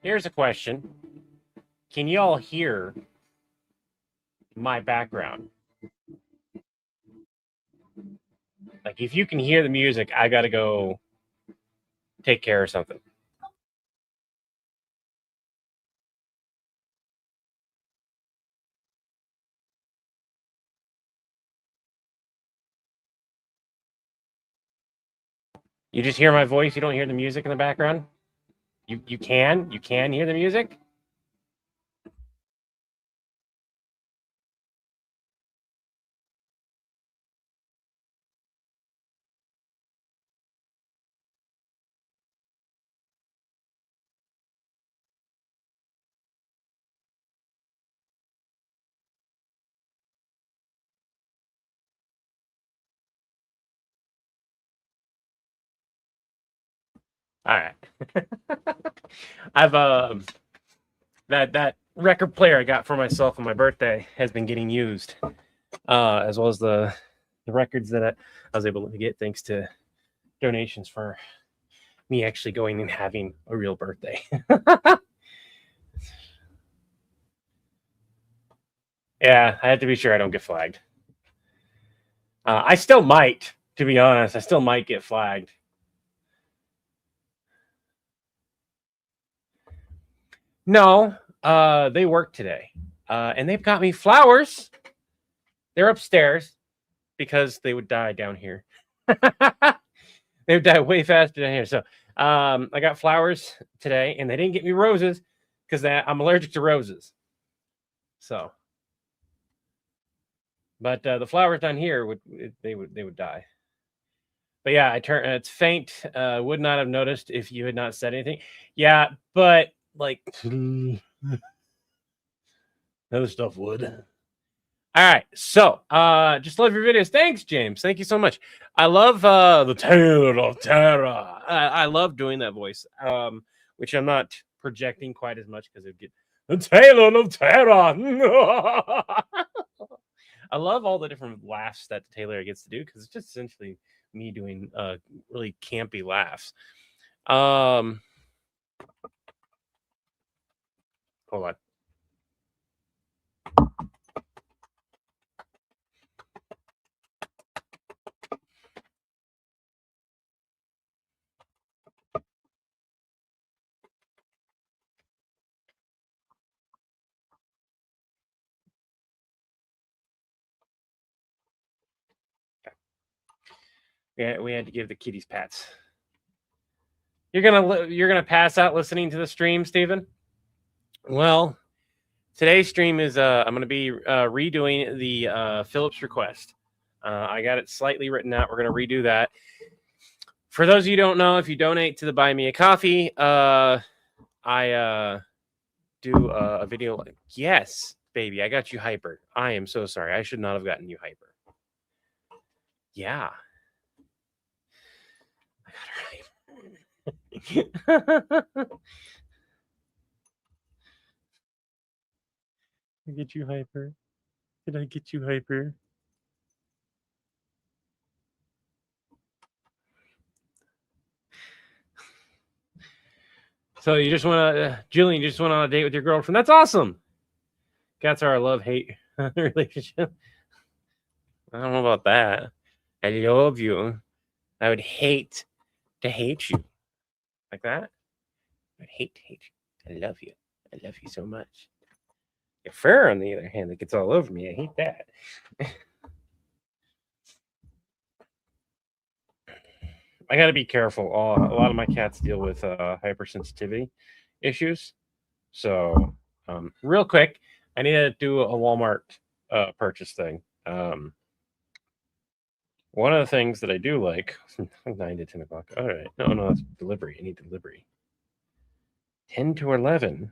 Here's a question. Can you all hear my background? Like, if you can hear the music, I got to go take care of something. You just hear my voice. You don't hear the music in the background. You can hear the music. All right. I've that record player I got for myself on my birthday has been getting used, as well as the records that I was able to get thanks to donations for me actually going and having a real birthday. Yeah, I have to be sure I don't get flagged. I still might, to be honest. I still might get flagged. No, they work today, and they've got me flowers. They're upstairs because they would die down here. They would die way faster down here. So I got flowers today, and they didn't get me roses because I'm allergic to roses. So, but the flowers down here would die. But yeah, it's faint. Would not have noticed if you had not said anything. Yeah, but like other stuff would. All right, so just love your videos. Thanks, James. Thank you so much. I love the Tale of Terror. I love doing that voice, which I'm not projecting quite as much because it'd get the Tale of Terror. I love all the different laughs that Taylor gets to do because it's just essentially me doing really campy laughs. Hold on. Yeah, we had to give the kitties pats. You're gonna pass out listening to the stream, Steven? Well, today's stream is I'm gonna be redoing the Phillips request. I got it slightly written out. We're gonna redo that. For those of you who don't know, if you donate to the Buy Me a Coffee, I do a video like, yes, baby, I got you hyper. I am so sorry. I should not have gotten you hyper. Yeah. I got her hyper. I get you hyper. Did I get you hyper? So you just want to, Julian, you just went on a date with your girlfriend. That's awesome. Cats are a love-hate relationship. I don't know about that. I love you. I would hate to hate you. Like that? I'd hate to hate you. I love you. I love you so much. Your fur, on the other hand, that gets all over me. I hate that. I got to be careful. A lot of my cats deal with hypersensitivity issues. So, real quick, I need to do a Walmart purchase thing. One of the things that I do like 9 to 10 o'clock. All right, no, that's delivery. I need delivery. 10 to 11.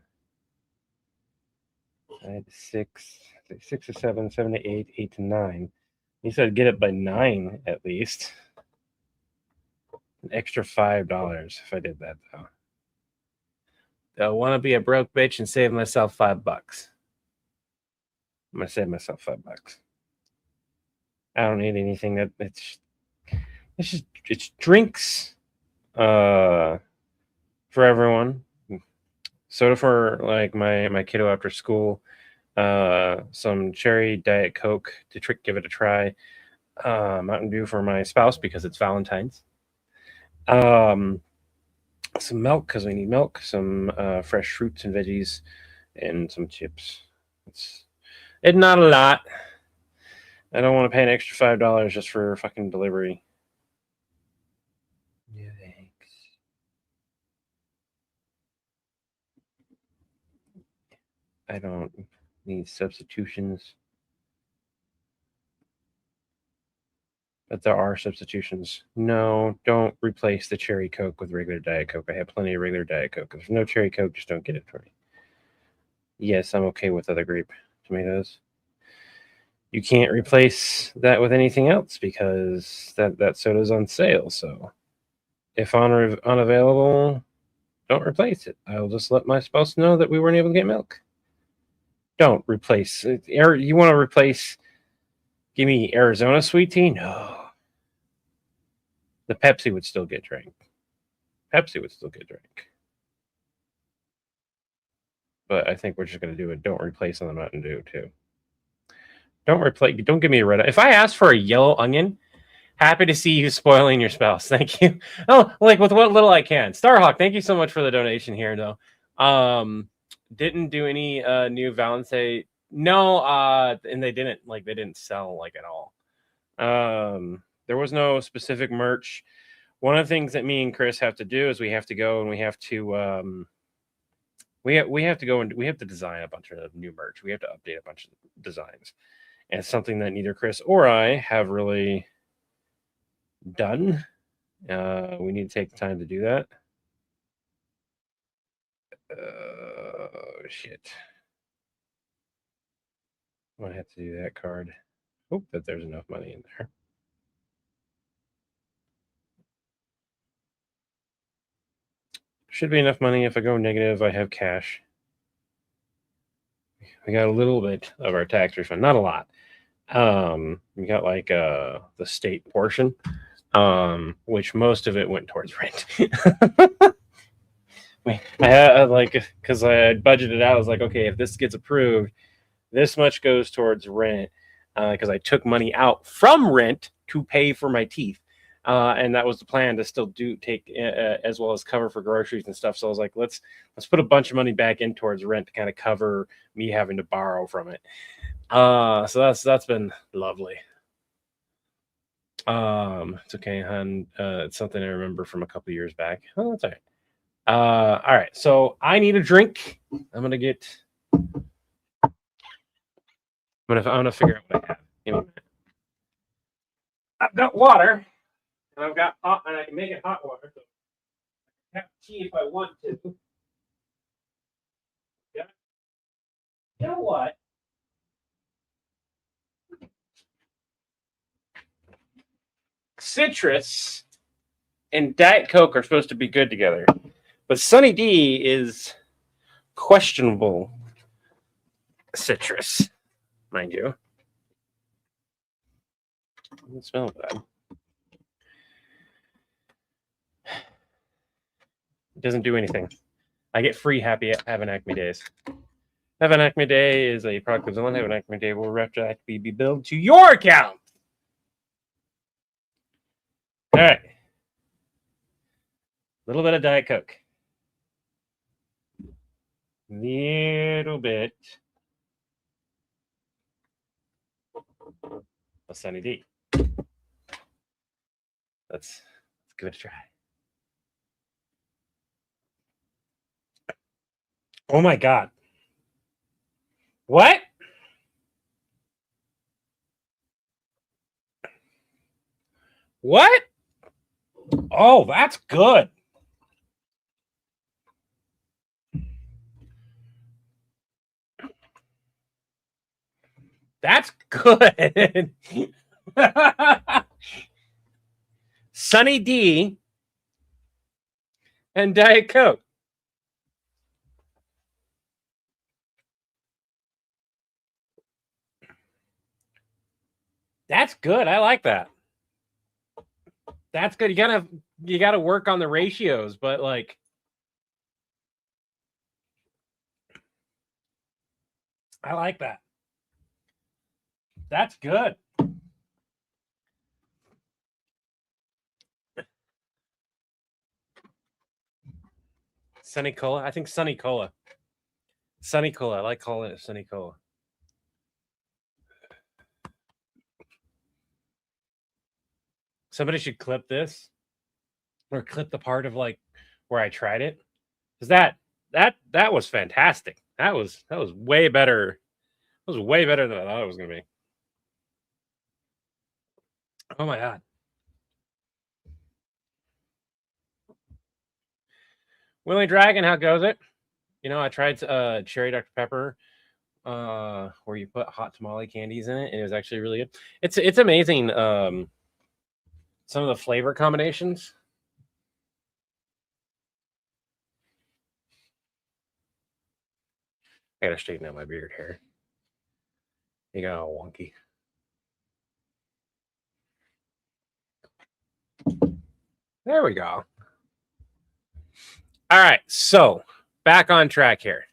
I had 6 to 7, 7 to 8, 8 to 9. You said get it by 9 at least. An extra $5 if I did that though. I want to be a broke bitch and save myself $5. I'm gonna save myself $5. I don't need anything that it's drinks for everyone. soda for like my kiddo after school. Some cherry Diet Coke to give it a try. Mountain Dew for my spouse because it's Valentine's. Some milk because we need milk. Some fresh fruits and veggies, and some chips. It's not a lot. I don't want to pay an extra $5 just for fucking delivery. Yeah, thanks. I don't need substitutions. But there are substitutions. No, don't replace the cherry Coke with regular Diet Coke. I have plenty of regular Diet Coke. If there's no cherry Coke, just don't get it for me. Yes, I'm okay with other grape tomatoes. You can't replace that with anything else because that soda's on sale. So if unavailable, don't replace it. I'll just let my spouse know that we weren't able to get milk. Don't replace it. You want to replace? Give me Arizona sweet tea? No. The Pepsi would still get drank. Pepsi would still get drank. But I think we're just going to do it. Don't replace on the Mountain Dew too. Don't replace. Don't give me a red. If I ask for a yellow onion, happy to see you spoiling your spouse. Thank you. Oh, like with what little I can. Starhawk, thank you so much for the donation here, though. Didn't do any new Valentine. No, and they didn't sell like at all. There was no specific merch. One of the things that me and Chris have to do is we have to go and we have to we have to go and we have to design a bunch of new merch. We have to update a bunch of designs. And it's something that neither Chris or I have really done. We need to take the time to do that. Shit. I'm gonna have to do that card. Hope that there's enough money in there. Should be enough money. If I go negative, I have cash. We got a little bit of our tax refund, not a lot. We got like the state portion, which most of it went towards rent. I had like because I had budgeted out. I was like, okay, if this gets approved, this much goes towards rent because I took money out from rent to pay for my teeth. And that was the plan to still take as well as cover for groceries and stuff. So I was like, let's put a bunch of money back in towards rent to kind of cover me having to borrow from it. So that's been lovely. It's okay, hon. It's something I remember from a couple years back. Oh, that's all right. All right. So I need a drink. I'm gonna figure out what I have. Give me a minute. I've got water, and I've got hot, and I can make it hot water. So I can have tea if I want to. Yeah. You know what? Citrus and Diet Coke are supposed to be good together, but Sunny D is questionable citrus, mind you. It doesn't smell bad. It doesn't do anything. I get free Have an Acme days. Have an Acme day is a product of Zone. Have an Acme day will retroactively be billed to your account. All right. A little bit of Diet Coke. Little bit of Sunny D. Let's give it a try. Oh my God. What? What? Oh, that's good. That's good. Sunny D and Diet Coke. That's good. I like that. That's good. You gotta work on the ratios, but like I like that. That's good. Sunny Cola. I think Sunny Cola. Sunny Cola. I like calling it Sunny Cola. Somebody should clip this or clip the part of like where I tried it. Because that was fantastic. That was way better. That was way better than I thought it was gonna be. Oh my god. Willie Dragon, how goes it? You know, I tried cherry Dr. Pepper, where you put hot tamale candies in it, and it was actually really good. It's amazing. Some of the flavor combinations. I gotta straighten out my beard hair. You got all wonky. There we go. All right, so back on track here.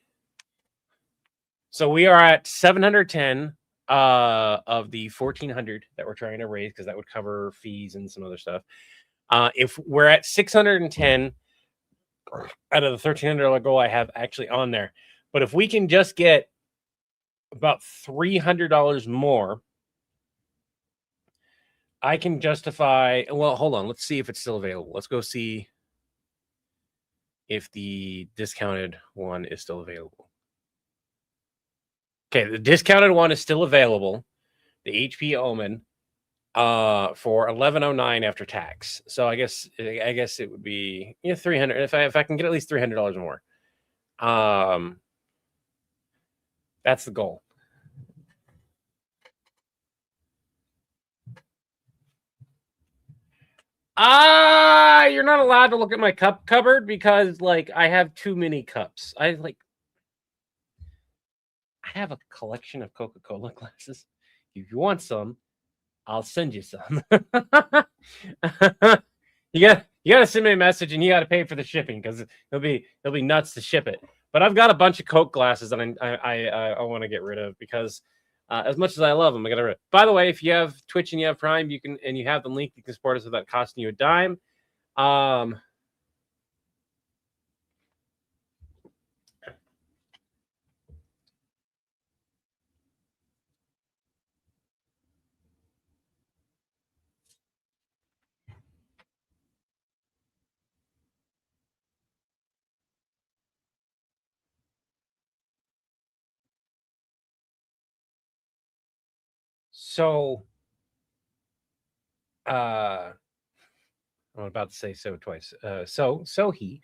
So we are at 710 of the 1400 that we're trying to raise because that would cover fees and some other stuff. If we're at 610 out of the $1,300 goal I have actually on there, but if we can just get about $300 more, I can justify. Well, hold on. Let's see if it's still available. Let's go see if the discounted one is still available. Okay, the discounted one is still available. The HP Omen for $1,109 after tax. So I guess it would be 300 if I can get at least $300 more. That's the goal. You're not allowed to look at my cup cupboard because like I have too many cups. I have a collection of Coca-Cola glasses. If you want some, I'll send you some. you gotta send me a message and you gotta pay for the shipping because it'll be nuts to ship it. But I've got a bunch of Coke glasses that I want to get rid of because as much as I love them, I gotta rid. By the way, if you have Twitch and you have Prime, you can and you have the link, you can support us without costing you a dime. So I'm about to say so twice. So he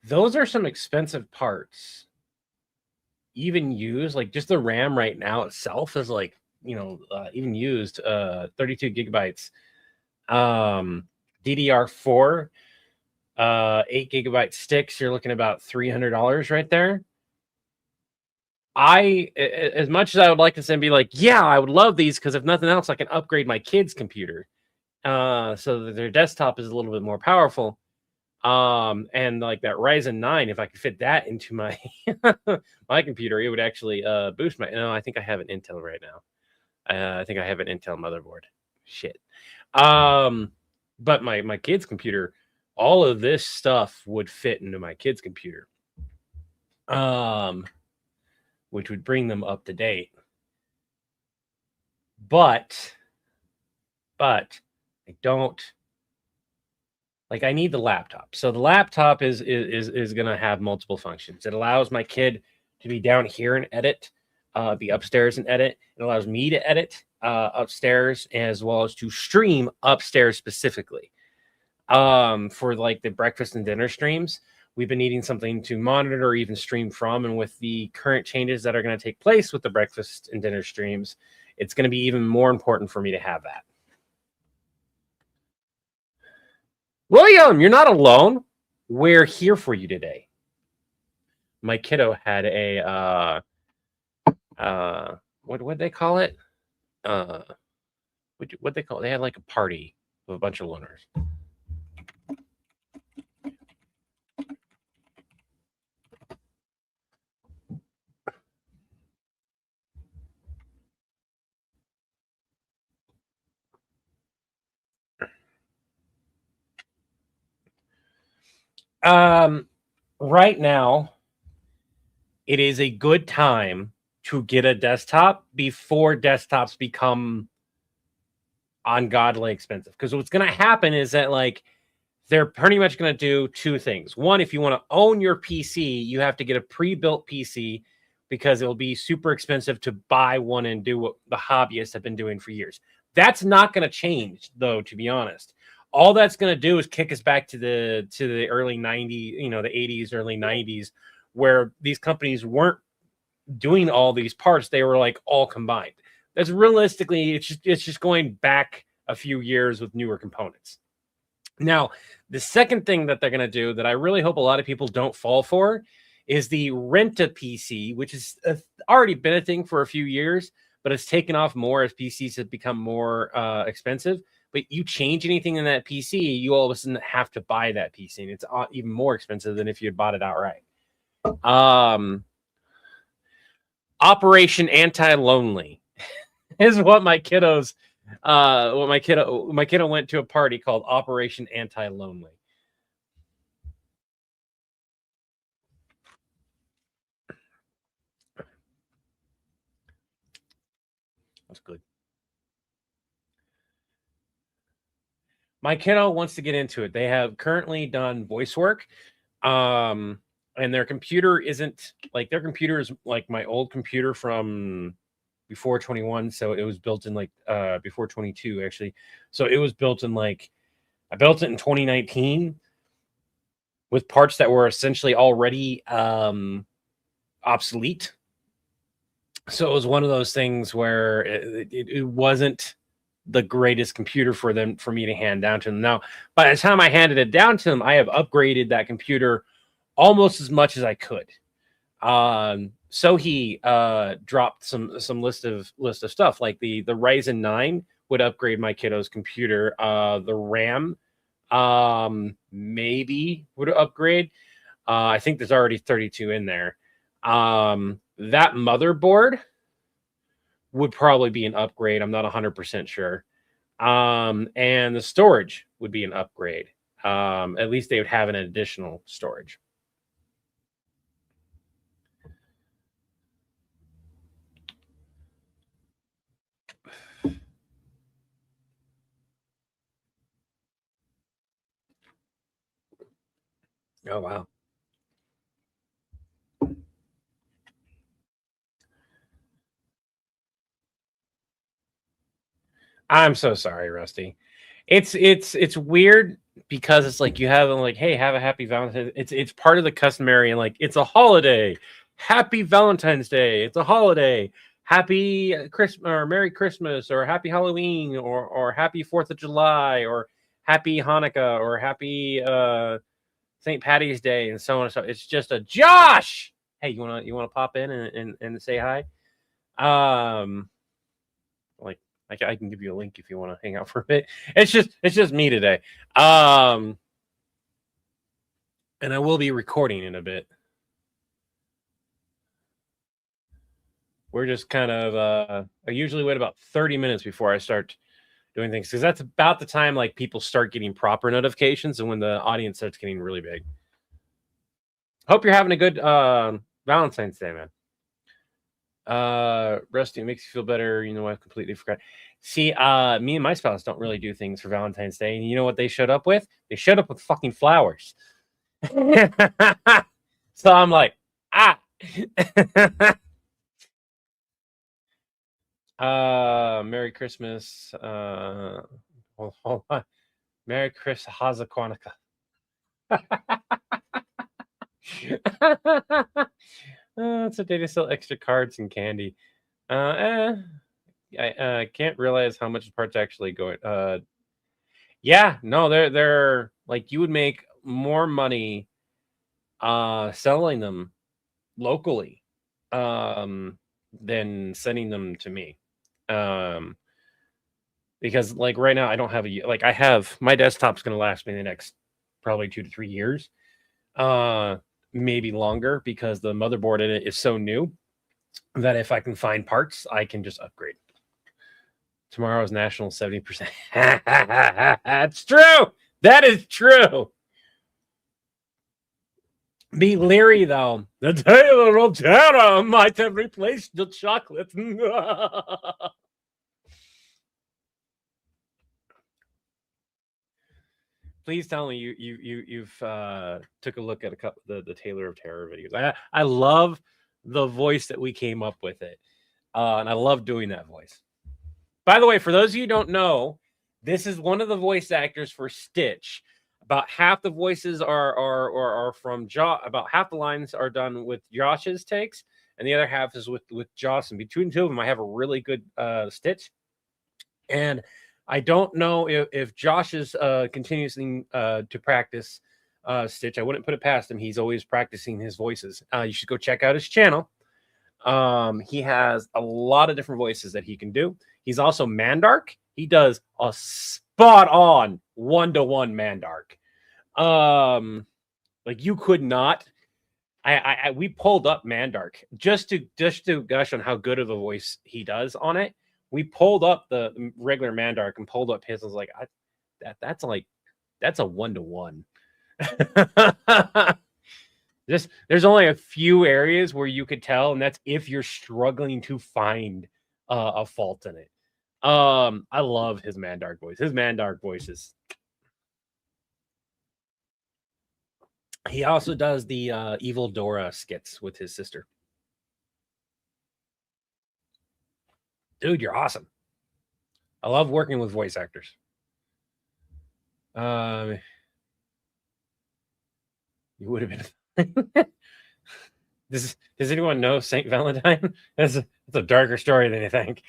those are some expensive parts. Even used, like just the RAM right now itself is like, even used 32 gigabytes. DDR4, 8 GB sticks, you're looking about $300 right there. As much as I would like to say and be like, yeah, I would love these because if nothing else, I can upgrade my kid's computer so that their desktop is a little bit more powerful. And like that Ryzen 9, if I could fit that into my my computer, it would actually boost my. No, I think I have an Intel right now. I think I have an Intel motherboard. Shit. But my kid's computer, all of this stuff would fit into my kid's computer. Which would bring them up to date. But I don't like. I need the laptop. So the laptop is going to have multiple functions. It allows my kid to be down here and edit, be upstairs and edit. It allows me to edit upstairs as well as to stream upstairs specifically. For like the breakfast and dinner streams, we've been needing something to monitor or even stream from. And with the current changes that are going to take place with the breakfast and dinner streams, it's going to be even more important for me to have that. William, you're not alone. We're here for you today. My kiddo had a what they call it? What they call it? They had like a party with a bunch of loners. Right now, it is a good time to get a desktop before desktops become ungodly expensive. Because what's going to happen is that, like, they're pretty much going to do two things. One, if you want to own your PC, you have to get a pre-built PC because it'll be super expensive to buy one and do what the hobbyists have been doing for years. That's not going to change, though, to be honest. All that's going to do is kick us back to the early 90s, the 80s, early 90s, where these companies weren't doing all these parts. They were like all combined. That's realistically, it's just going back a few years with newer components. Now, the second thing that they're going to do that I really hope a lot of people don't fall for is the rent a PC, which is already been a thing for a few years, but it's taken off more as PCs have become more expensive. But you change anything in that PC, you all of a sudden have to buy that PC, and it's even more expensive than if you had bought it outright. Operation Anti-Lonely is what my kiddos my kiddo went to a party called Operation Anti-Lonely. That's good. My kiddo wants to get into it. They have currently done voice work. And their computer isn't like, their computer is like my old computer from before 21. So it was built in like before 22 actually. So it was built in like, I built it in 2019 with parts that were essentially already obsolete. So it was one of those things where it wasn't the greatest computer for me to hand down to them. Now, by the time I handed it down to them, I have upgraded that computer almost as much as I could. So he dropped some list of stuff, like the Ryzen 9 would upgrade my kiddo's computer. The RAM maybe would upgrade. I think there's already 32 in there. That motherboard would probably be an upgrade. I'm not 100% sure. And the storage would be an upgrade. At least they would have an additional storage. Oh, wow. I'm so sorry, Rusty. It's weird because it's like you have like, hey, have a happy Valentine's. It's part of the customary, and like it's a holiday. Happy Valentine's Day. It's a holiday. Happy Christmas or Merry Christmas or Happy Halloween or Happy 4th of July or Happy Hanukkah or Happy St. Patty's Day and so on and so. It's just a Josh. Hey, you wanna pop in and say hi? Like I can give you a link if you want to hang out for a bit. It's just me today. And I will be recording in a bit. We're just kind of I usually wait about 30 minutes before I start doing things, because that's about the time like people start getting proper notifications and when the audience starts getting really big. Hope you're having a good Valentine's Day, man. Rusty, it makes you feel better. I completely forgot. See, me and my spouse don't really do things for Valentine's Day. And you know what they showed up with? They showed up with fucking flowers. So I'm like, Merry Christmas. Hold on. Merry Christmas, Hazakwanaka. It's a day to sell extra cards and candy. I can't realize how much parts actually going. Yeah, no, they're like, you would make more money selling them locally than sending them to me. Because like right now I don't have I have my desktop's going to last me the next probably 2 to 3 years. Maybe longer, because the motherboard in it is so new that if I can find parts, I can just upgrade. Tomorrow's National 70%. That's true. That is true. Be leery, though. The Taylor of Terror might have replaced the chocolate. Please tell me you've took a look at a couple the Taylor of Terror videos. I love the voice that we came up with it, and I love doing that voice. By the way, for those of you who don't know, this is one of the voice actors for Stitch. About half the voices are from Josh. About half the lines are done with Josh's takes, and the other half is with Josh. And between the two of them, I have a really good Stitch. And I don't know if Josh is continuing to practice Stitch. I wouldn't put it past him. He's always practicing his voices. You should go check out his channel. He has a lot of different voices that he can do. He's also Mandark. He does a spot on 1-to-1 Mandark. Like you could not. We pulled up Mandark just to gush on how good of a voice he does on it. We pulled up the regular Mandark and pulled up his. I was like, that's a 1-to-1. There's only a few areas where you could tell, and that's if you're struggling to find a fault in it. I love his Mandark voice. His Mandark voice is. He also does the Evil Dora skits with his sister. Dude, you're awesome. I love working with voice actors. You would have been. Does anyone know Saint Valentine? It's a darker story than you think.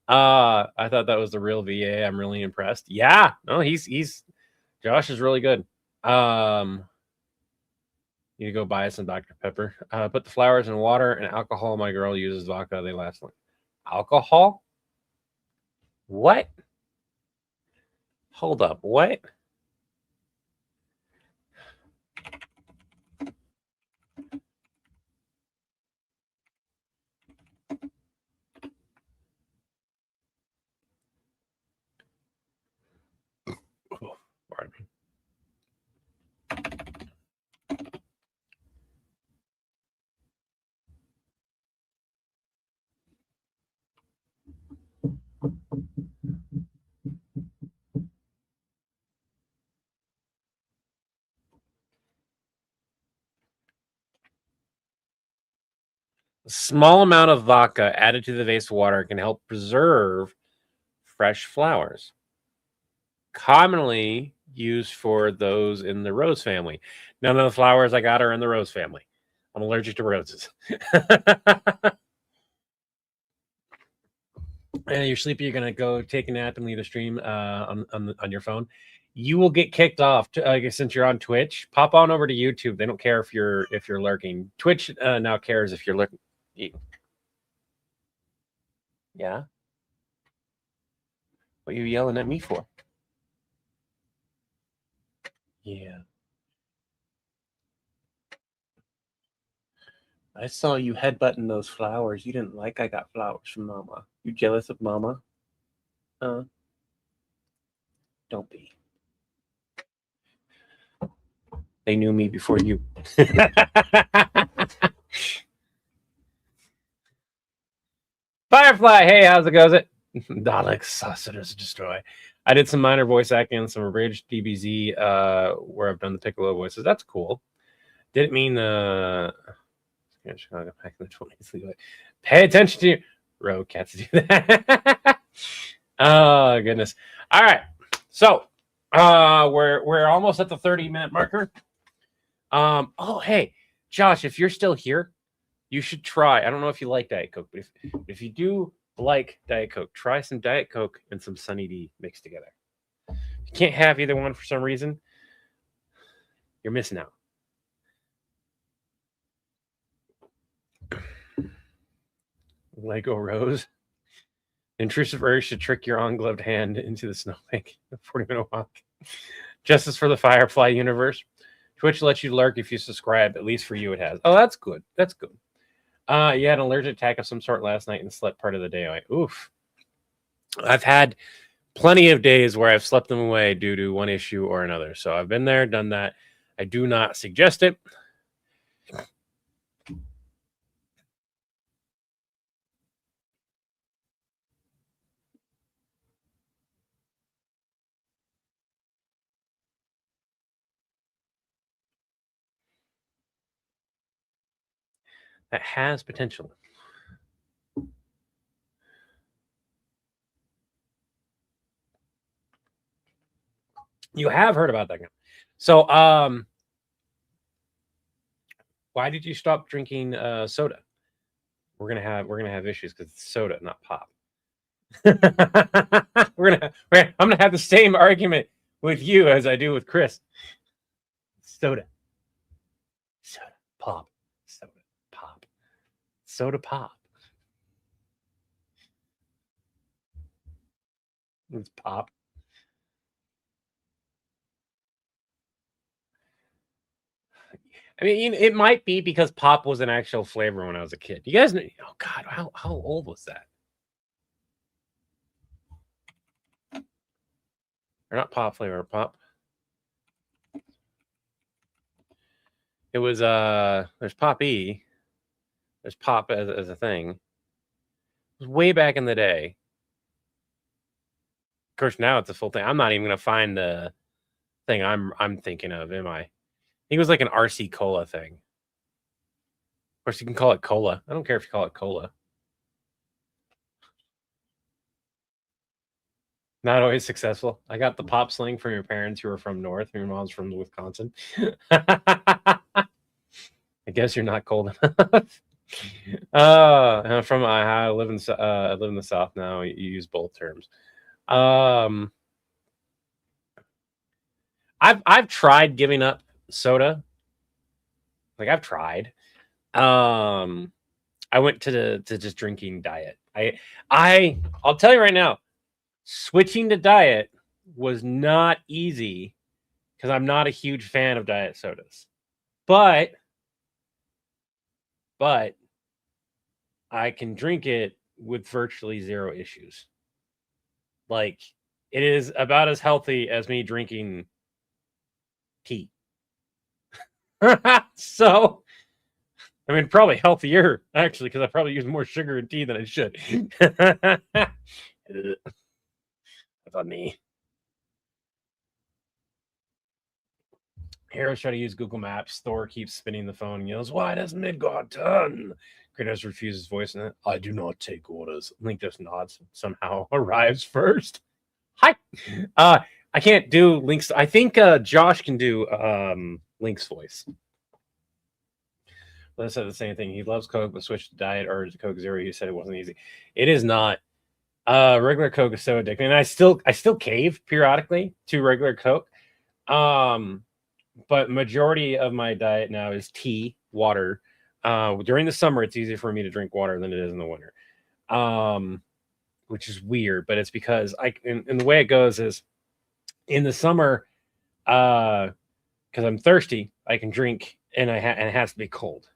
I thought that was the real VA. I'm really impressed. Yeah, no, he's Josh is really good. Need to go buy some Dr. Pepper. Put the flowers in water and alcohol. My girl uses vodka. They last long. Alcohol? What? Hold up. What? Oh, pardon me. A small amount of vodka added to the vase water can help preserve fresh flowers. Commonly used for those in the rose family. None of the flowers I got are in the rose family. I'm allergic to roses. And you're sleepy, you're gonna go take a nap and leave the stream on your phone. You will get kicked off since you're on Twitch. Pop on over to YouTube. They don't care if you're lurking. Twitch now cares if you're lurking. Yeah. What are you yelling at me for? Yeah. I saw you headbutting those flowers. You didn't like I got flowers from Mama. You jealous of Mama? Don't be. They knew me before you. Firefly, hey, how's it goes? It Dalek Saucers Destroy. I did some minor voice acting on some abridged DBZ where I've done the Piccolo voices. That's cool. Didn't mean Chicago back in the 20s. Pay attention to your road cats do that. Oh goodness. All right. So we're almost at the 30-minute marker. Oh hey, Josh, if you're still here, you should try. I don't know if you like Diet Coke, but if you do like Diet Coke, try some Diet Coke and some Sunny D mixed together. If you can't have either one for some reason, you're missing out. Lego Rose. Intrusive urge to trick your ungloved hand into the snowbank. 40-minute walk. Justice for the Firefly universe. Twitch lets you lurk if you subscribe. At least for you, it has. Oh, that's good. That's good. You had an allergic attack of some sort last night and slept part of the day away. Oof. I've had plenty of days where I've slept them away due to one issue or another. So I've been there, done that. I do not suggest it. that has potential. You have heard about that guy. So, why did you stop drinking soda? We're gonna have issues because it's soda, not pop. I'm gonna have the same argument with you as I do with Chris. Soda, pop, soda pop. It's pop. I mean, it might be because pop was an actual flavor when I was a kid. You guys know? Oh God, how old was that? Or not pop flavor, pop. It was there's Poppy, there's pop as a thing. It was way back in the day. Of course, now it's a full thing. I'm not even gonna find the thing I'm thinking of, am I? I think it was like an RC Cola thing. Of course, you can call it cola. I don't care if you call it cola. Not always successful. I got the pop sling from your parents who are from North. Your mom's from Wisconsin. I guess you're not cold enough. I live in the South now. You use both terms. I've tried giving up soda. Like I've tried. I went to just drinking diet. I'll tell you right now, switching to diet was not easy because I'm not a huge fan of diet sodas. But I can drink it with virtually zero issues. Like it is about as healthy as me drinking tea. So, I mean, probably healthier actually, because I probably use more sugar in tea than I should. That's on me. Heroes try to use Google Maps. Thor keeps spinning the phone and yells, "Why does Midgard turn?" Kratos refuses voice in it. I do not take orders. Link just nods. Somehow arrives first. Hi. I can't do Link's. I think Josh can do Link's voice. Let's say the same thing. He loves Coke, but switched to diet or to Coke Zero. He said it wasn't easy. It is not. Regular Coke is so addicting, and I still cave periodically to regular Coke. But majority of my diet now is tea, water. During the summer, it's easier for me to drink water than it is in the winter, which is weird. But it's because and the way it goes is in the summer, because I'm thirsty, I can drink, and and it has to be cold.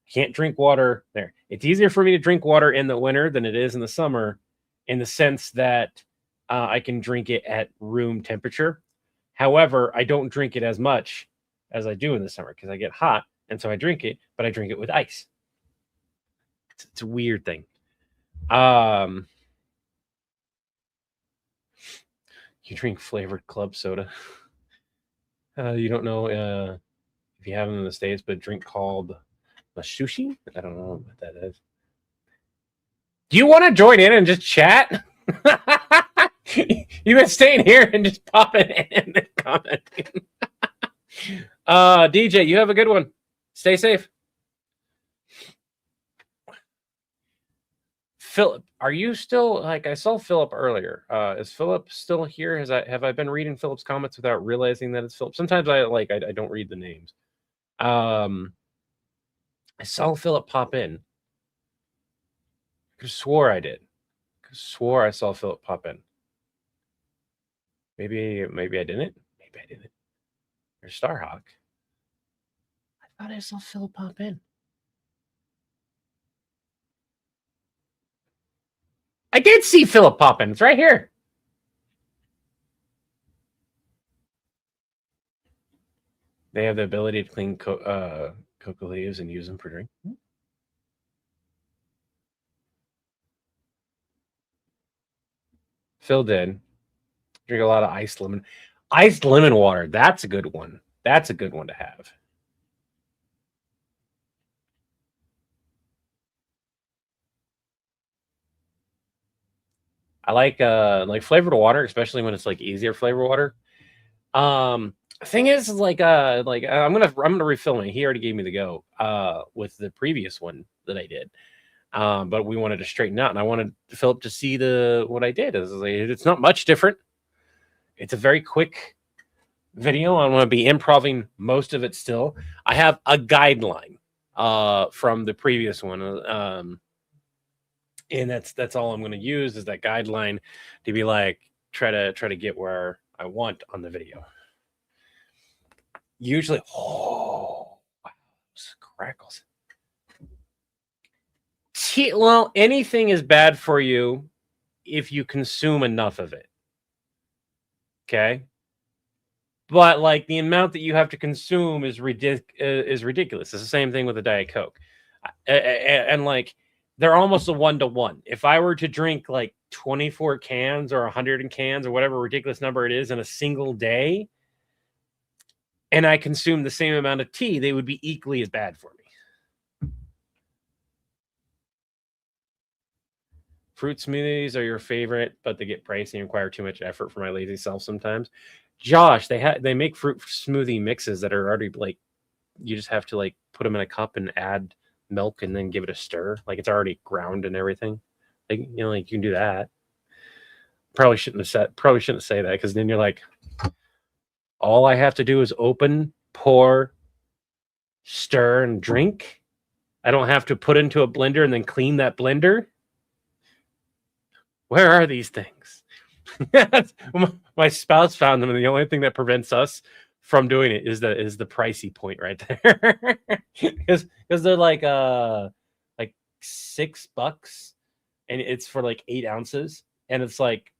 I can't drink water there. It's easier for me to drink water in the winter than it is in the summer, in the sense that I can drink it at room temperature. However, I don't drink it as much as I do in the summer because I get hot, and so I drink it, but I drink it with ice. It's a weird thing. You drink flavored club soda. You don't know if you have them in the States, but a drink called sushi. I don't know what that is. Do you want to join in and just chat? You've been staying here and just popping in and commenting. DJ, you have a good one. Stay safe. Philip, are you still like I saw Philip earlier? Is Philip still here? Have I been reading Philip's comments without realizing that it's Philip? Sometimes I don't read the names. I saw Philip pop in. I swore I did. I swore I saw Philip pop in. Maybe I didn't. Maybe I didn't. There's Starhawk. I thought I saw Philip pop in. I did see Philip pop in. It's right here. They have the ability to clean coca leaves and use them for drink. Phil did. Drink a lot of iced lemon water. That's a good one. That's a good one to have. I like flavored water, especially when it's like easier flavored water. Thing is, I'm gonna refill it. He already gave me the go with the previous one that I did. But we wanted to straighten out, and I wanted Philip to see what I did. It's not much different. It's a very quick video. I'm going to be improving most of it still. I have a guideline from the previous one, and that's all I'm going to use is that guideline to be like try to get where I want on the video. Usually, wow, crackles. Well, anything is bad for you if you consume enough of it. Okay. But like the amount that you have to consume is ridiculous. It's the same thing with a Diet Coke, and like they're almost a 1-to-1. If I were to drink like 24 cans or 100 cans or whatever ridiculous number it is in a single day, and I consume the same amount of tea, they would be equally as bad for me. Fruit smoothies are your favorite, but they get pricey and require too much effort for my lazy self sometimes. Josh, they make fruit smoothie mixes that are already like you just have to like put them in a cup and add milk and then give it a stir. Like it's already ground and everything. Like like you can do that. Probably shouldn't say that because then you're like, all I have to do is open, pour, stir, and drink. I don't have to put into a blender and then clean that blender. Where are these things? My spouse found them, and the only thing that prevents us from doing it is the pricey point right there, because they're like $6, and it's for like 8 ounces, and it's like,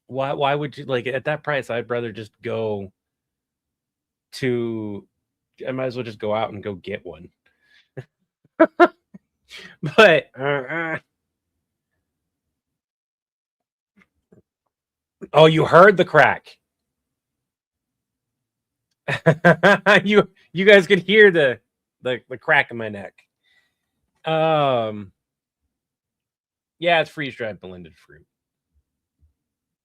why would you like at that price? I'd rather just go to. I might as well just go out and go get one. But oh, you heard the crack. you guys could hear the crack in my neck. Yeah, it's freeze dried blended fruit.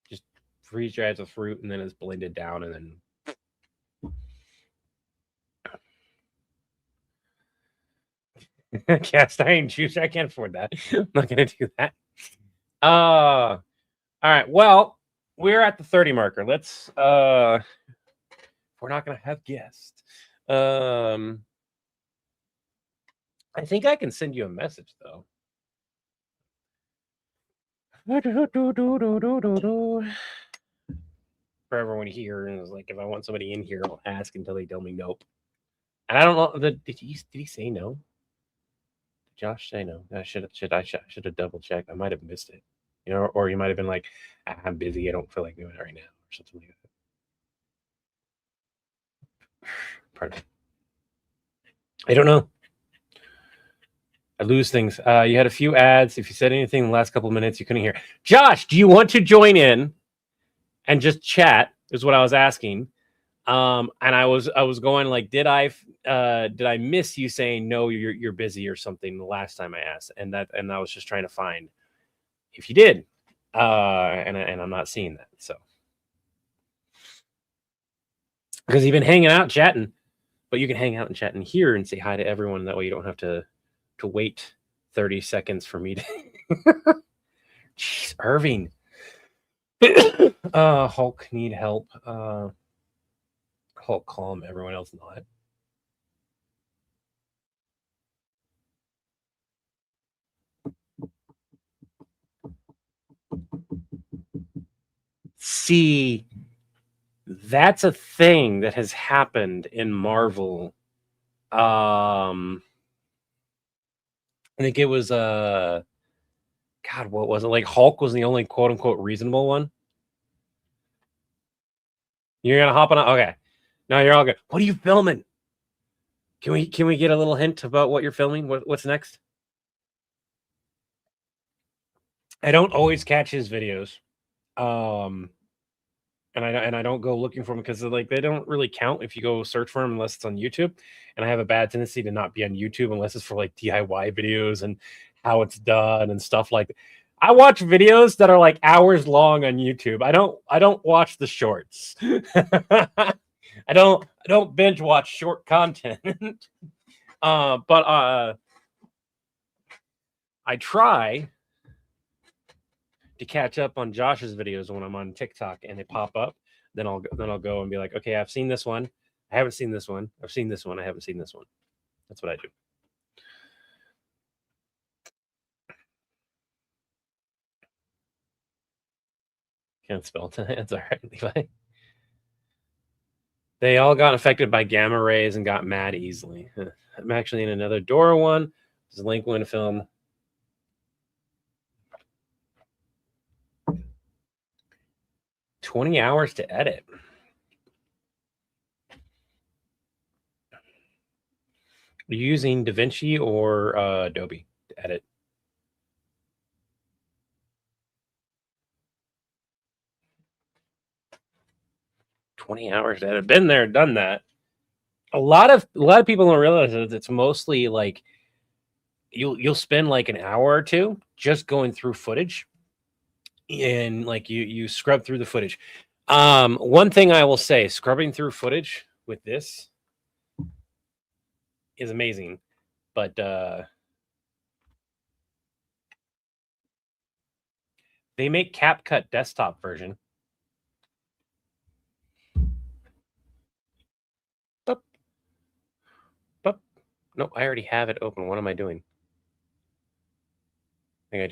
Just freeze dried the fruit and then it's blended down and then cast iron juice. I can't afford that. I'm not gonna do that. All right. Well, we're at the 30 marker. Let's we're not gonna have guests. I think I can send you a message though. For everyone here, and it's like if I want somebody in here, I'll ask until they tell me nope. And I don't know. Did he say no? Did Josh say no? I should have double checked. I might have missed it, or you might have been like, I'm busy. I don't feel like doing it right now, or something like that. Pardon. I don't know. I lose things. You had a few ads. If you said anything in the last couple of minutes, you couldn't hear. Josh, do you want to join in and just chat? Is what I was asking. And I was going like, did I miss you saying no? You're busy or something the last time I asked, and I was just trying to find if you did, and I'm not seeing that. So because you've been hanging out chatting, but you can hang out and chat in here and say hi to everyone. That way you don't have to wait 30 seconds for me to. Jeez, Irving. Hulk need help. Hulk calm, everyone else not. See, that's a thing that has happened in Marvel. I think it was God, what was it? Like Hulk was the only quote unquote reasonable one. You're gonna hop on. Okay, no, you're all good. What are you filming? Can we get a little hint about what you're filming? What's next? I don't always catch his videos, and I don't go looking for them because like they don't really count if you go search for them unless it's on YouTube. And I have a bad tendency to not be on YouTube unless it's for like DIY videos and how it's done and stuff like. I watch videos that are like hours long on YouTube. I don't watch the shorts. I don't binge watch short content. But I try to catch up on Josh's videos when I'm on TikTok and they pop up. Then I'll go and be like, okay, I've seen this one. I haven't seen this one. I've seen this one. I haven't seen this one. That's what I do. Can't spell tonight. That's all right, Levi. They all got affected by gamma rays and got mad easily. I'm actually in another Dora one. This is a Link Win film. 20 hours to edit. Are you using DaVinci or Adobe to edit? $20 to edit. Been there, done that. A lot of people don't realize that it's mostly like you'll spend like an hour or two just going through footage, and like you scrub through the footage. One thing I will say, scrubbing through footage with this is amazing, but they make CapCut desktop version. Nope, I already have it open. What am I doing? I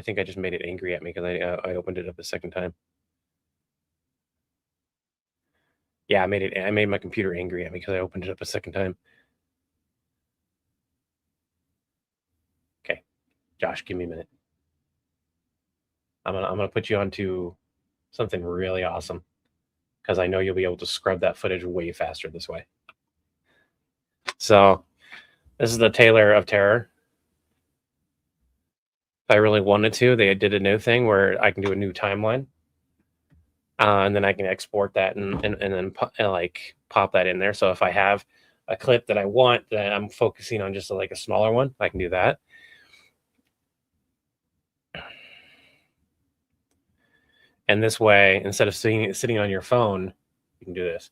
think I just made it angry at me because I opened it up a second time. Yeah, I made my computer angry at me because I opened it up a second time. Okay, Josh, give me a minute. I'm gonna put you onto something really awesome because I know you'll be able to scrub that footage way faster this way. So this is the Taylor of Terror. If I really wanted to, they did a new thing where I can do a new timeline, and then I can export that and then like pop that in there. So if I have a clip that I want that I'm focusing on just like a smaller one, I can do that. And this way, instead of sitting on your phone, you can do this.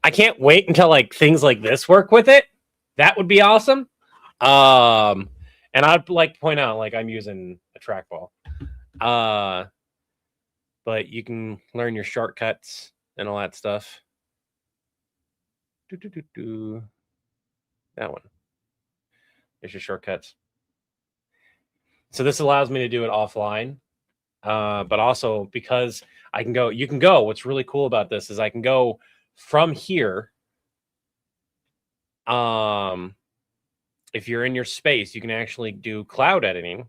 I can't wait until like things like this work with it. That would be awesome. And I'd like to point out, like, I'm using a trackball. But you can learn your shortcuts and all that stuff. That one. There's your shortcuts. So this allows me to do it offline. But also because I can go, you can go. What's really cool about this is I can go from here. If you're in your space, you can actually do cloud editing.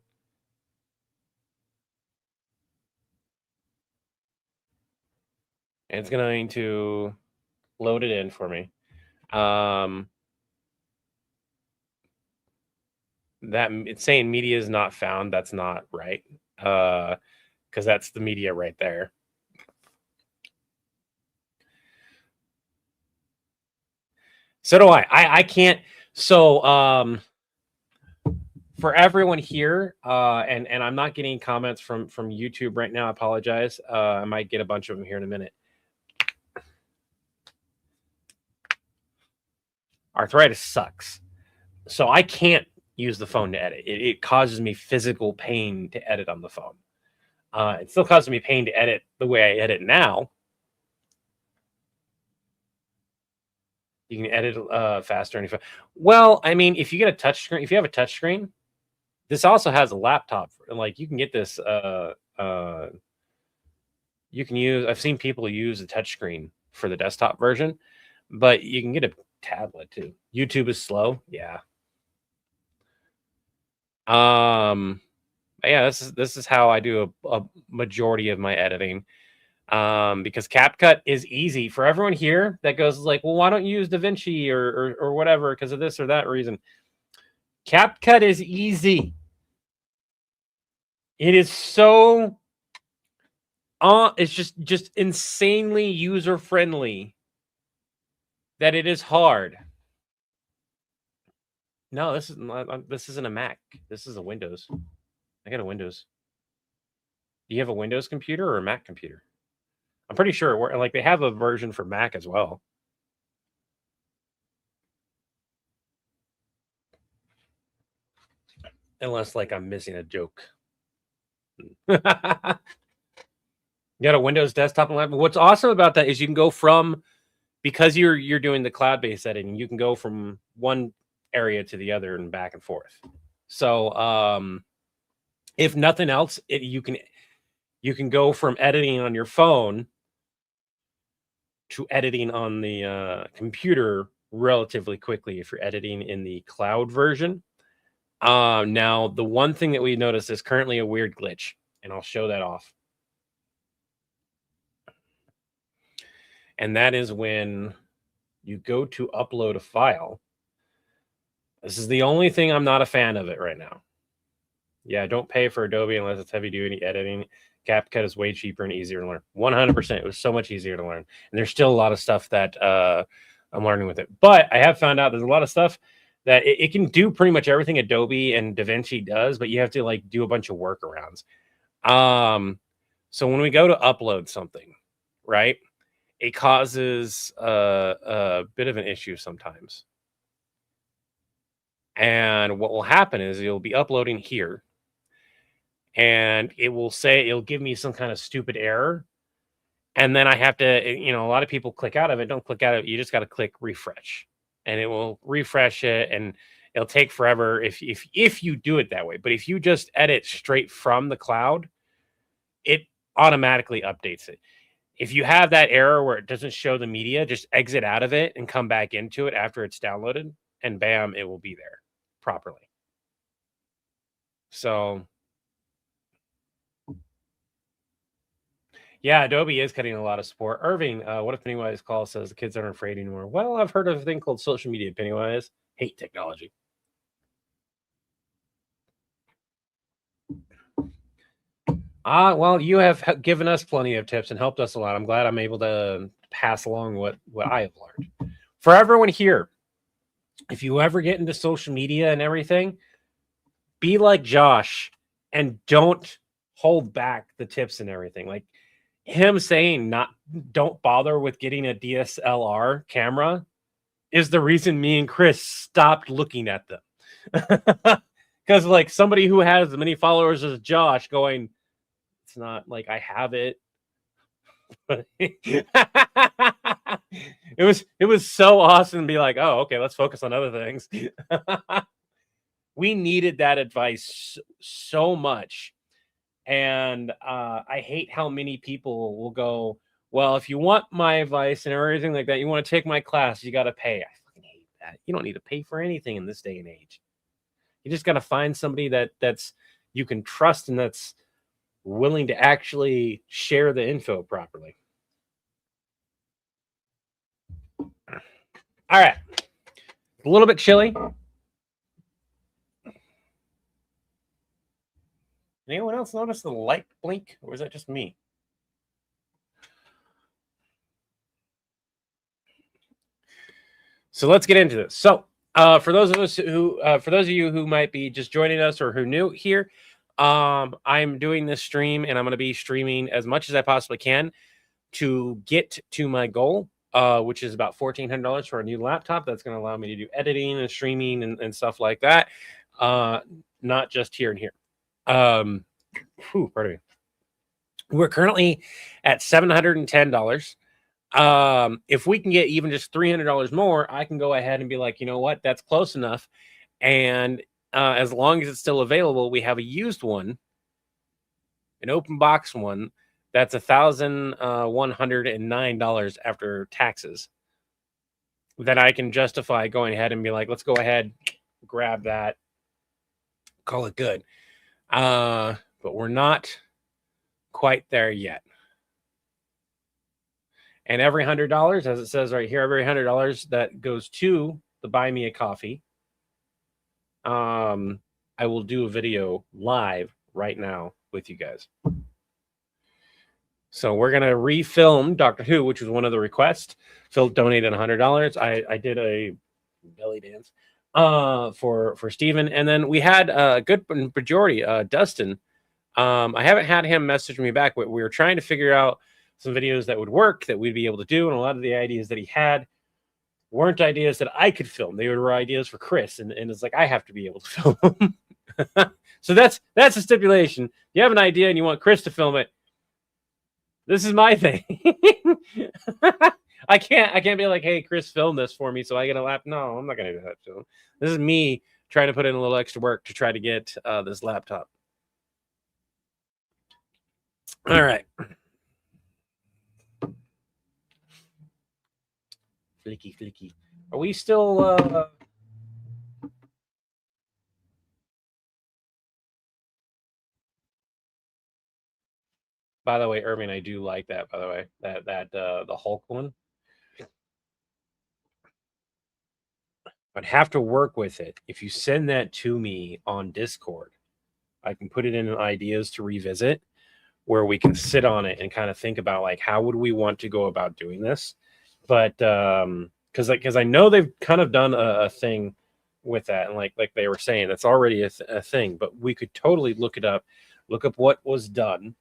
And it's going to load it in for me. That it's saying media is not found. That's not right. Because that's the media right there. So do I. I can't. So for everyone here, and I'm not getting comments from YouTube right now. I apologize. I might get a bunch of them here in a minute. Arthritis sucks. So I can't use the phone to edit. It causes me physical pain to edit on the phone. It still causes me pain to edit the way I edit now. You can edit faster and well, I mean, if you get a touch screen, if you have a touch screen, this also has a laptop. Like you can get this. You can use. I've seen people use a touch screen for the desktop version, but you can get a tablet too. YouTube is slow. Yeah. Yeah. This is how I do a majority of my editing. Because CapCut is easy for everyone here that goes like, well, why don't you use DaVinci or whatever because of this or that reason. CapCut is easy. It is so it's just insanely user friendly that it is hard. No, this isn't a Mac. This is a Windows. I got a Windows. Do you have a Windows computer or a Mac computer? I'm pretty sure like they have a version for Mac as well. Unless like I'm missing a joke. You got a Windows desktop and laptop. What's awesome about that is you can go from, because you're doing the cloud-based editing, you can go from one area to the other and back and forth. So if nothing else, you can go from editing on your phone to editing on the computer relatively quickly if you're editing in the cloud version. Now, the one thing that we noticed is currently a weird glitch, and I'll show that off. And that is when you go to upload a file. This is the only thing I'm not a fan of it right now. Yeah, don't pay for Adobe unless it's heavy duty editing. CapCut is way cheaper and easier to learn. 100%. It was so much easier to learn. And there's still a lot of stuff that I'm learning with it. But I have found out there's a lot of stuff that it can do pretty much everything Adobe and DaVinci does, but you have to like do a bunch of workarounds. So when we go to upload something, right, it causes a bit of an issue sometimes. And what will happen is you'll be uploading here, and it'll give me some kind of stupid error. And then I have to, a lot of people click out of it. Don't click out of it. You just got to click refresh, and it will refresh it, and it'll take forever if you do it that way. But if you just edit straight from the cloud, it automatically updates it. If you have that error where it doesn't show the media, just exit out of it and come back into it after it's downloaded, and bam, it will be there properly. So yeah, Adobe is cutting a lot of support. Irving, what if Pennywise Call says the kids aren't afraid anymore? Well, I've heard of a thing called social media, Pennywise. Hate technology. Well, you have given us plenty of tips and helped us a lot. I'm glad I'm able to pass along what I have learned. For everyone here, if you ever get into social media and everything, be like Josh and don't hold back the tips and everything. Like him saying don't bother with getting a DSLR camera is the reason me and Chris stopped looking at them. Because like somebody who has as many followers as Josh going, it's not like I have it. It was so awesome to be like, oh, okay, let's focus on other things. We needed that advice so much. And I hate how many people will go, well, if you want my advice and everything like that, you want to take my class, you got to pay. I fucking hate that. You don't need to pay for anything in this day and age. You just got to find somebody that's you can trust and that's willing to actually share the info properly. All right. A little bit chilly. Anyone else notice the light blink, or is that just me? So let's get into this. So for those of you who might be just joining us or who new here, I'm doing this stream, and I'm going to be streaming as much as I possibly can to get to my goal, which is about $1,400 for a new laptop. That's going to allow me to do editing and streaming and stuff like that. Not just here and here. Pardon me. We're currently at $710. If we can get even just $300 more, I can go ahead and be like, you know what, that's close enough. And as long as it's still available, we have a used one, an open box one, that's $1,109 after taxes, that I can justify going ahead and be like, let's go ahead, grab that, call it good. But we're not quite there yet. And every $100, as it says right here, every $100 that goes to the Buy Me a Coffee, I will do a video live right now with you guys. So we're going to refilm Doctor Who, which was one of the requests. Phil donated $100. I did a belly dance for Steven. And then we had a good majority, Dustin I haven't had him message me back, but we were trying to figure out some videos that would work that we'd be able to do, and a lot of the ideas that he had weren't ideas that I could film. They were ideas for Chris, and it's like I have to be able to film them. So that's a stipulation. If you have an idea and you want Chris to film it, this is my thing. I can't be like, hey, Chris, film this for me so I get a lap. No, I'm not gonna do that to him. This is me trying to put in a little extra work to try to get this laptop. All right. Flicky. Are we still by the way, Irving, I do like that, by the way. That the Hulk one. I'd have to work with it. If you send that to me on Discord, I can put it in ideas to revisit where we can sit on it and kind of think about like how would we want to go about doing this. But because I know they've kind of done a thing with that, and like they were saying, that's already a thing. But we could totally look it up, look up what was done,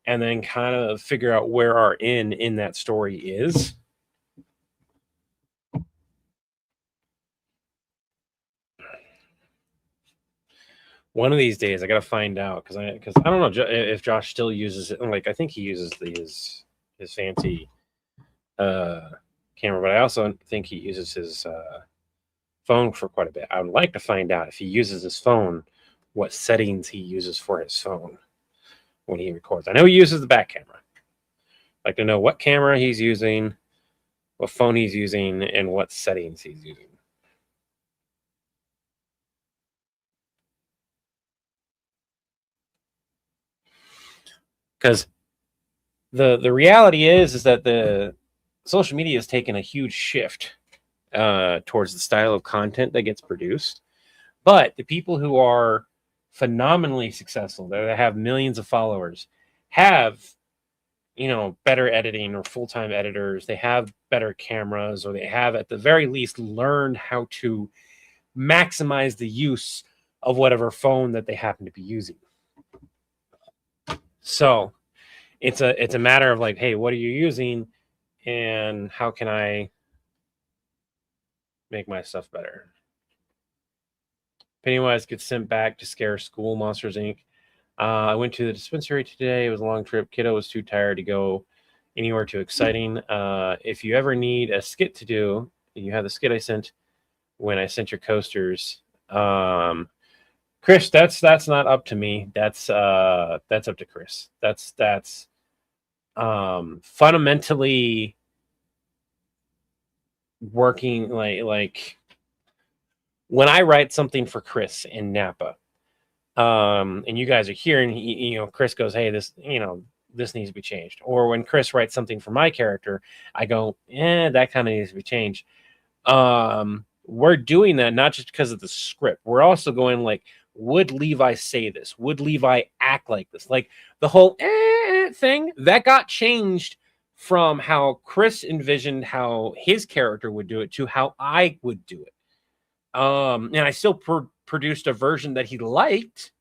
and then kind of figure out where our in that story is. One of these days, I gotta find out because I don't know if Josh still uses it. Like I think he uses his fancy camera, but I also think he uses his phone for quite a bit. I would like to find out if he uses his phone, what settings he uses for his phone when he records. I know he uses the back camera. I'd like to know what camera he's using, what phone he's using, and what settings he's using. Because the reality is that the social media has taken a huge shift towards the style of content that gets produced. But the people who are phenomenally successful, that have millions of followers, have better editing or full-time editors. They have better cameras, or they have at the very least learned how to maximize the use of whatever phone that they happen to be using. So it's a matter of like, hey, what are you using, and how can I make my stuff better? Pennywise gets sent back to scare school monsters Inc. I went to the dispensary today. It was a long trip. Kiddo was too tired to go anywhere too exciting. If you ever need a skit to do, you have the skit I sent when I sent your coasters. Chris, that's not up to me. That's up to Chris. That's fundamentally working like when I write something for Chris in Napa, and you guys are here, and Chris goes, hey, this this needs to be changed. Or when Chris writes something for my character, I go, that kind of needs to be changed. We're doing that not just because of the script. We're also going like, would Levi say this? Would Levi act like this? Like the whole thing that got changed from how Chris envisioned how his character would do it to how I would do it. And I still produced a version that he liked,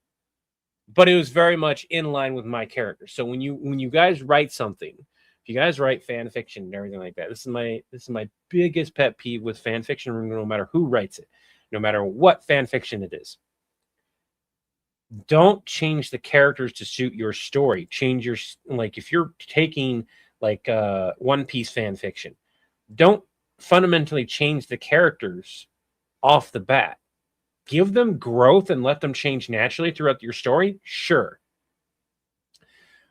but it was very much in line with my character. So when you guys write something, if you guys write fan fiction and everything like that, this is my biggest pet peeve with fan fiction, no matter who writes it, no matter what fan fiction it is. Don't change the characters to suit your story. Change your, like if you're taking like One Piece fan fiction, don't fundamentally change the characters off the bat. Give them growth and let them change naturally throughout your story, sure.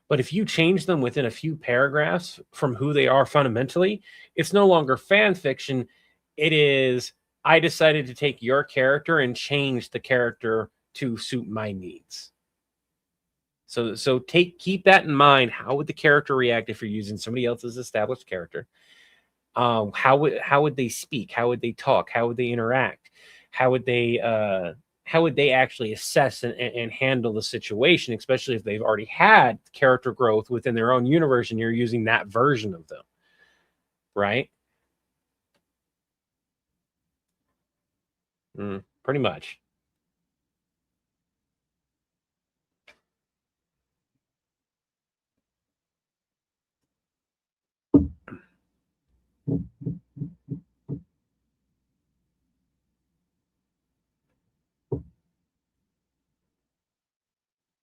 But if you change them within a few paragraphs from who they are fundamentally, it's no longer fan fiction. It is, I decided to take your character and change the character to suit my needs. So keep that in mind. How would the character react if you're using somebody else's established character? How would they speak? How would they talk? How would they interact? How would they actually assess and handle the situation, especially if they've already had character growth within their own universe and you're using that version of them, right? Pretty much.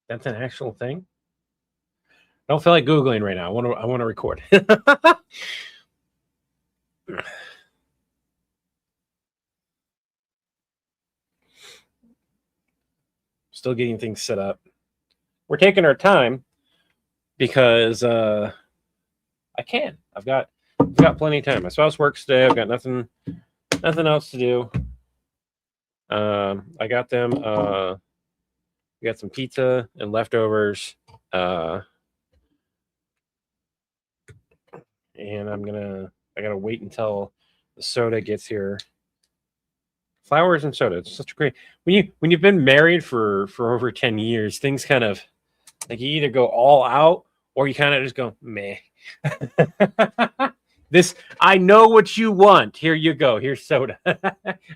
That's an actual thing? I don't feel like Googling right now. I want to record. Still getting things set up. We're taking our time because I can. I've got plenty of time. My spouse works today. I've got nothing else to do. I got them. We got some pizza and leftovers. And I gotta wait until the soda gets here. Flowers and soda. It's such a great when you've been married for over 10 years, things kind of like you either go all out or you kind of just go meh. This I know what you want. Here you go. Here's soda.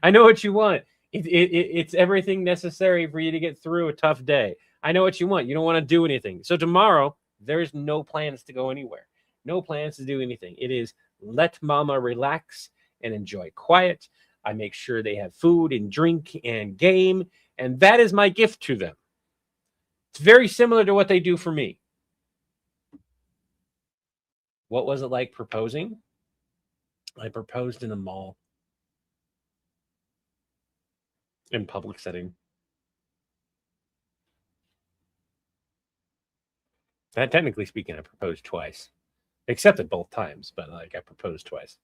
I know what you want. It's everything necessary for you to get through a tough day. I know what you want. You don't want to do anything. So tomorrow there's no plans to go anywhere. No plans to do anything. It is let mama relax and enjoy quiet. I make sure they have food and drink and game, and that is my gift to them. It's very similar to what they do for me. What was it like proposing? I proposed in a mall in public setting. That technically speaking, I proposed twice. Accepted both times, but like I proposed twice.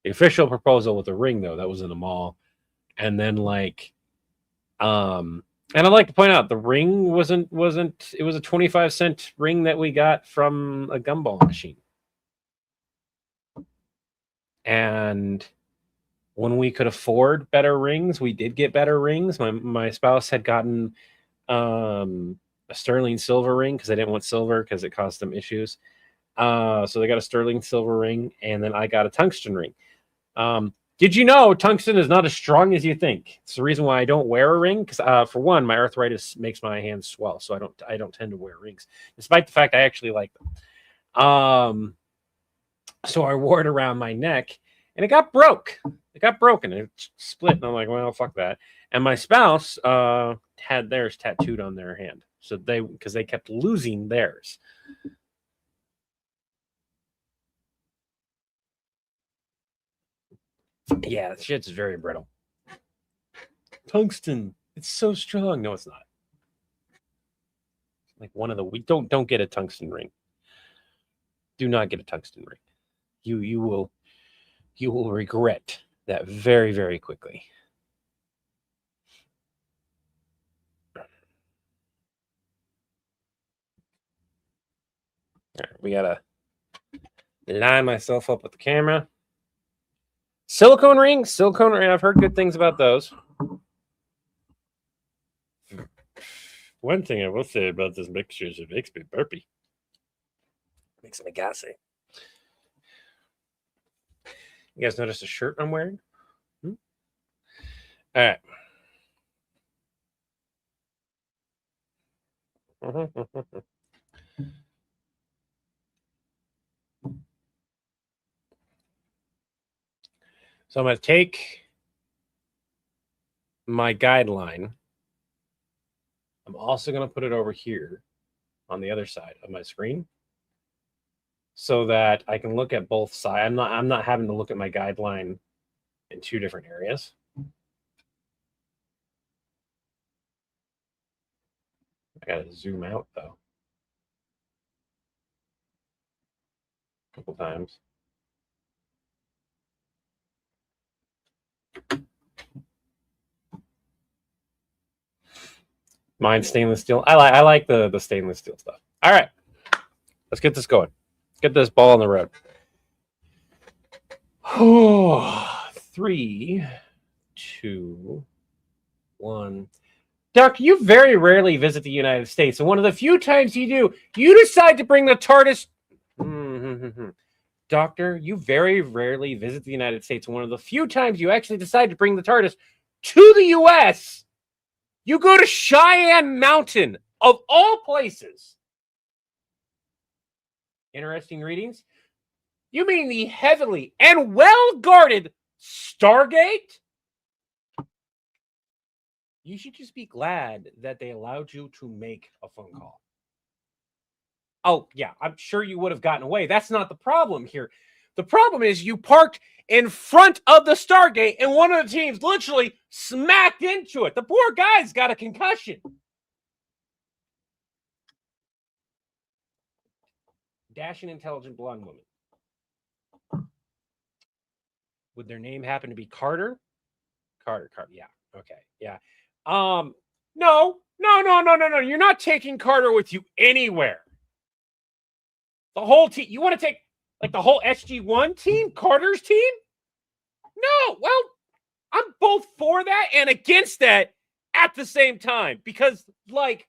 The official proposal with the ring, though, that was in a mall. And then and I'd like to point out the ring wasn't it was a 25-cent ring that we got from a gumball machine. And when we could afford better rings, we did get better rings. My spouse had gotten a sterling silver ring because I didn't want silver because it caused them issues. So they got a sterling silver ring, and then I got a tungsten ring. Did you know tungsten is not as strong as you think? It's the reason why I don't wear a ring because, for one, my arthritis makes my hands swell, so I don't tend to wear rings, despite the fact I actually like them. So I wore it around my neck, and it got broke. It got broken. It split, and I'm like, well, fuck that. And my spouse had theirs tattooed on their hand, so because they kept losing theirs. Yeah, that shit's very brittle. Tungsten, it's so strong. No, it's not. Like one of the we don't get a tungsten ring. Do not get a tungsten ring. You will regret that very, very quickly. All right, we gotta line myself up with the camera. Silicone ring. I've heard good things about those. One thing I will say about this mixture is it makes me burpy. Makes me gassy. You guys notice the shirt I'm wearing? All right. So I'm going to take my guideline. I'm also going to put it over here on the other side of my screen so that I can look at both sides. I'm not having to look at my guideline in two different areas. I got to zoom out though. A couple times. Mine's stainless steel. I like the stainless steel stuff. All right, let's get this going. Get this ball on the road. Oh, 3, 2, 1. Doc, you very rarely visit the United States, and one of the few times you do, you decide to bring the TARDIS. Doctor, you very rarely visit the United States, and one of the few times you actually decide to bring the TARDIS to the U.S., you go to Cheyenne Mountain, of all places. Interesting readings. You mean the heavily and well-guarded Stargate? You should just be glad that they allowed you to make a phone call. Oh, yeah, I'm sure you would have gotten away. That's not the problem here. The problem is you parked in front of the Stargate and one of the teams literally smacked into it. The poor guy's got a concussion. Dashing, intelligent, blonde woman. Would their name happen to be Carter? Carter. Yeah. Okay. Yeah. No. You're not taking Carter with you anywhere. The whole team. You want to take like the whole SG1 team? Carter's team? No. Well, I'm both for that and against that at the same time because, like,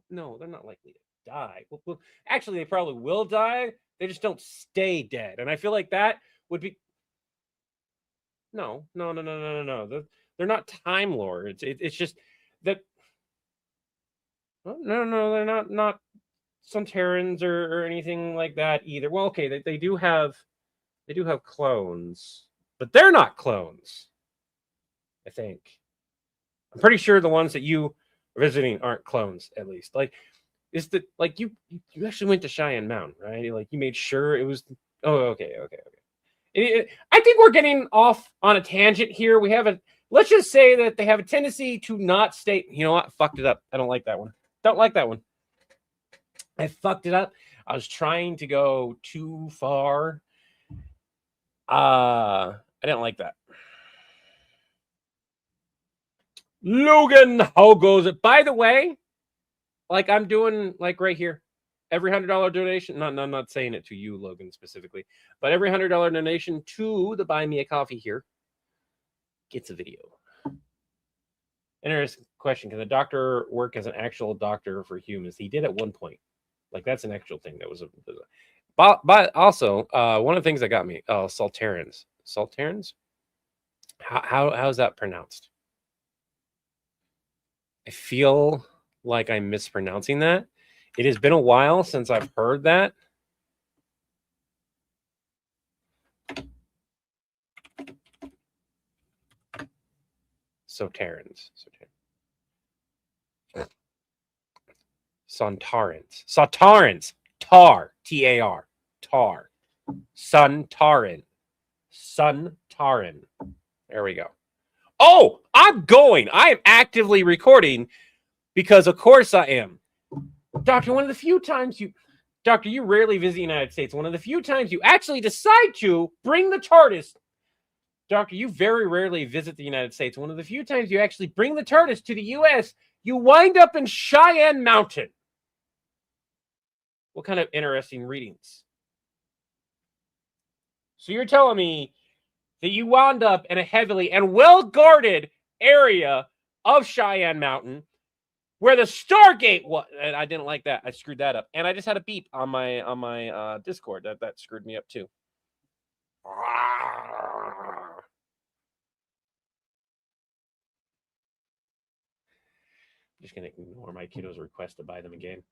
no, they're not likely to die. Well, actually, they probably will die. They just don't stay dead. And I feel like that would be. No. They're not Time Lords. It's just that. No, they're not Sunterans or anything like that either. Well, okay, they do have clones, but they're not clones. I think. I'm pretty sure the ones that you are visiting aren't clones, at least. Like, is the like you actually went to Cheyenne Mountain, right? Like, you made sure it was. Oh, okay. I think we're getting off on a tangent here. We have a. Let's just say that they have a tendency to not stay. You know what? I fucked it up. I don't like that one. Don't like that one. I fucked it up. I was trying to go too far. I didn't like that. Logan, how goes it? By the way, like I'm doing like right here, every $100 donation. Not saying it to you, Logan, specifically, but every $100 donation to the Buy Me a Coffee here gets a video. Interesting question. Can the doctor work as an actual doctor for humans? He did at one point. Like, that's an actual thing. That was a but also one of the things that got me, Salterans. How's that pronounced? I feel like I'm mispronouncing that. It has been a while since I've heard that. Sautarans. Sautarans. Tar. T-A-R. Tar. Suntaran. There we go. Oh, I'm going. I am actively recording because, of course, I am. Doctor, one of the few times you rarely visit the United States. One of the few times you actually decide to bring the TARDIS. Doctor, you very rarely visit the United States. One of the few times you actually bring the TARDIS to the U.S., you wind up in Cheyenne Mountain. What kind of interesting readings? So you're telling me that you wound up in a heavily and well-guarded area of Cheyenne Mountain where the Stargate was. And I didn't like that. I screwed that up. And I just had a beep on my Discord. That screwed me up too. I'm just going to ignore my kiddo's request to buy them again.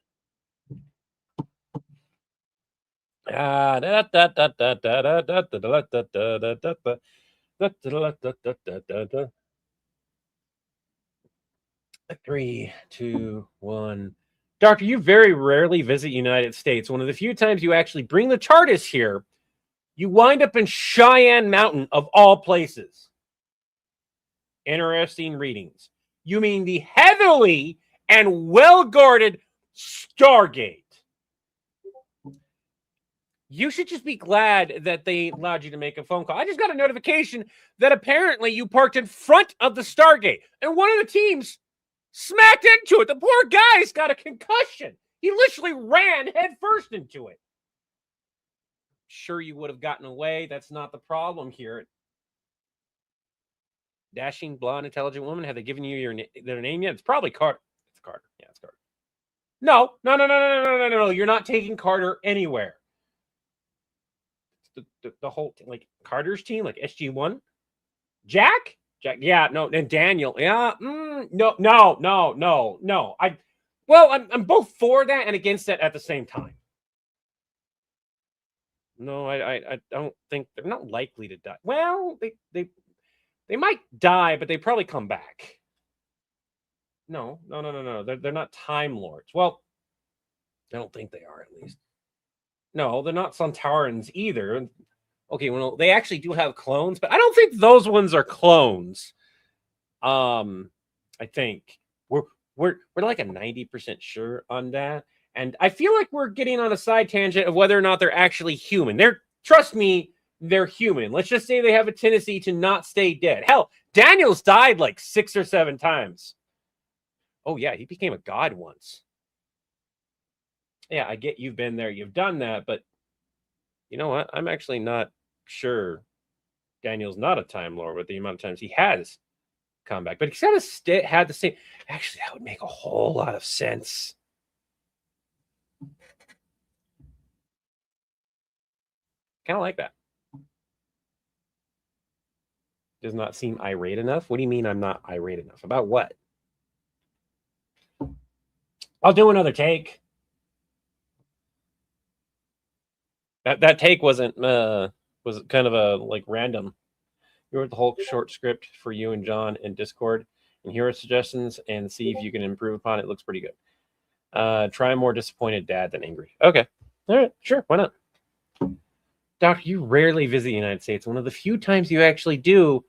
Three, two, one. Doctor, you very rarely visit United States. One of the few times you actually bring the TARDIS here, you wind up in Cheyenne Mountain, of all places. Interesting readings. You mean the heavily and well-guarded Stargate. You should just be glad that they allowed you to make a phone call. I just got a notification that apparently you parked in front of the Stargate, and one of the teams smacked into it. The poor guy's got a concussion. He literally ran headfirst into it. Sure, you would have gotten away. That's not the problem here. Dashing, blonde, intelligent woman. Have they given you their name yet? It's probably Carter. It's Carter. Yeah, it's Carter. No. You're not taking Carter anywhere. The whole like Carter's team, like SG1. Jack, yeah, no, and Daniel, yeah, no. I'm both for that and against that at the same time. No, I don't think they're not likely to die. Well, They might die, but they probably come back. No. They're not Time Lords. Well, I don't think they are, at least. No, they're not Sontarans either. Okay, well, they actually do have clones, but I don't think those ones are clones. I think we're like a 90% sure on that. And I feel like we're getting on a side tangent of whether or not they're actually human. Trust me, they're human. Let's just say they have a tendency to not stay dead. Hell, Daniel's died like 6 or 7 times. Oh yeah, he became a god once. Yeah, I get you've been there, you've done that, but you know what? I'm actually not sure Daniel's not a Time Lord with the amount of times he has come back. But he's kind of had the same. Actually, that would make a whole lot of sense. Kind of like that. Does not seem irate enough. What do you mean I'm not irate enough? About what? I'll do another take. That take wasn't was kind of a like random. You wrote the whole short script for you and John in Discord, and here are suggestions and see if you can improve upon it. It looks pretty good. Try a more disappointed dad than angry. Okay. All right, sure, why not? Doctor, you rarely visit the United States. One of the few times you actually do,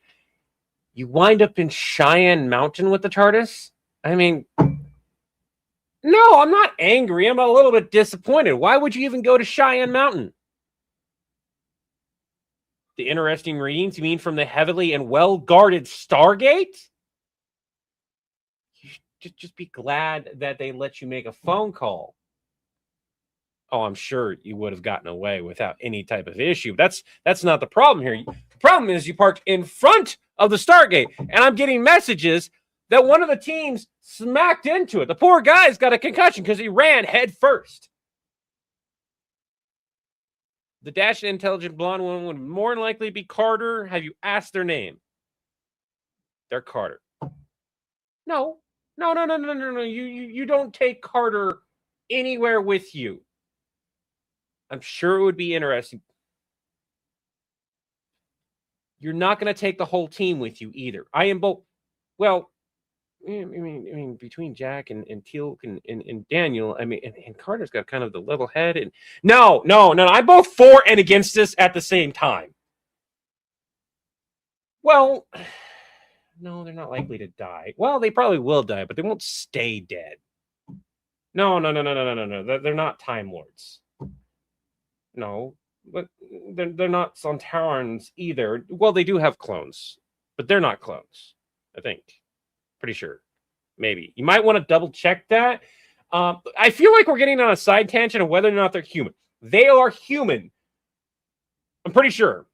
you wind up in Cheyenne Mountain with the TARDIS. I mean, no, I'm not angry. I'm a little bit disappointed. Why would you even go to Cheyenne Mountain? The interesting readings, you mean from the heavily and well-guarded Stargate? You should just be glad that they let you make a phone call. Oh, I'm sure you would have gotten away without any type of issue. That's not the problem here. The problem is you parked in front of the Stargate, and I'm getting messages that one of the teams smacked into it. The poor guy's got a concussion because he ran head first. The dashed intelligent blonde woman would more than likely be Carter. Have you asked their name? They're Carter. No. You don't take Carter anywhere with you. I'm sure it would be interesting. You're not going to take the whole team with you either. I am both. Well, I mean, between Jack and Teal'c and Daniel, I mean, and Carter's got kind of the level head. And no. I'm both for and against this at the same time. Well, no, they're not likely to die. Well, they probably will die, but they won't stay dead. No. They're not Time Lords. No, but they're not Sontarans either. Well, they do have clones, but they're not clones, I think. Pretty sure. Maybe. You might want to double check that. I feel like we're getting on a side tangent of whether or not they're human. They are human. I'm pretty sure.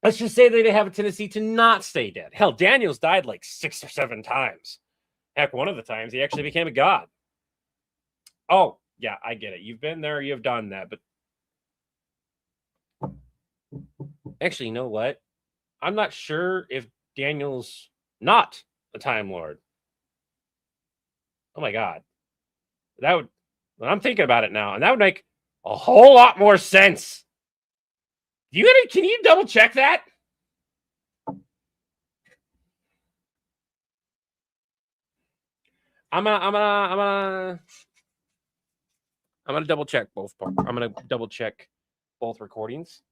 Let's just say that they have a tendency to not stay dead. Hell, Daniel's died like 6 or 7 times. Heck, one of the times he actually became a god. Oh, yeah, I get it. You've been there, you've done that, but actually, you know what? I'm not sure if Daniel's not a Time Lord. Oh my god. That would, when I'm thinking about it now, and that would make a whole lot more sense. Can you double check that? I'm gonna double check both parts. I'm gonna double check both recordings.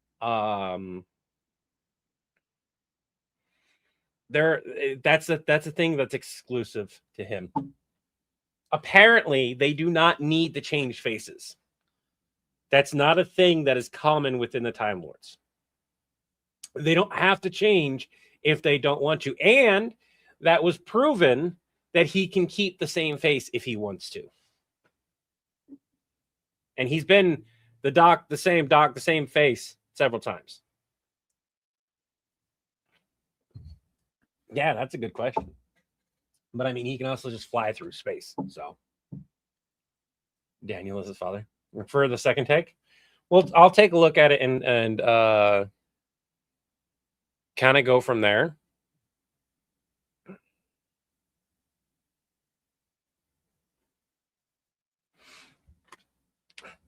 That's a thing that's exclusive to him. Apparently, they do not need to change faces. That's not a thing that is common within the Time Lords. They don't have to change if they don't want to. And that was proven that he can keep the same face if he wants to. And he's been the same face several times. Yeah, that's a good question. But I mean, he can also just fly through space. So Daniel is his father. For the second take, well, I'll take a look at it and kind of go from there.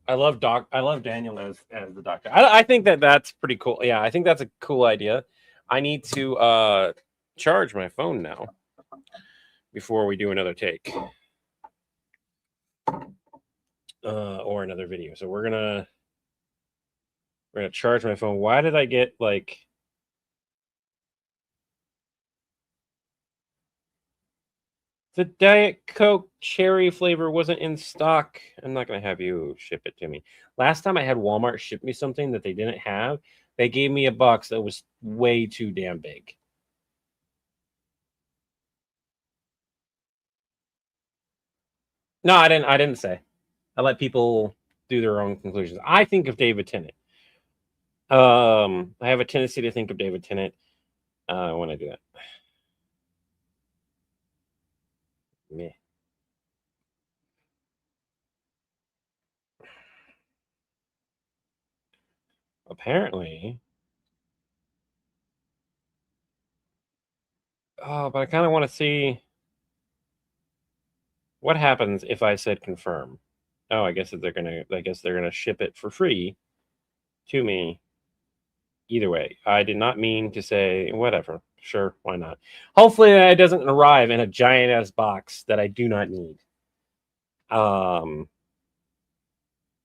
I love Daniel as the doctor. I think that's pretty cool. Yeah, I think that's a cool idea. I need to charge my phone now before we do another take or another video. So we're gonna charge my phone. Why did I get like the Diet Coke cherry flavor wasn't in stock? I'm not gonna have you ship it to me. Last time I had Walmart ship me something that they didn't have, they gave me a box that was way too damn big. No, I didn't say. I let people do their own conclusions. I think of David Tennant. I have a tendency to think of David Tennant when I do that. Meh. Apparently. Oh, but I kind of want to see what happens if I said confirm. Oh, I guess they're gonna ship it for free to me. Either way, I did not mean to say whatever. Sure, why not? Hopefully, it doesn't arrive in a giant ass box that I do not need.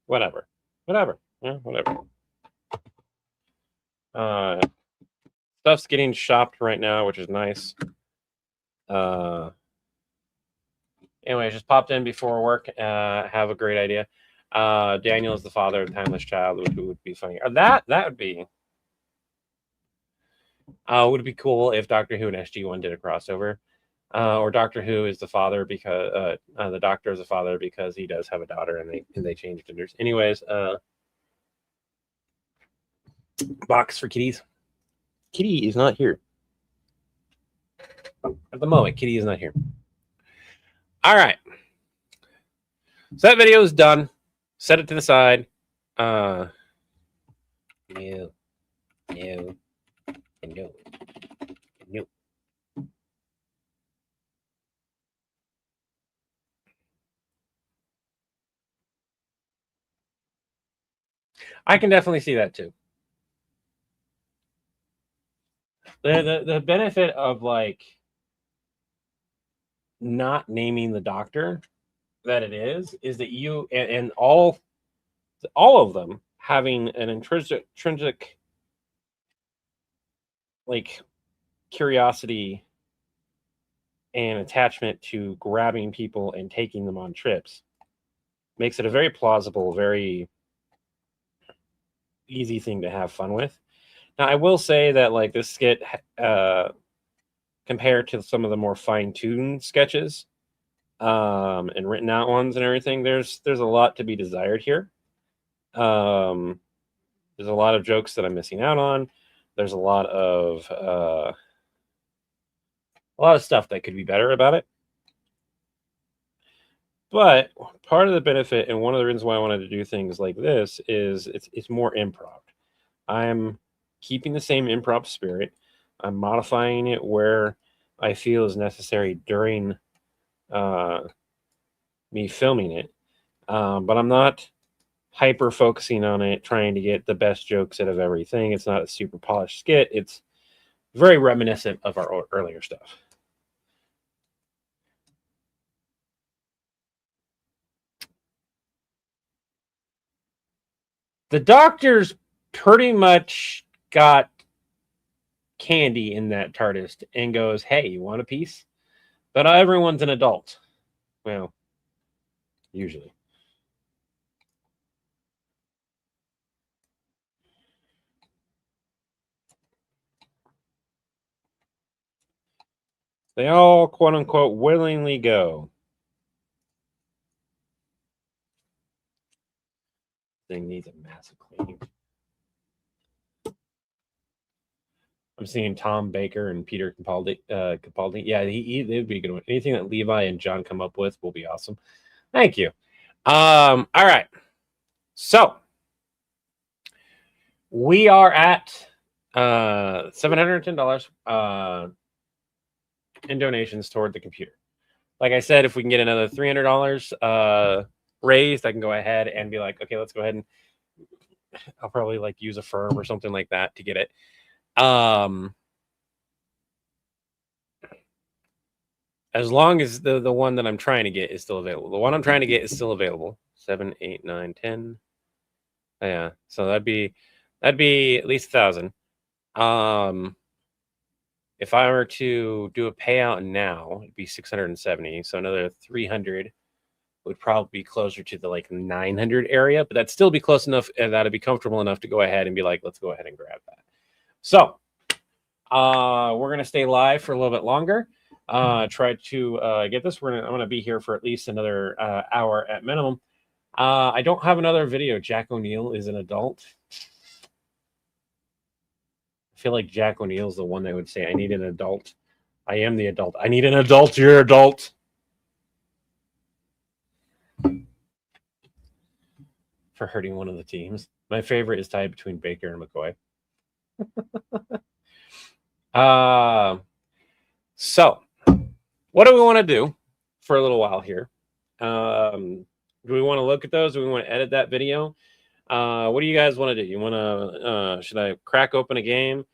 Whatever, yeah, whatever. Stuff's getting shopped right now, which is nice. Anyway, I just popped in before work. Have a great idea. Daniel is the father of Timeless Child, which would be funny. That would be. Would it be cool if Doctor Who and SG1 did a crossover? Or Doctor Who is the father because the Doctor is the father because he does have a daughter and they change genders. Anyways, box for kitties. Kitty is not here at the moment. Kitty is not here. All right. So that video is done. Set it to the side. No. I can definitely see that too. The benefit of like not naming the doctor that it is that you and all of them having an intrinsic like curiosity and attachment to grabbing people and taking them on trips makes it a very plausible, very easy thing to have fun with. Now, I will say that like this skit, compared to some of the more fine-tuned sketches and written out ones and everything, there's a lot to be desired here. There's a lot of jokes that I'm missing out on. There's a lot of stuff that could be better about it. But part of the benefit and one of the reasons why I wanted to do things like this is it's more improv. I'm keeping the same improv spirit. I'm modifying it where I feel is necessary during me filming it. But I'm not hyper focusing on it, trying to get the best jokes out of everything. It's not a super polished skit. It's very reminiscent of our earlier stuff. The doctor's pretty much got candy in that TARDIS and goes, "Hey, you want a piece?" But everyone's an adult. Well, usually. They all, quote unquote, willingly go. Thing needs a massive cleaning. I'm seeing Tom Baker and Peter Capaldi. Yeah, it'd be a good one. Anything that Levi and John come up with will be awesome. Thank you. All right. So we are at $710 in donations toward the computer. Like I said, if we can get another $300 raised, I can go ahead and be like, okay, let's go ahead and I'll probably like use a firm or something like that to get it. As long as the one that I'm trying to get is still available. The one I'm trying to get is still available. 7, 8, 9, 10. Oh, yeah. So that'd be at least 1,000. If I were to do a payout now, it'd be 670. So another 300 would probably be closer to the like 900 area, but that'd still be close enough, and that'd be comfortable enough to go ahead and be like, let's go ahead and grab that. So we're gonna stay live for a little bit longer. Try to get this. I'm gonna be here for at least another hour at minimum. I don't have another video. Jack O'Neill is an adult. I feel like Jack O'Neill's the one that would say, I need an adult. I am the adult. I need an adult. You're adult. For hurting one of the teams. My favorite is tied between Baker and McCoy. So, what do we want to do for a little while here? Do we want to look at those? Do we want to edit that video? What do you guys want to do? You want to? Should I crack open a game?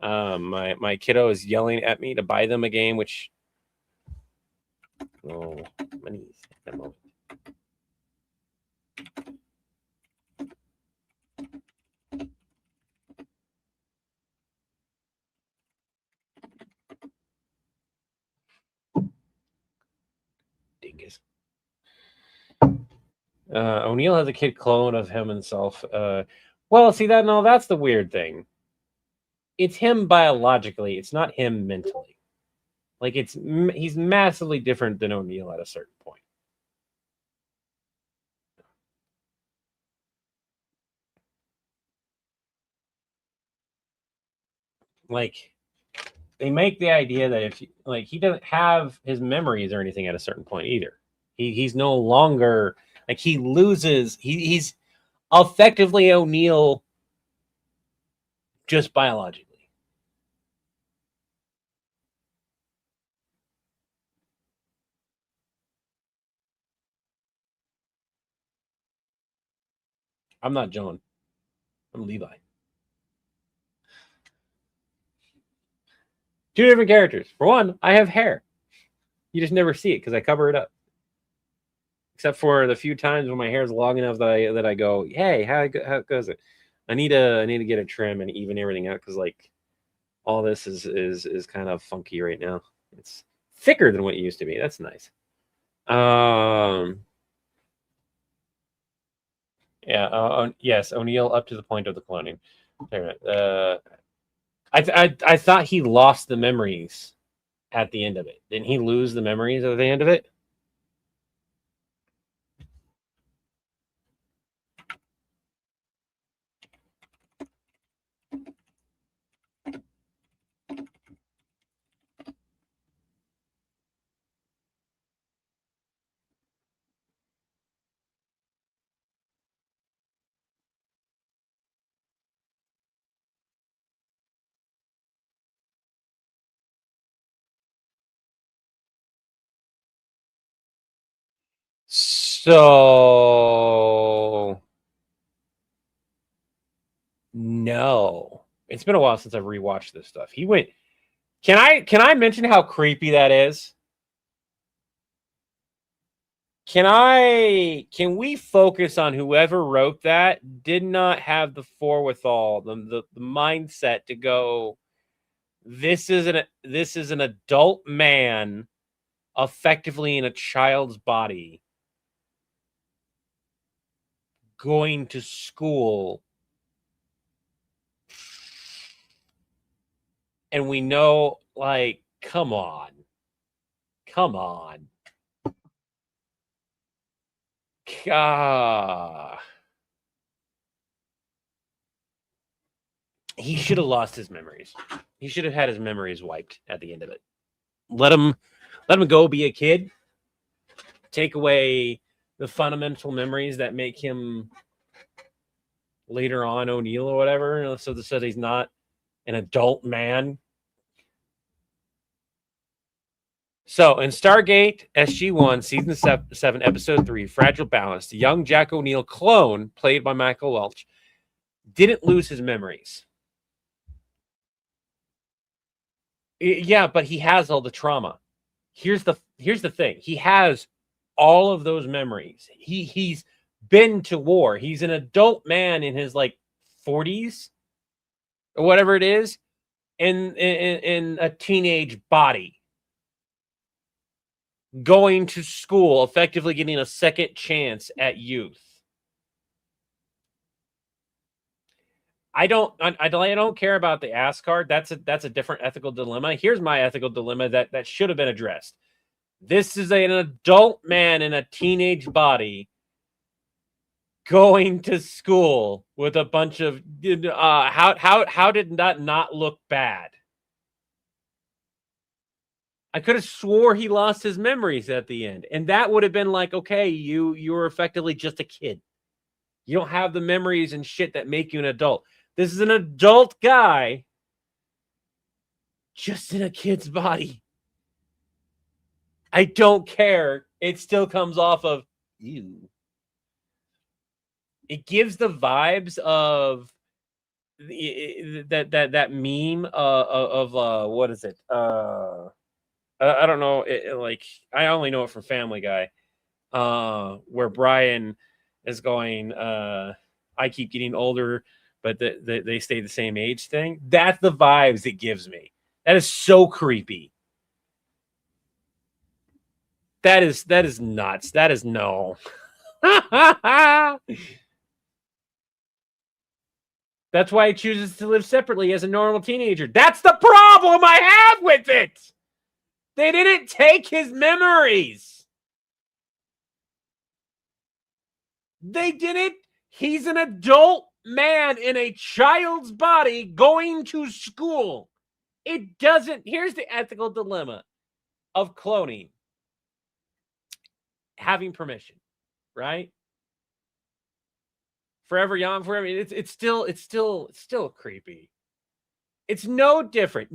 My kiddo is yelling at me to buy them a game, which money at the moment. Dingus. O'Neill has a kid clone of him himself. Well, see that? No, that's the weird thing. It's him biologically. It's not him mentally. Like he's massively different than O'Neill at a certain point. Like they make the idea that if like he doesn't have his memories or anything at a certain point either. He's no longer like he loses. He's effectively O'Neill just biologically. I'm not John. I'm Levi. Two different characters. For one, I have hair. You just never see it because I cover it up. Except for the few times when my hair is long enough that I go, hey, how goes it? I need to get a trim and even everything out because like all this is kind of funky right now. It's thicker than what it used to be. That's nice. Yeah. Yes, O'Neill up to the point of the cloning. I thought he lost the memories at the end of it. Didn't he lose the memories at the end of it? So no. It's been a while since I've rewatched this stuff. He went. Can I mention how creepy that is? Can we focus on whoever wrote that did not have the forewithal, the mindset to go, this is an adult man effectively in a child's body going to school, and we know, like, come on. He should have lost his memories. He should have had his memories wiped at the end of it. Let him go be a kid. Take away the fundamental memories that make him later on O'Neill or whatever, so that he's not an adult man. So in Stargate SG-1, Season 7, Episode 3, Fragile Balance, the young Jack O'Neill clone, played by Michael Welch, didn't lose his memories. Yeah, but he has all the trauma. here's the thing. He has all of those memories. He's been to war. He's an adult man in his like 40s or whatever it is, in a teenage body, going to school, effectively getting a second chance at youth. I don't care about the ass card. That's a different ethical dilemma. Here's my ethical dilemma that should have been addressed. This is an adult man in a teenage body going to school with a bunch of how did that not look bad? I could have swore he lost his memories at the end, and that would have been like, okay, you were effectively just a kid. You don't have the memories and shit that make you an adult. This is an adult guy just in a kid's body. I don't care. It still comes off of you. It gives the vibes of that meme of what is it? I don't know. Like I only know it from Family Guy, where Brian is going. I keep getting older, but they stay the same age thing. That's the vibes it gives me. That is so creepy. That is nuts. That is no. That's why he chooses to live separately as a normal teenager. That's the problem I have with it. They didn't take his memories. They didn't. He's an adult man in a child's body going to school. It doesn't. Here's the ethical dilemma of cloning. Having permission, right? Forever young, forever. It's still creepy. It's no different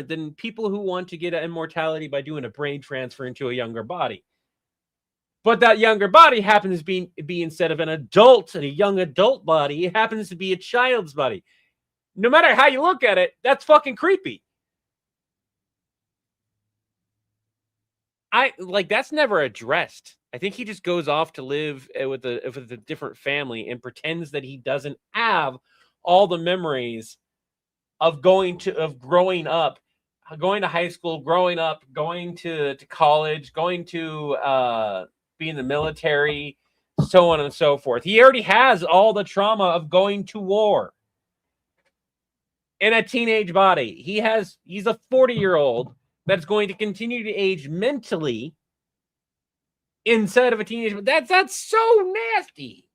than people who want to get immortality by doing a brain transfer into a younger body. But that younger body happens to be instead of an adult and a young adult body, it happens to be a child's body. No matter how you look at it, that's fucking creepy. That's never addressed. I think he just goes off to live with a different family and pretends that he doesn't have all the memories of growing up, going to high school, growing up, going to college, going to be in the military, so on and so forth. He already has all the trauma of going to war in a teenage body. He's a 40-year-old that's going to continue to age mentally inside of a teenager. That's so nasty.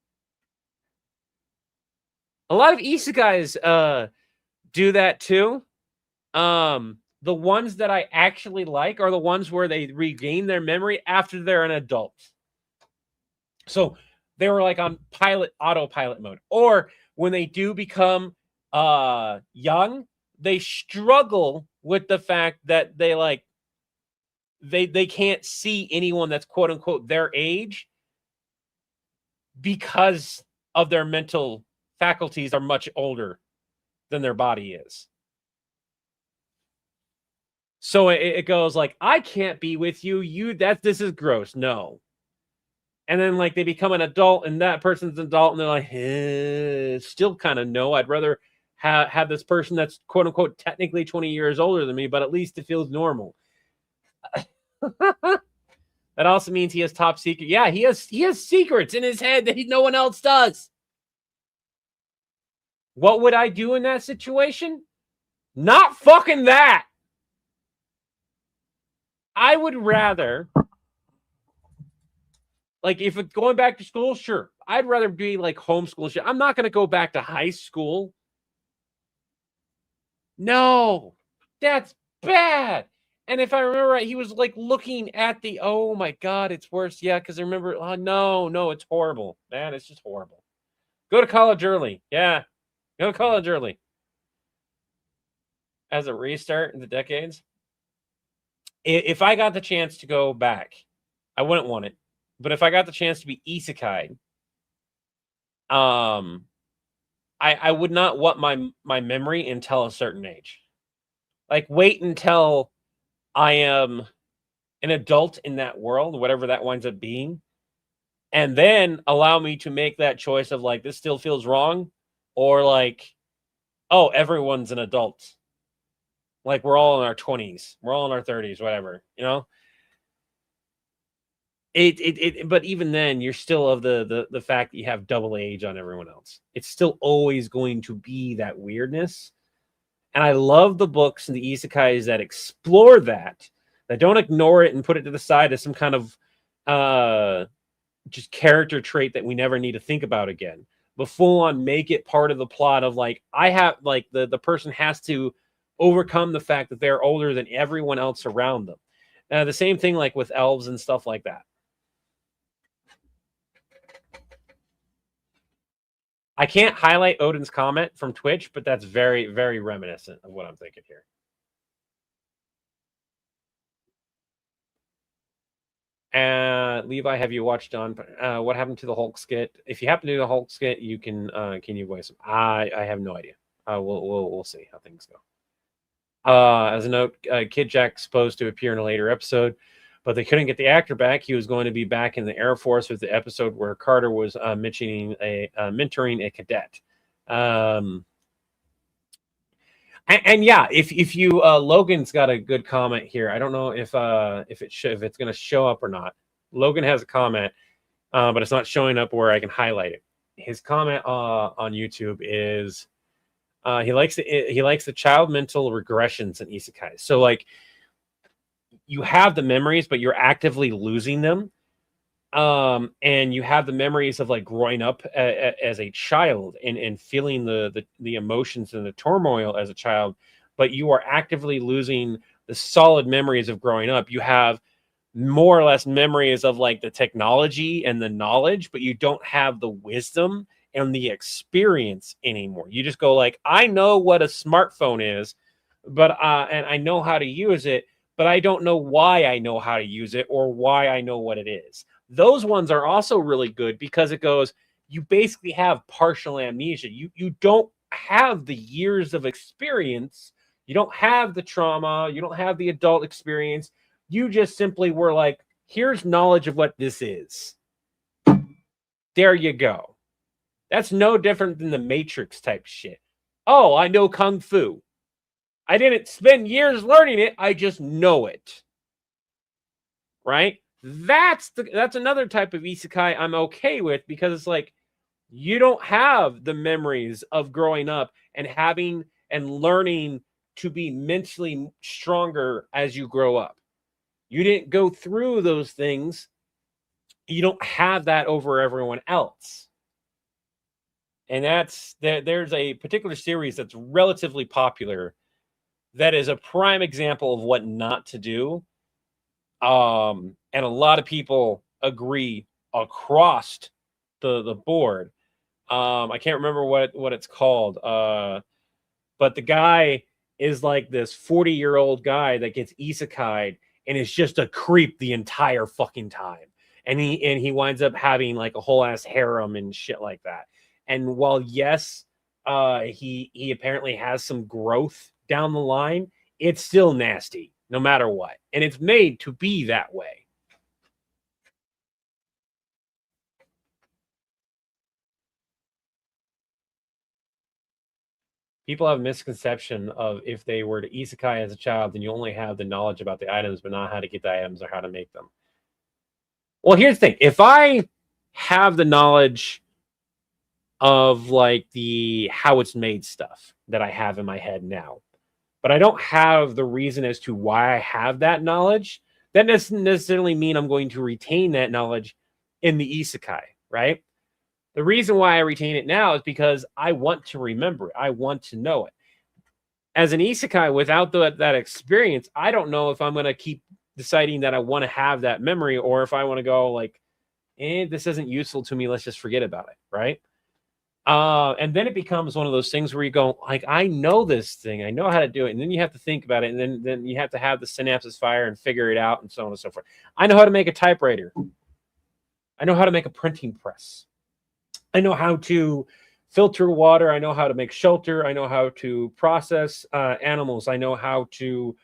A lot of isekais do that too. The ones that I actually like are the ones where they regain their memory after they're an adult. So they were like on autopilot mode, or when they do become young, they struggle with the fact that they can't see anyone that's quote unquote their age because of their mental faculties are much older than their body is. So it goes like, I can't be with you. This is gross. No. And then like they become an adult and that person's an adult and they're like, still kind of no. I'd rather have this person that's quote unquote technically 20 years older than me, but at least it feels normal. That also means he has top secret. Yeah, he has secrets in his head that no one else does. What would I do in that situation? Not fucking that. I would rather, like, if it's going back to school, sure. I'd rather be like homeschool shit. I'm not going to go back to high school. No, that's bad. And if I remember right, he was like looking at oh my God, it's worse. Yeah, because I remember, no, it's horrible. Man, it's just horrible. Go to college early. Yeah, go to college early. As a restart in the decades. If I got the chance to go back, I wouldn't want it. But if I got the chance to be isekai, I would not want my memory until a certain age. Like wait until I am an adult in that world, whatever that winds up being, and then allow me to make that choice of like, this still feels wrong, or like, oh, everyone's an adult. Like we're all in our 20s, we're all in our 30s, whatever, you know? But even then, you're still of the fact that you have double age on everyone else. It's still always going to be that weirdness. And I love the books and the isekais that explore that don't ignore it and put it to the side as some kind of just character trait that we never need to think about again, but full on make it part of the plot of like, I have like the person has to overcome the fact that they're older than everyone else around them. The same thing like with elves and stuff like that. I can't highlight Odin's comment from Twitch, but that's very, very reminiscent of what I'm thinking here. Levi, have you watched on what happened to the Hulk skit? If you happen to do the Hulk skit, you can you voice him? I have no idea. We'll see how things go. As a note, Kid Jack's supposed to appear in a later episode, but they couldn't get the actor back. He was going to be back in the Air Force with the episode where Carter was mentoring a cadet. And yeah, if you Logan's got a good comment here. I don't know if it's going to show up or not. Logan has a comment, but it's not showing up where I can highlight it. His comment on YouTube is he likes the child mental regressions in isekai. So like, you have the memories, but you're actively losing them. And you have the memories of like growing up as a child and feeling the emotions and the turmoil as a child, but you are actively losing the solid memories of growing up. You have more or less memories of like the technology and the knowledge, but you don't have the wisdom and the experience anymore. You just go like, I know what a smartphone is, but and I know how to use it, but I don't know why I know how to use it or why I know what it is. Those ones are also really good because it goes, you basically have partial amnesia. You don't have the years of experience. You don't have the trauma. You don't have the adult experience. You just simply were like, here's knowledge of what this is. There you go. That's no different than the Matrix type shit. Oh, I know Kung Fu. I didn't spend years learning it. I just know it. Right? That's another type of isekai I'm okay with, because it's like, you don't have the memories of growing up and having and learning to be mentally stronger as you grow up. You didn't go through those things. You don't have that over everyone else. And there's a particular series that's relatively popular that is a prime example of what not to do. And a lot of people agree across the board. I can't remember what it's called. But the guy is like this 40-year-old guy that gets isekai'd and is just a creep the entire fucking time. And he winds up having like a whole ass harem and shit like that. And while yes, he apparently has some growth down the line, it's still nasty no matter what. And it's made to be that way. People have a misconception of if they were to isekai as a child, then you only have the knowledge about the items, but not how to get the items or how to make them. Well, here's the thing. If I have the knowledge of like the how it's made stuff that I have in my head now, but I don't have the reason as to why I have that knowledge, that doesn't necessarily mean I'm going to retain that knowledge in the isekai, right? The reason why I retain it now is because I want to remember it. I want to know it. As an isekai, without that experience, I don't know if I'm going to keep deciding that I want to have that memory, or if I want to go like, this isn't useful to me. Let's just forget about it, right? And then it becomes one of those things where you go like, I know this thing, I know how to do it, and then you have to think about it, and then you have to have the synapses fire and figure it out, and so on and so forth. I know how to make a typewriter. I know how to make a printing press. I know how to filter water. I know how to make shelter. I know how to process animals. I know how to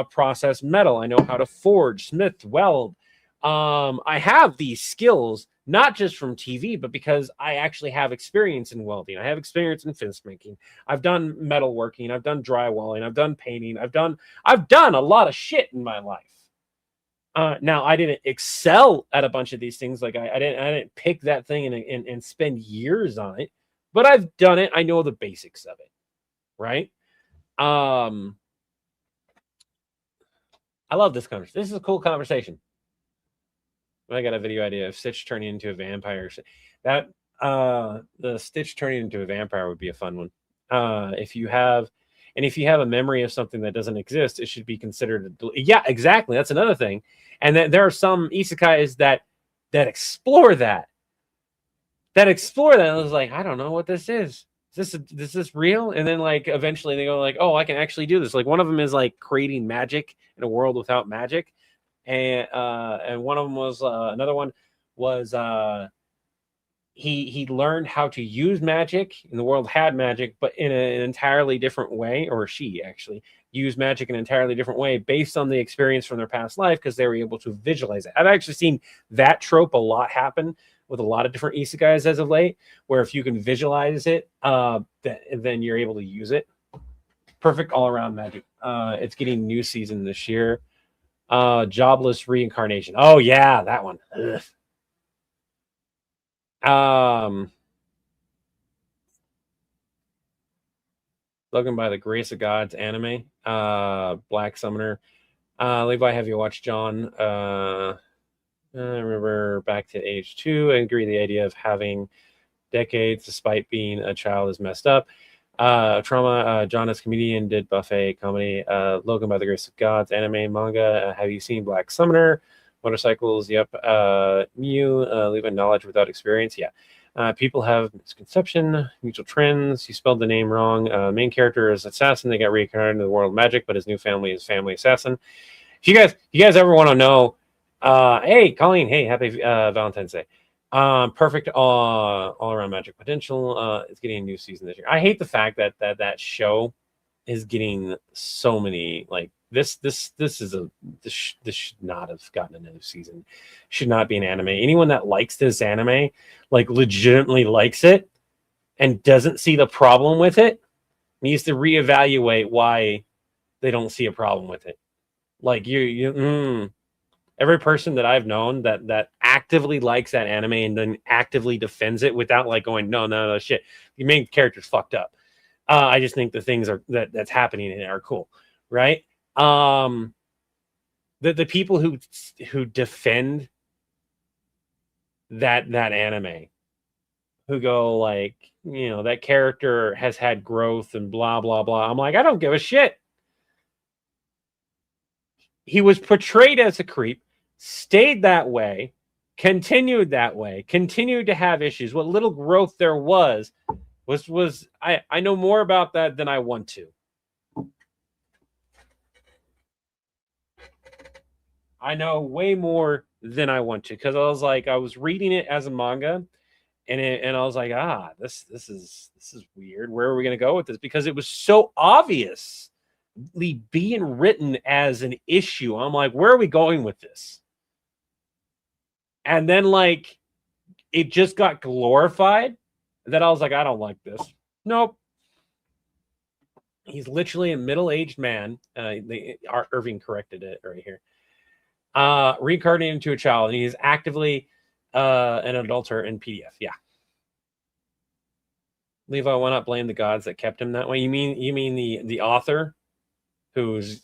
process metal. I know how to forge, smith, weld. I have these skills not just from TV, but because I actually have experience in welding. I have experience in fence making. I've done metalworking. I've done drywalling. I've done painting. I've done a lot of shit in my life. Now I didn't excel at a bunch of these things. Like I didn't pick that thing and spend years on it, but I've done it. I know the basics of it, right? I love this conversation. This is a cool conversation. I got a video idea of Stitch turning into a vampire. That the Stitch turning into a vampire would be a fun one. If you have a memory of something that doesn't exist, it should be considered. Yeah, exactly. That's another thing. And then there are some isekais that explore that. And I was like, I don't know what this is. Is this real? And then like eventually they go like, oh, I can actually do this. Like one of them is like creating magic in a world without magic. And one of them was another one was he learned how to use magic, and the world had magic, but in an entirely different way, or she actually used magic in an entirely different way based on the experience from their past life, because they were able to visualize it. I've actually seen that trope a lot happen with a lot of different isekais as of late, where if you can visualize it, then you're able to use it. Perfect all-around magic. It's getting new season this year. Jobless reincarnation. Oh yeah, that one. Logan by the Grace of Gods anime. Black Summoner. Levi, have you watched John? I remember back to age 2. I agree the idea of having decades despite being a child is messed up. Trauma. John as comedian did buffet comedy. Logan by the Grace of Gods anime manga. Have you seen Black Summoner? Motorcycles. Yep. Mew. Leaving knowledge without experience. Yeah. People have misconception, mutual trends. You spelled the name wrong. Main character is assassin. They got reincarnated into the world of magic, but his new family is family assassin. If you guys ever want to know, hey Colleen, hey, happy Valentine's Day. Perfect all around magic potential. It's getting a new season this year. I hate the fact that show is getting so many like this should not have gotten a new season. Should not be an anime. Anyone that likes this anime, like legitimately likes it and doesn't see the problem with it, needs to reevaluate why they don't see a problem with it. Like every person that I've known that actively likes that anime and then actively defends it without like going, no, shit. The main character's fucked up. I just think the things that's happening in it are cool, right? The people who defend that anime, who go like, that character has had growth and blah blah blah. I'm like, I don't give a shit. He was portrayed as a creep, stayed that way, continued that way, continued to have issues. What little growth there was I know more about that than I want to. I know way more than I want to, because I was reading it as a manga, and I was like, this is weird. Where are we going to go with this? Because it was so obviously being written as an issue. I'm like, where are we going with this? And then like it just got glorified. That I was like, I don't like this. Nope. He's literally a middle-aged man. Irving corrected it right here. Reincarnated into a child, and he is actively an adulterer in PDF. Yeah. Levi, why not blame the gods that kept him that way? You mean the author, who's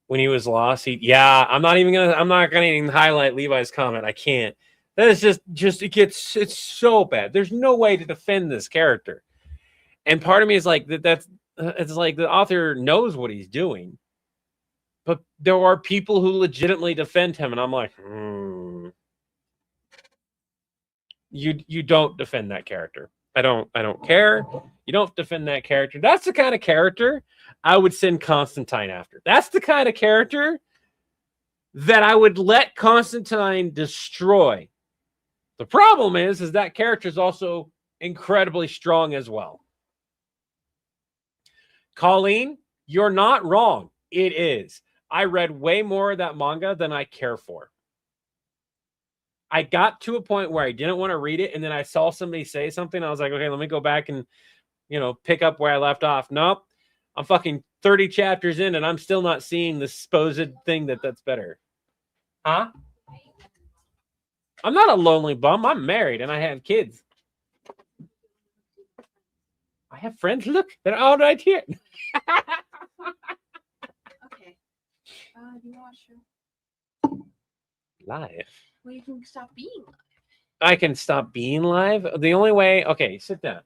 when he was lost? I'm not gonna even highlight Levi's comment. I can't. That is it's so bad. There's no way to defend this character. And part of me is like it's like the author knows what he's doing, but there are people who legitimately defend him, and I'm like, you don't defend that character. I don't care. You don't defend that character. That's the kind of character I would send Constantine after. That's the kind of character that I would let Constantine destroy. The problem is that character is also incredibly strong as well. Colleen, You're not wrong. It is. I read way more of that manga than I care for. I got to a point where I didn't want to read it, and then I saw somebody say something. I was like, okay, let me go back and, pick up where I left off. Nope. I'm fucking 30 chapters in, and I'm still not seeing the supposed thing that's better. Huh? I'm not a lonely bum. I'm married, and I have kids. I have friends. Look, they're all right here. Okay. Do you want to show? Live. Well, you can stop being live. I can stop being live. The only way, okay, sit down.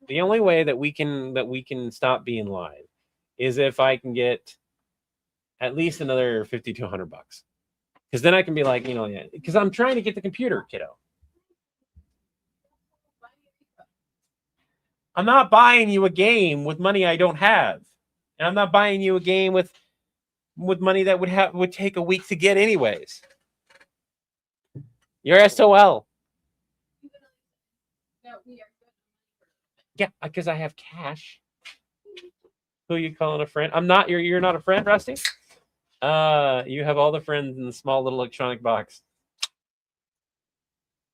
The only way that we can stop being live is if I can get at least another $50 to $100, because then I can be like, yeah, because I'm trying to get the computer, kiddo. I'm not buying you a game with money I don't have, and I'm not buying you a game with money that would take a week to get anyways. You're SOL. Yeah, because I have cash. Who are you calling a friend? I'm not. You're not a friend, Rusty. You have all the friends in the small little electronic box.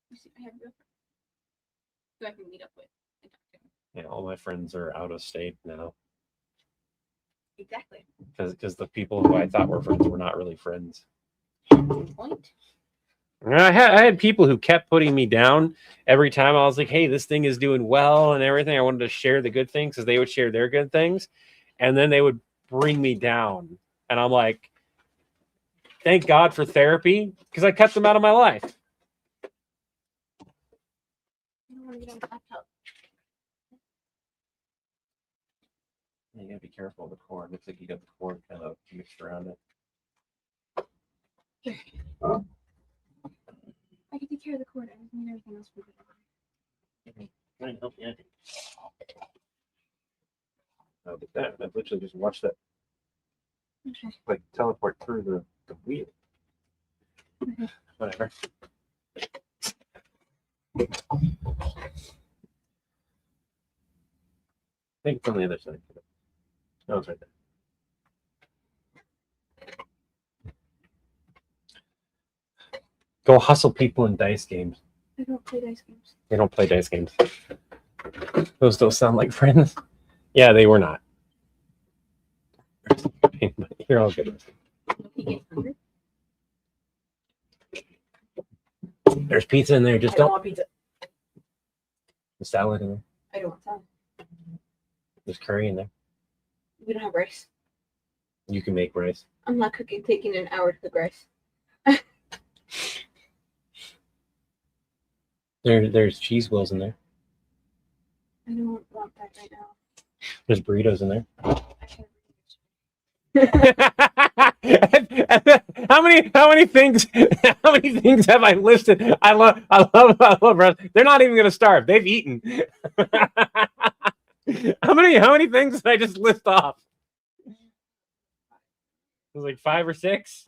I have no friends who I can meet up with. Yeah, all my friends are out of state now. Exactly. Because the people who I thought were friends were not really friends. Point. I had people who kept putting me down every time. I was like, hey, this thing is doing well and everything. I wanted to share the good things because they would share their good things. And then they would bring me down. And I'm like, thank God for therapy, because I cut them out of my life. I don't want to get on the laptop. You gotta be careful of the cord. Looks like you got the cord kind of mixed around it. Here. I can take care of the cord. I just need everything else for good. Trying to help you. Oh, but that literally just watch that. Okay. Like teleport through the wheel. Okay. Whatever. I think it's on the other side. No, it's right there. Go hustle people in dice games. I don't play dice games. They don't play dice games. Those don't sound like friends. Yeah, they were not. You're all good. He gets hungry. There's pizza in there. Just I don't don't. want pizza. There's salad in there. I don't want salad. There's curry in there. We don't have rice. You can make rice. I'm not cooking, taking an hour to cook rice. There's cheese wheels in there. I don't want that right now. There's burritos in there. How many things have I listed? I love rice. They're not even gonna starve. They've eaten. How many things did I just list off? It was like 5 or 6.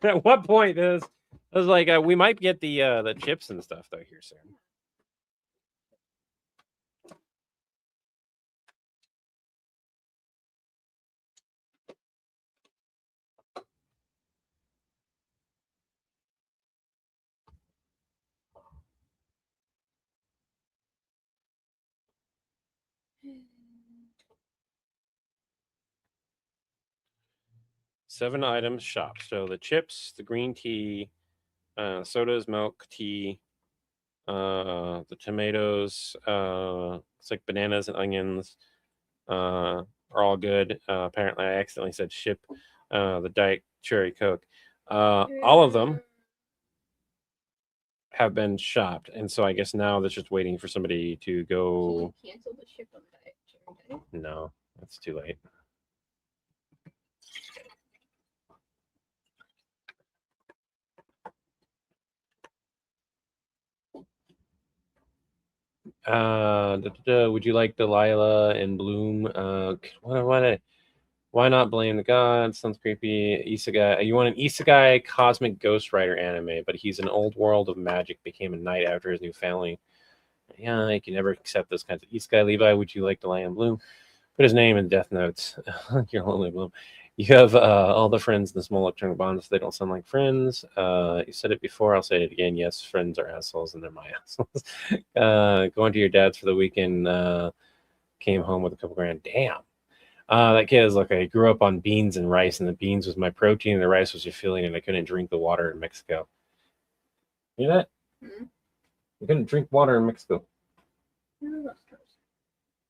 At what point I was like, we might get the chips and stuff though here soon. Seven items shop. So the chips, the green tea, sodas, milk, tea, the tomatoes, it's like bananas and onions, are all good. Apparently, I accidentally said ship the Diet Cherry Coke. All of them have been shopped, and so I guess now that's just waiting for somebody to go. Can you cancel the ship on the Diet Cherry Diet? No, that's too late. Would you like Delilah and Bloom? Why not blame the gods? Sounds creepy. Isekai. You want an Isekai cosmic ghost rider anime, but he's an old world of magic, became a knight after his new family Yeah, I can never accept those kinds of Isekai. Levi, would you like to lie in bloom? Put his name in Death Notes. You're lonely bloom. You have all the friends in the small electronic bonds. They don't sound like friends. You said it before. I'll say it again. Yes, friends are assholes, and they're my assholes. Going to your dad's for the weekend. Came home with a couple grand. Damn. That kid is like, I grew up on beans and rice, and the beans was my protein, and the rice was your filling, and I couldn't drink the water in Mexico. You know that? Hmm? I couldn't drink water in Mexico. I don't know about stars.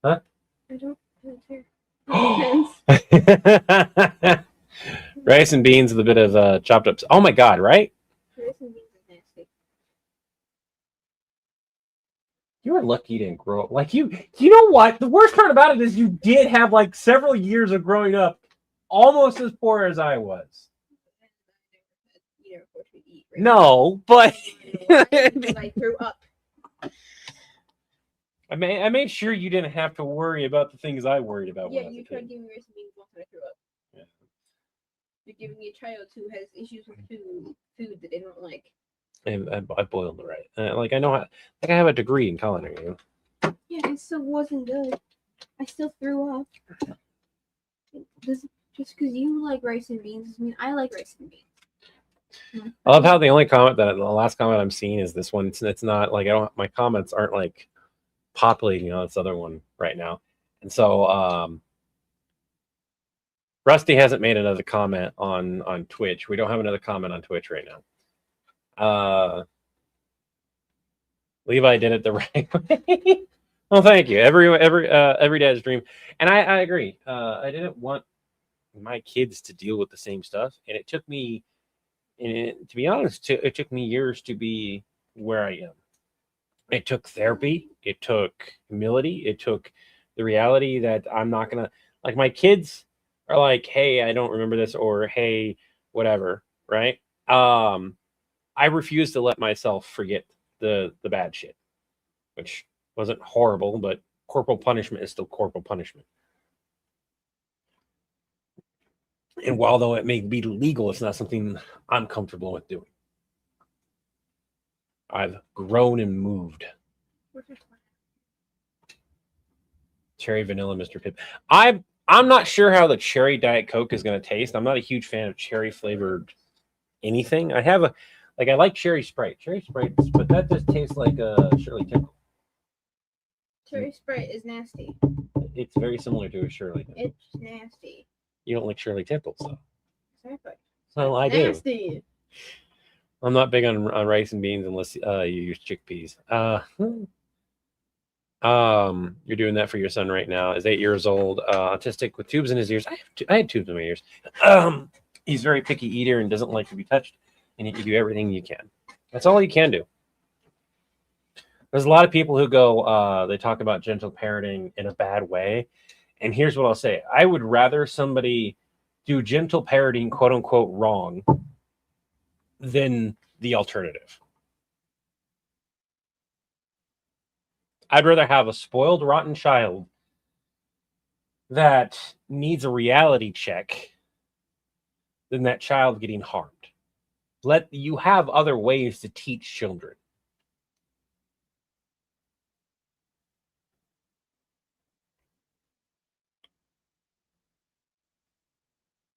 Huh? I don't really care. Depends. Rice and beans with a bit of chopped up. Oh my god! Right? Rice and beans is nasty. You were lucky you didn't grow up like you. You know what? The worst part about it is you did have like several years of growing up almost as poor as I was. You never forced me to eat. Right? No, but Because I threw up. I made sure you didn't have to worry about the things I worried about. Yeah, you tried giving me rice and beans once and I threw up. Yeah. You're giving me a child who has issues with food that they don't like. I boiled it right. Like I know how. Like I have a degree in culinary. You know? Yeah, it still wasn't good. I still threw up. Just because you like rice and beans doesn't mean I like rice and beans. I love how the last comment I'm seeing is this one. It's not like my comments aren't like populating on this other one right now, and so Rusty hasn't made another comment on Twitch. We don't have another comment on Twitch right now. Levi did it the right way. Well, thank you. Every dad's dream, and I agree. I didn't want my kids to deal with the same stuff, and it took me, to be honest, it took me years to be where I am. It took therapy. It took humility. It took the reality that I'm not gonna like my kids are like, hey, I don't remember this, or hey, whatever, right? I refuse to let myself forget the bad shit, which wasn't horrible, but corporal punishment is still corporal punishment. And while though it may be legal, it's not something I'm comfortable with doing. I've grown and moved. Cherry vanilla, Mr. Pibb. I'm not sure how the cherry Diet Coke is going to taste. I'm not a huge fan of cherry flavored anything. I like cherry Sprite, but that just tastes like a Shirley Temple. Cherry Sprite is nasty. It's very similar to a Shirley Temple. It's nasty. You don't like Shirley Temples, though. Exactly. Well, I nasty. do. I'm not big on rice and beans unless you use chickpeas. You're doing that for your son right now. Is 8 years old, autistic with tubes in his ears. I had tubes in my ears. He's a very picky eater and doesn't like to be touched. And you do everything you can. That's all you can do. There's a lot of people who go, they talk about gentle parenting in a bad way. And here's what I'll say. I would rather somebody do gentle parenting, quote unquote, wrong than the alternative. I'd rather have a spoiled, rotten child that needs a reality check than that child getting harmed. You have other ways to teach children.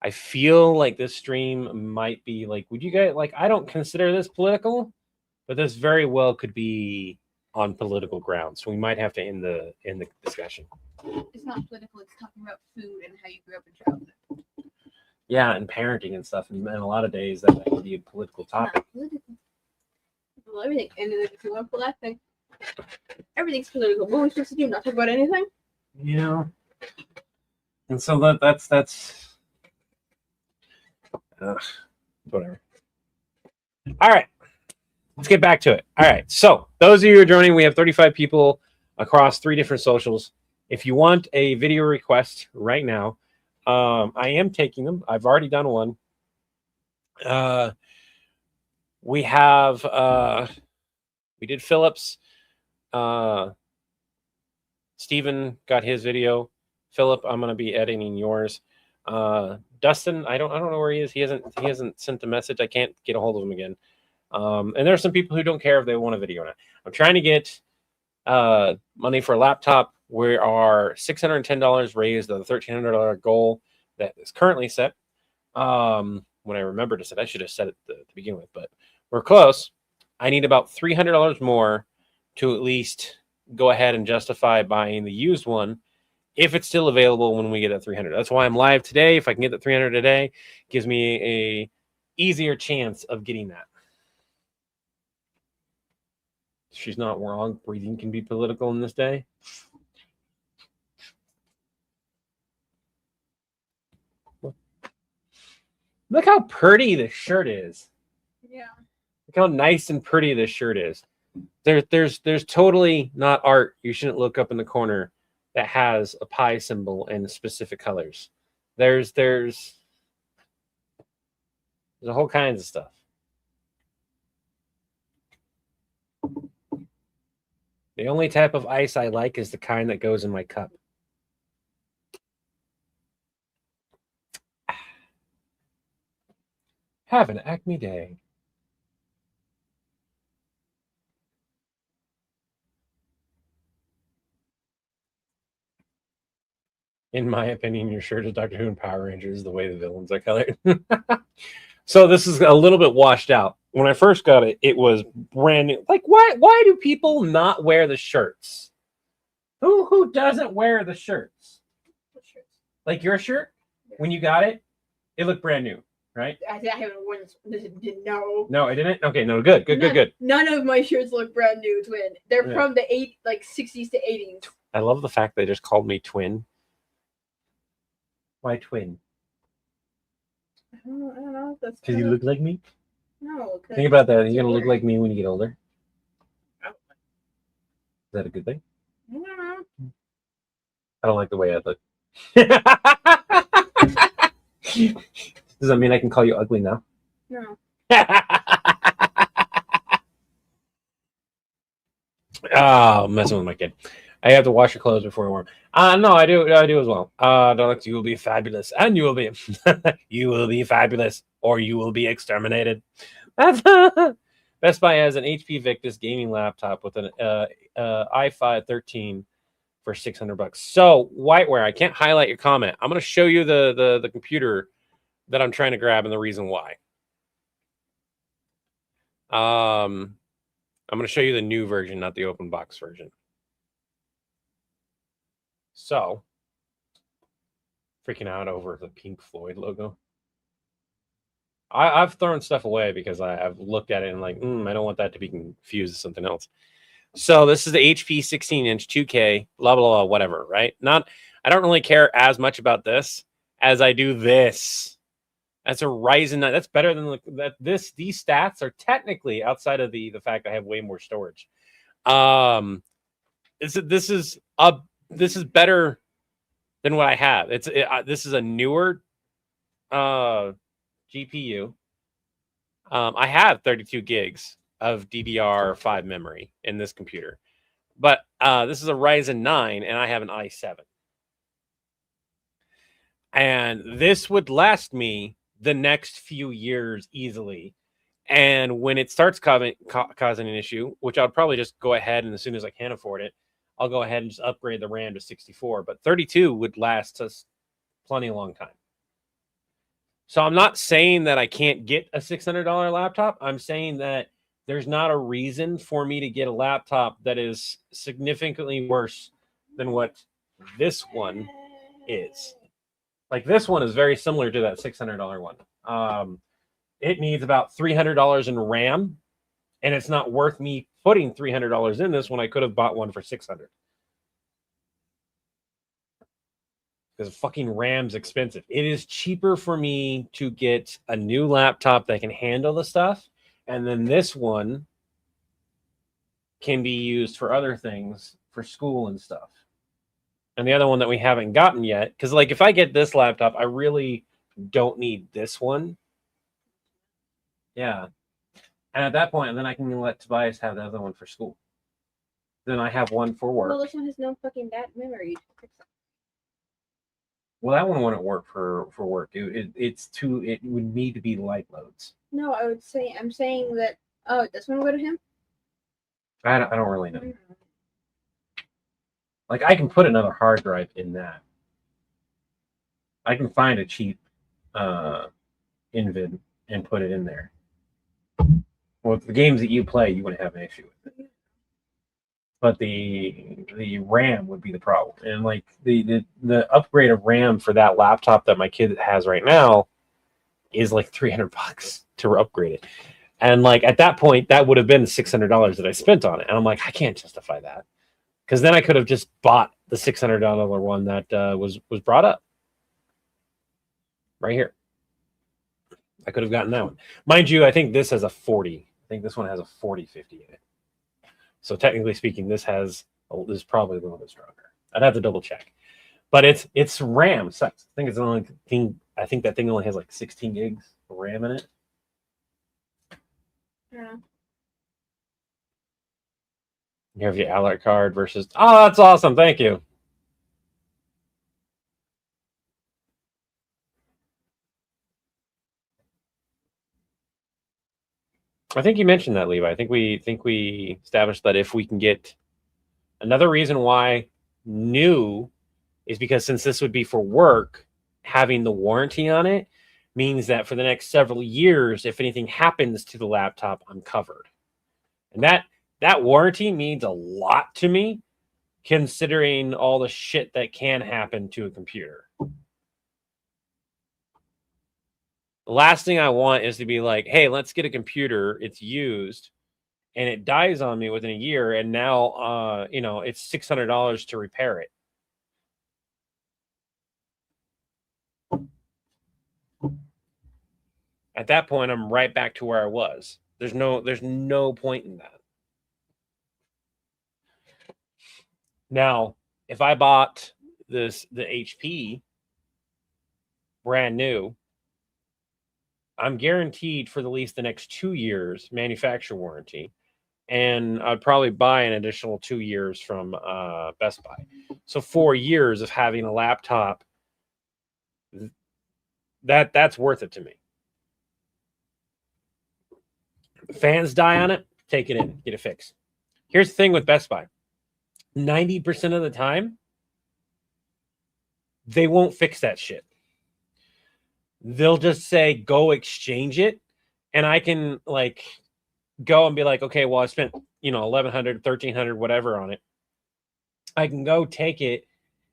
I feel like this stream might be like, would you guys like, I don't consider this political, but this very well could be on political grounds. So we might have to end the discussion. It's not political, it's talking about food and how you grew up in childhood. Yeah, and parenting and stuff. And a lot of days that could be a political topic. Political. Well, everything. And then if you want to pull that thing, everything's political. What are we supposed to do? Not talk about anything? Yeah. And so that's whatever. All right. Let's get back to it. All right. So those of you who are joining, we have 35 people across 3 different socials. If you want a video request right now, I am taking them. I've already done one. We have we did Phillips. Steven got his video. Philip, I'm going to be editing yours. Dustin, I don't know where he is. He hasn't sent a message. I can't get a hold of him again. And there are some people who don't care if they want a video or not. I'm trying to get money for a laptop. We are $610 raised of the $1,300 goal that is currently set. When I remember to set, I should have set it to begin with, but we're close. I need about $300 more to at least go ahead and justify buying the used one if it's still available when we get that 300. That's why I'm live today. If I can get the 300 today, gives me a easier chance of getting that. She's not wrong. Breathing can be political in this day. Look how pretty this shirt is. Yeah. Look how nice and pretty this shirt is. There's totally not art. You shouldn't look up in the corner that has a pie symbol and specific colors. There's a whole kinds of stuff. The only type of ice I like is the kind that goes in my cup. Have an Acme day. In my opinion, your shirt is Doctor Who and Power Rangers, the way the villains are colored. So this is a little bit washed out. When I first got it, it was brand new. Like, why do people not wear the shirts? Who doesn't wear the shirts? What shirts? Like your shirt, Yeah. when you got it, it looked brand new, right? I haven't worn this. No. No, it didn't. Okay, no, good. None of my shirts look brand new, twin. They're Yeah. from the 60s to 80s. I love the fact they just called me twin. Why twin? I don't know if that's Because you look like me? No. Think about that. You're going to look like me when you get older. Oh. Is that a good thing? I don't know. I don't like the way I look. Does that mean I can call you ugly now? No. Oh, messing with my kid. I have to wash your clothes before I wear them. No, I do as well. Darlix, you will be fabulous, and you will be, you will be fabulous, or you will be exterminated. Best Buy has an HP Victus gaming laptop with an i5 13 for $600. So, Whiteware, I can't highlight your comment. I'm going to show you the computer that I'm trying to grab and the reason why. I'm going to show you the new version, not the open box version. So, freaking out over the Pink Floyd logo. I've thrown stuff away because I've looked at it and like, I don't want that to be confused with something else. So this is the HP 16-inch 2K, blah, blah, blah, whatever, right? I don't really care as much about this as I do this. That's a Ryzen 9. That's better than these stats are technically outside of the fact I have way more storage. This is better than what I have. This is a newer GPU. I have 32 gigs of DDR5 memory in this computer, but this is a Ryzen 9 and I have an i7. And this would last me the next few years easily. And when it starts causing an issue, which I'll probably just go ahead and as soon as I can afford it, I'll go ahead and just upgrade the RAM to 64. But 32 would last us plenty long time. So I'm not saying that I can't get a $600 laptop. I'm saying that there's not a reason for me to get a laptop that is significantly worse than what this one is. Like this one is very similar to that $600 one. It needs about $300 in RAM, and it's not worth me putting $300 in this when I could have bought one for $600. Because fucking RAM's expensive. It is cheaper for me to get a new laptop that can handle the stuff, and then this one can be used for other things, for school and stuff. And the other one that we haven't gotten yet, because like if I get this laptop, I really don't need this one. Yeah. And at that point, then I can let Tobias have the other one for school. Then I have one for work. Well, this one has no fucking that memory. Well, that one wouldn't work for work. It would need to be light loads. No, I'm saying that. Oh, this one would have him. I don't really know. Like I can put another hard drive in that. I can find a cheap Invid and put it in there. Well, the games that you play, you wouldn't have an issue with it. But the RAM would be the problem. And like the upgrade of RAM for that laptop that my kid has right now is like $300 to upgrade it. And like at that point, that would have been $600 that I spent on it. And I'm like, I can't justify that. Because then I could have just bought the $600 one that was brought up right here. I could have gotten that one. Mind you, I think this has a 40. I think this one has a 4050 in it. So technically speaking, this is probably a little bit stronger. I'd have to double check. But it's RAM size. I think that thing only has like 16 gigs of RAM in it. Yeah. You have your alert card versus. Oh, that's awesome! Thank you. I think you mentioned that, Levi. I think we established that if we can get another reason why new is because since this would be for work, having the warranty on it means that for the next several years, if anything happens to the laptop, I'm covered. And that warranty means a lot to me, considering all the shit that can happen to a computer. The last thing I want is to be like, hey, let's get a computer. It's used and it dies on me within a year. And now, it's $600 to repair it. At that point, I'm right back to where I was. There's no point in that. Now, if I bought the HP brand new, I'm guaranteed for at least the next 2 years manufacturer warranty, and I'd probably buy an additional 2 years from Best Buy. So 4 years of having a laptop, that's worth it to me. Fans die on it, take it in, get it fixed. Here's the thing with Best Buy. 90% of the time, they won't fix that shit. They'll just say, go exchange it. And I can like go and be like, okay, well, I spent, $1,100, $1,300, whatever on it. I can go take it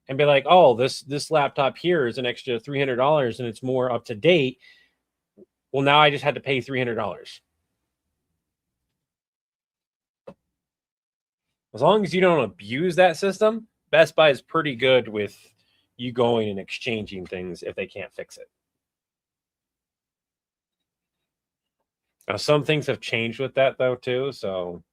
and be like, oh, this laptop here is an extra $300 and it's more up to date. Well, now I just had to pay $300. As long as you don't abuse that system, Best Buy is pretty good with you going and exchanging things if they can't fix it. Now, some things have changed with that though too, so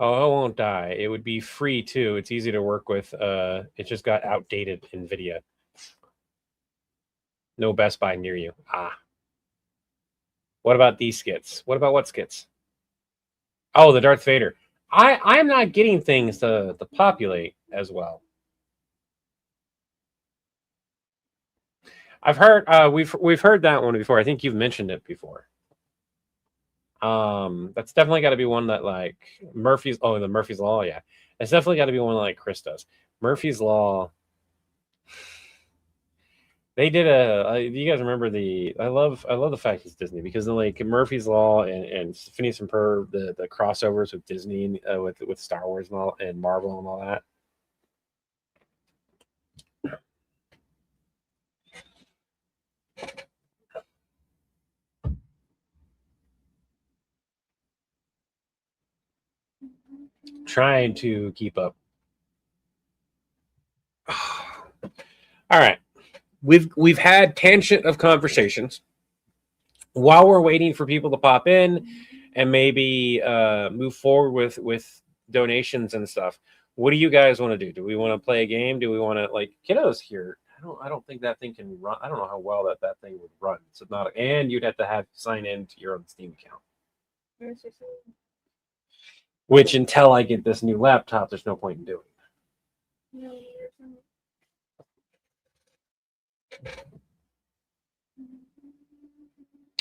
oh, it won't die. It would be free too. It's easy to work with. It just got outdated NVIDIA. No Best Buy near you. What about these skits? What skits? Oh, the Darth Vader. I'm not getting things to populate as well. I've heard we've heard that one before. I think you've mentioned it before. That's definitely got to be one that like Murphy's. Oh, the Murphy's Law. Yeah, it's definitely got to be one like Chris does. Murphy's Law. They did you guys remember I love the fact it's Disney because like Murphy's Law and Phineas and Ferb, the crossovers with Disney with Star Wars and all and Marvel and all that. Trying to keep up. All right. We've had tangent of conversations while we're waiting for people to pop in and maybe move forward with donations and stuff. What do you guys want to do? Do we want to play a game? Do we want to like kiddos here? I don't think that thing can run. I don't know how well that thing would run. So not and you'd have to sign in to your own Steam account. Which until I get this new laptop, there's no point in doing.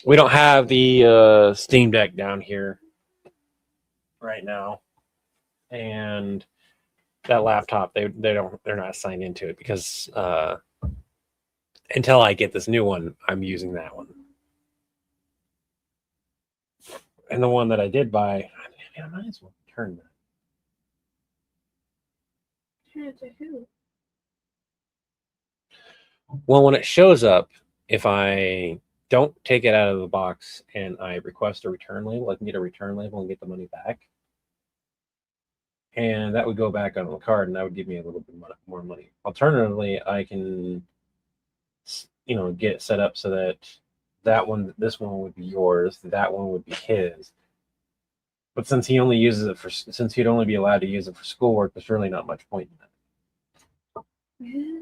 We don't have the Steam Deck down here. right now, and that laptop they're not signed into it because until I get this new one, I'm using that one. And the one that I did buy, I might as well turn that. Turn it to who? Well, when it shows up, if I don't take it out of the box and I request a return label, I can get a return label and get the money back. And that would go back on the card, and that would give me a little bit more money. Alternatively, I can, get it set up so that this one would be yours, that one would be his. But since he'd only be allowed to use it for schoolwork, there's really not much point in that. Yeah.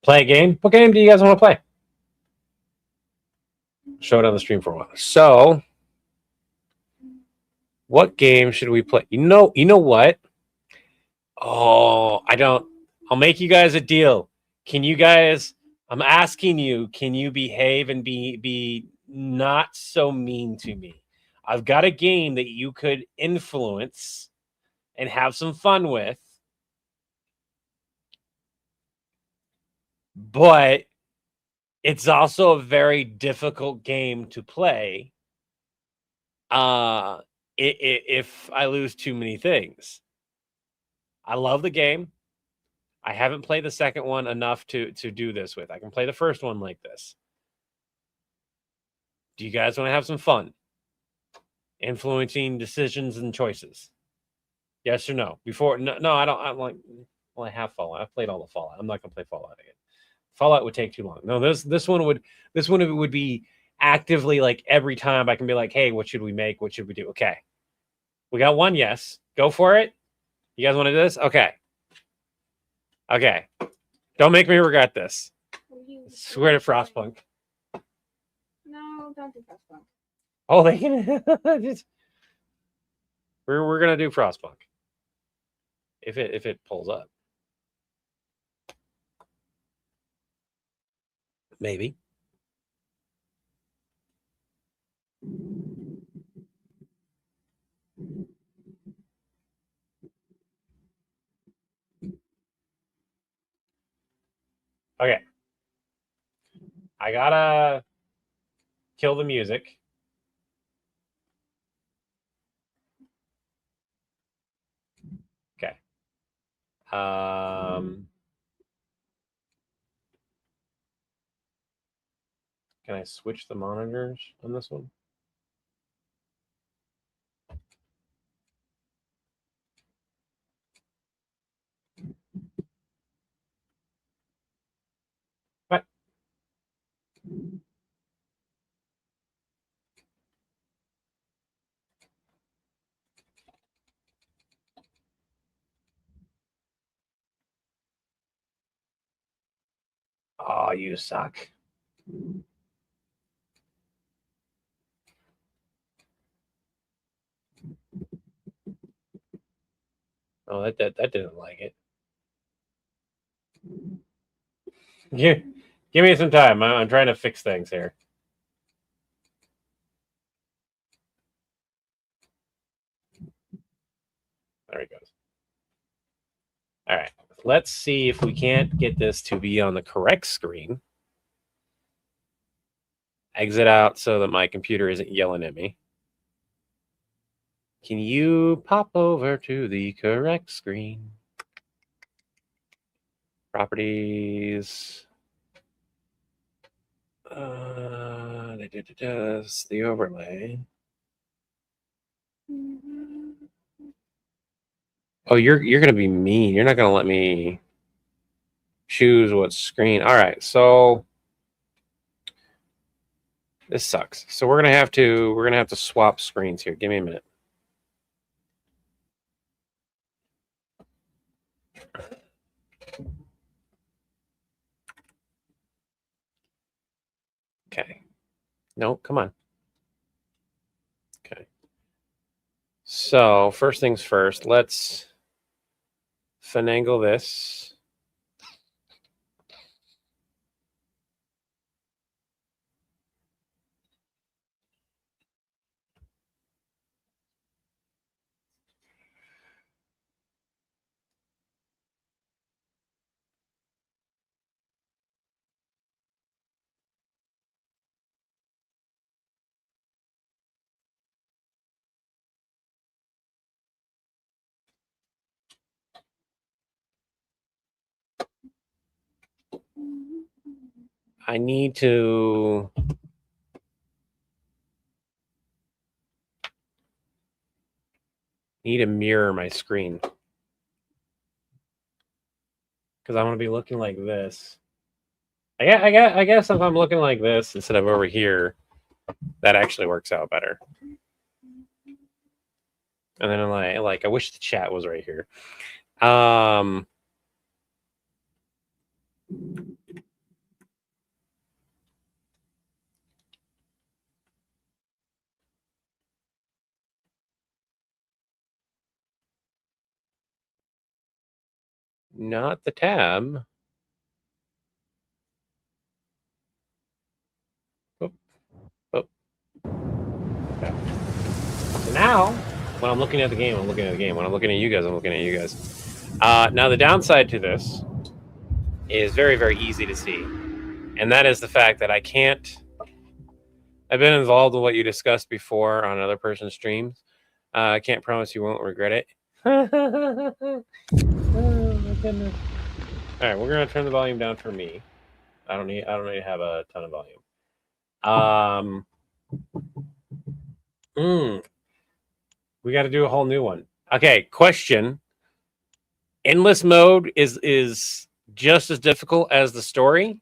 Play a game? What game do you guys want to play? Show it on the stream for a while. So, what game should we play? You know what? Oh, I'll make you guys a deal. Can you guys? I'm asking you. Can you behave and be not so mean to me? I've got a game that you could influence and have some fun with, but it's also a very difficult game to play. If I lose too many things, I love the game. I haven't played the second one enough to do this with. I can play the first one like this. Do you guys want to have some fun? Influencing decisions and choices. Yes or no? No, I don't. I'm like, well, I have Fallout. I've played all the Fallout. I'm not gonna play Fallout again. Fallout would take too long. No, this one would be actively like every time I can be like, hey, what should we make? What should we do? Okay. We got one yes. Go for it. You guys want to do this? Okay. Okay. Don't make me regret this. Swear to Frostpunk. No, don't do Frostpunk. Oh, they can. We're gonna do Frostpunk. If it pulls up. Maybe. Okay. I gotta kill the music. Okay. Can I switch the monitors on this one? What? Oh, you suck. Oh, that didn't like it. Give me some time. I'm trying to fix things here. There he goes. All right. Let's see if we can't get this to be on the correct screen. Exit out so that my computer isn't yelling at me. Can you pop over to the correct screen? Properties. The overlay. Oh, you're gonna be mean. You're not gonna let me choose what screen. All right, so this sucks. So we're gonna have to swap screens here. Give me a minute. Okay. No, come on. Okay. So first things first, let's finagle this. I need to mirror my screen because I'm gonna be looking like this. I guess if I'm looking like this instead of over here, that actually works out better. And then I'm like I wish the chat was right here. Not the tab. Oh, oh. Okay. So now, when I'm looking at the game, I'm looking at the game. When I'm looking at you guys, I'm looking at you guys. Now, the downside to this is very, very easy to see. And that is the fact that I can't... I've been involved in what you discussed before on another person's streams. I can't promise you won't regret it. Oh, my goodness. All right, we're gonna turn the volume down for me. I don't need to have a ton of volume. We got to do a whole new one. Okay, question. Endless mode is just as difficult as the story.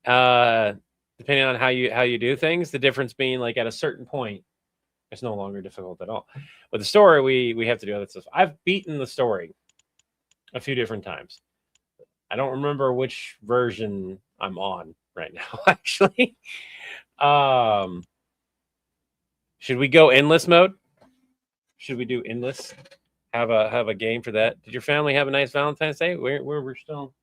Depending on how you do things. The difference being like at a certain point, it's no longer difficult at all. With the story, we have to do other stuff. I've beaten the story a few different times. I don't remember which version I'm on right now, actually. Should we go endless mode? Should we do endless? Have a game for that? Did your family have a nice Valentine's Day? We're still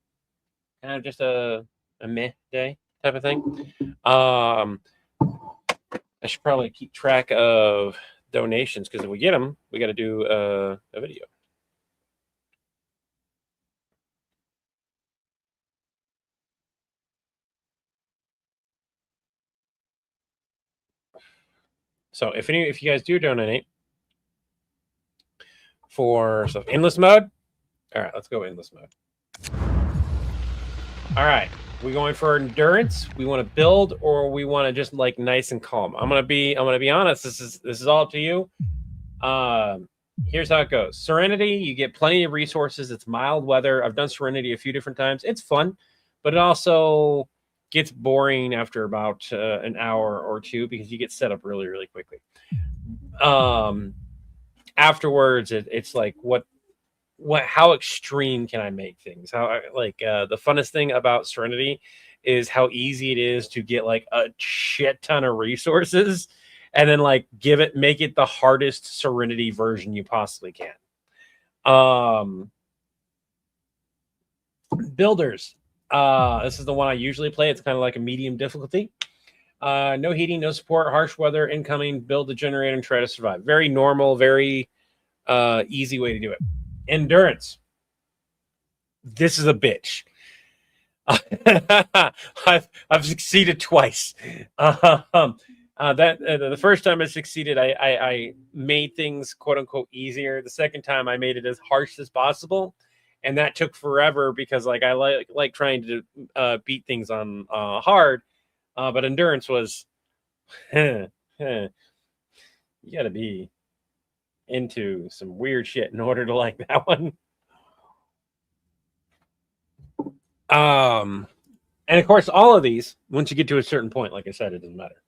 kind of just a meh day type of thing. I should probably keep track of donations because if we get them, we got to do a video. So if you guys do donate for stuff, endless mode. All right, let's go endless mode. All right, we going for endurance? We want to build, or we want to just like nice and calm? I'm gonna be honest. This is all up to you. Here's how it goes. Serenity, you get plenty of resources. It's mild weather. I've done Serenity a few different times. It's fun, but it also gets boring after about an hour or two because you get set up really, really quickly. Afterwards, it's like how extreme can I make things? How the funnest thing about Serenity is how easy it is to get like a shit ton of resources and then like make it the hardest Serenity version you possibly can. Builders. This is the one I usually play. It's kind of like a medium difficulty. No heating, no support, harsh weather, incoming, build the generator and try to survive. Very normal, very easy way to do it. Endurance. This is a bitch. I've succeeded twice. The first time I succeeded, I made things quote unquote easier. The second time I made it as harsh as possible, and that took forever because like I like trying to beat things on hard, but endurance was you got to be into some weird shit in order to like that one. And of course, all of these, once you get to a certain point, like I said, it doesn't matter.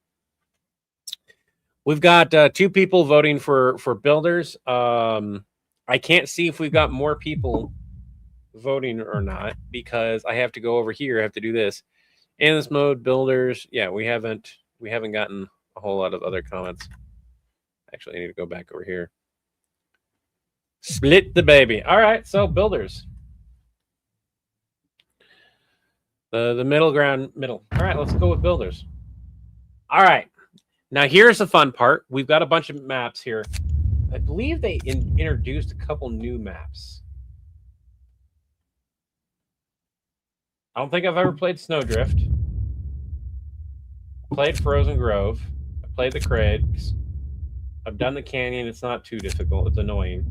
We've got 2 people voting for builders. I can't see if we've got more people voting or not because I have to go over here. I have to do this. In this mode, builders. Yeah, we haven't gotten a whole lot of other comments. Actually, I need to go back over here. Split the baby. All right, so builders. The middle ground, middle. All right, let's go with builders. All right. Now, here's the fun part. We've got a bunch of maps here. I believe they introduced a couple new maps. I don't think I've ever played Snowdrift. I played Frozen Grove. I played the Craigs. I've done the Canyon. It's not too difficult. It's annoying.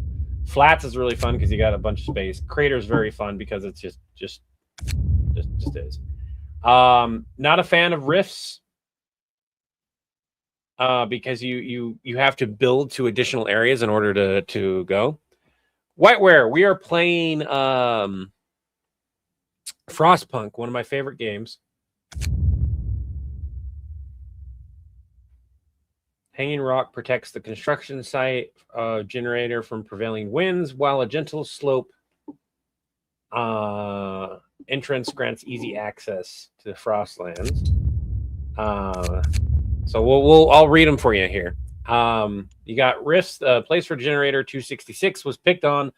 Flats is really fun because you got a bunch of space. Crater's very fun because it's just Just is. Not a fan of rifts. Because you have to build to additional areas in order to go. Whiteware, we are playing Frostpunk, one of my favorite games. Hanging Rock protects the construction site generator from prevailing winds, while a gentle slope entrance grants easy access to the Frostlands. So I'll read them for you here. You got rifts. Place for generator 266 was picked on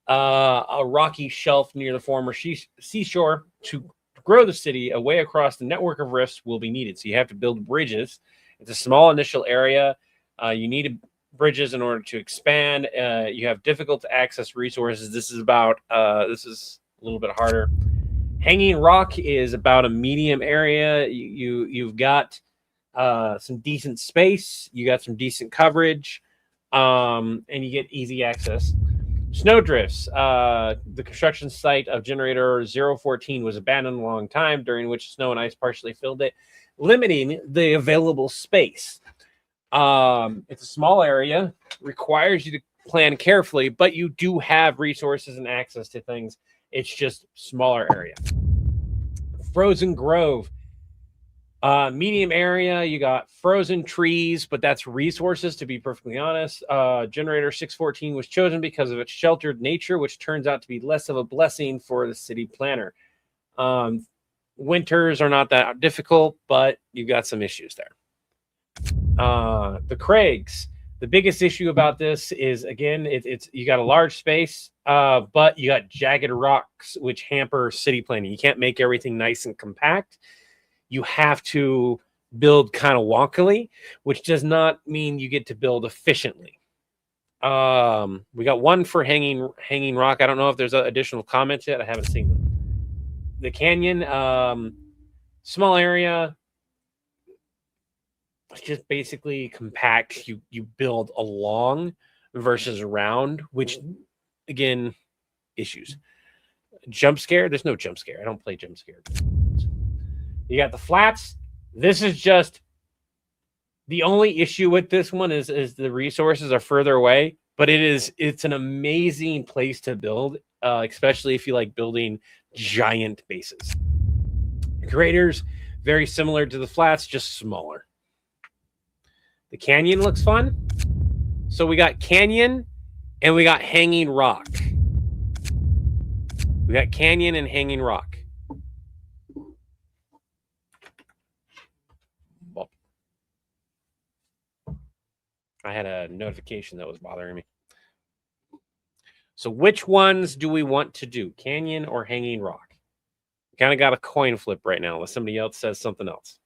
a rocky shelf near the former seashore. To grow the city, a way across the network of rifts will be needed. So you have to build bridges. It's a small initial area. You need bridges in order to expand. You have difficult to access resources. This is a little bit harder. Hanging Rock is about a medium area. You've got some decent space. You got some decent coverage, and you get easy access. Snowdrifts. The construction site of generator 014 was abandoned a long time, during which snow and ice partially filled it, limiting the available space. It's a small area, requires you to plan carefully, but you do have resources and access to things. It's just smaller area. Frozen Grove. Medium area, you got frozen trees, but that's resources, to be perfectly honest. Generator 614 was chosen because of its sheltered nature, which turns out to be less of a blessing for the city planner. Winters are not that difficult, but you've got some issues there. The Craigs. The biggest issue about this is, again, it's you got a large space, but you got jagged rocks, which hamper city planning. You can't make everything nice and compact. You have to build kind of wonkily, which does not mean you get to build efficiently. We got one for hanging rock. I don't know if there's additional comments yet. I haven't seen them. The canyon, small area. It's just basically compact. You build along versus around, which again, issues. Jump scare. There's no jump scare. I don't play jump scare. You got the flats. This is just the only issue with this one is the resources are further away, but it's an amazing place to build, especially if you like building giant bases. Craters, very similar to the flats, just smaller. The canyon looks fun. So we got canyon and we got hanging rock. We got canyon and hanging rock. I had a notification that was bothering me. So which ones do we want to do? Canyon or hanging rock? Kind of got a coin flip right now unless somebody else says something else.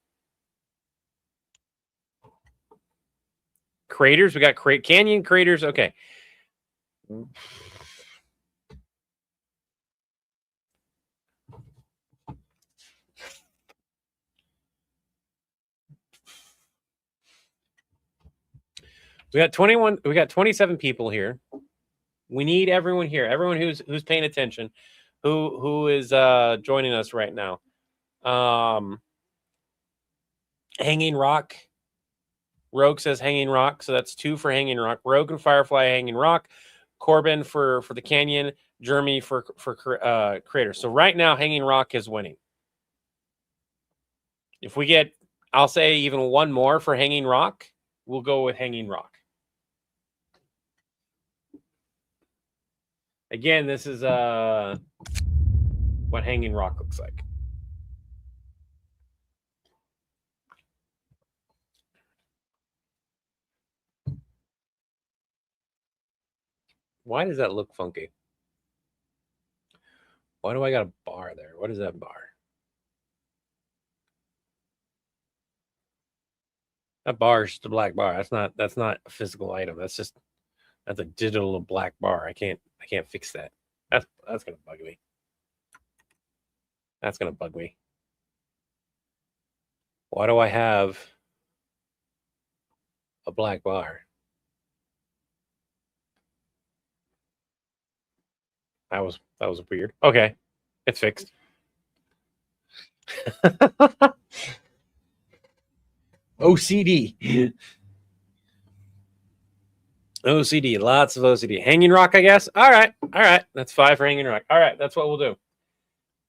Craters. We got canyon, craters. Okay. We got 21. We got 27 people here. We need everyone here. Everyone who's paying attention, who is joining us right now. Hanging rock. Rogue says hanging rock, so that's 2 for hanging rock. Rogue and Firefly hanging rock. Corbin for the canyon. Jeremy for crater. So right now, hanging rock is winning. If we get, I'll say even one more for hanging rock, we'll go with hanging rock. Again, this is what hanging rock looks like. Why does that look funky? Why do I got a bar there? What is that bar? That bar is just a black bar. That's not a physical item. That's a digital black bar. I can't fix that. That's gonna bug me. That's gonna bug me. Why do I have a black bar? That was weird. Okay, it's fixed. OCD. OCD, lots of OCD. Hanging Rock, I guess. All right. That's 5 for Hanging Rock. All right, that's what we'll do.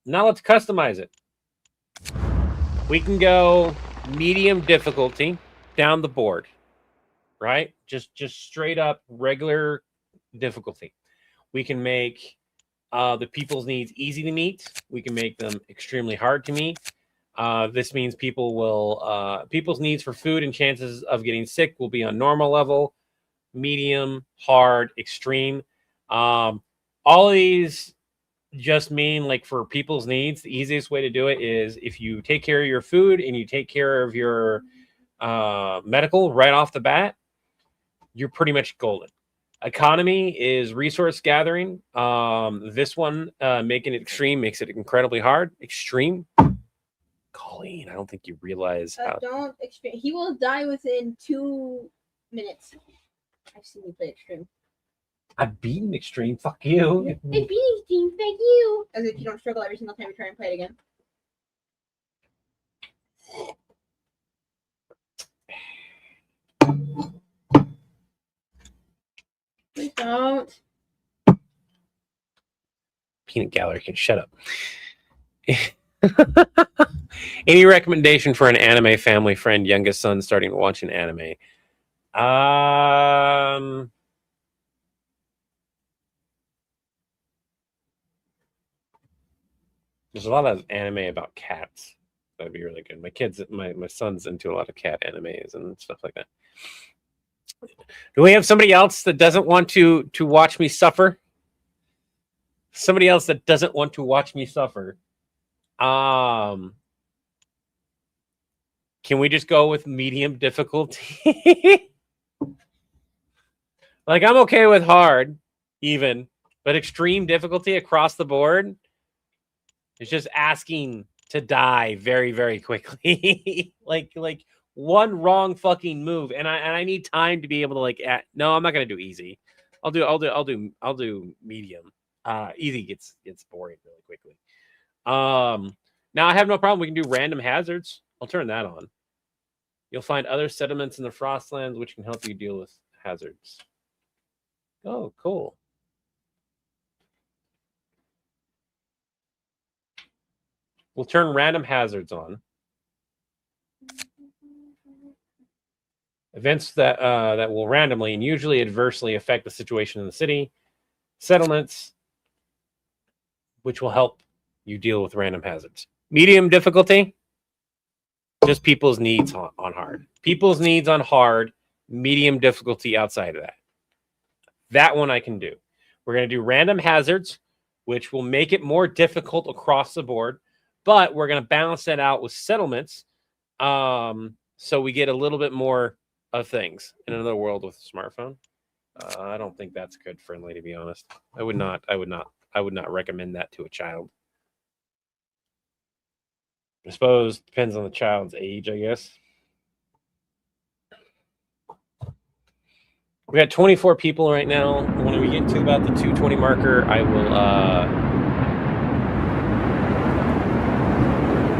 Now let's customize it. We can go medium difficulty down the board, right? Just straight up regular difficulty. We can make the people's needs easy to meet. We can make them extremely hard to meet. This means people's needs for food and chances of getting sick will be on normal level, medium, hard, extreme. All of these just mean, like, for people's needs, the easiest way to do it is if you take care of your food and you take care of your medical right off the bat, you're pretty much golden. Economy is resource gathering. This one, making it extreme, makes it incredibly hard. Extreme. Colleen, I don't think you realize how. Don't extreme. He will die within 2 minutes. I've seen you play extreme. I've beaten extreme. Fuck you. I beat extreme. Fuck you. As if you don't struggle every single time you try and play it again. Please don't. Peanut Gallery can shut up. Any recommendation for an anime family friend, youngest son starting watching anime? There's a lot of anime about cats. That'd be really good. My son's into a lot of cat animes and stuff like that. Do we have somebody else that doesn't want to watch me suffer? Somebody else that doesn't want to watch me suffer. Can we just go with medium difficulty? Like, I'm okay with hard, even, but extreme difficulty across the board is just asking to die very, very quickly. like one wrong fucking move, and I need time to be able to no, I'm not gonna do easy. I'll do medium. Easy gets boring really quickly. Now I have no problem. We can do random hazards. I'll turn that on. You'll find other settlements in the Frostlands which can help you deal with hazards. Oh, cool. We'll turn random hazards on. Events that will randomly and usually adversely affect the situation in the city. Settlements, which will help you deal with random hazards. Medium difficulty, just people's needs on hard. People's needs on hard, medium difficulty outside of that. That one I can do. We're going to do random hazards, which will make it more difficult across the board, but we're going to balance that out with settlements, so we get a little bit more of things. In another world with a smartphone, I don't think that's good friendly, to be honest. I would not recommend that to a child. I suppose it depends on the child's age, I guess. We got 24 people right now. When we get to about the 220 marker, I will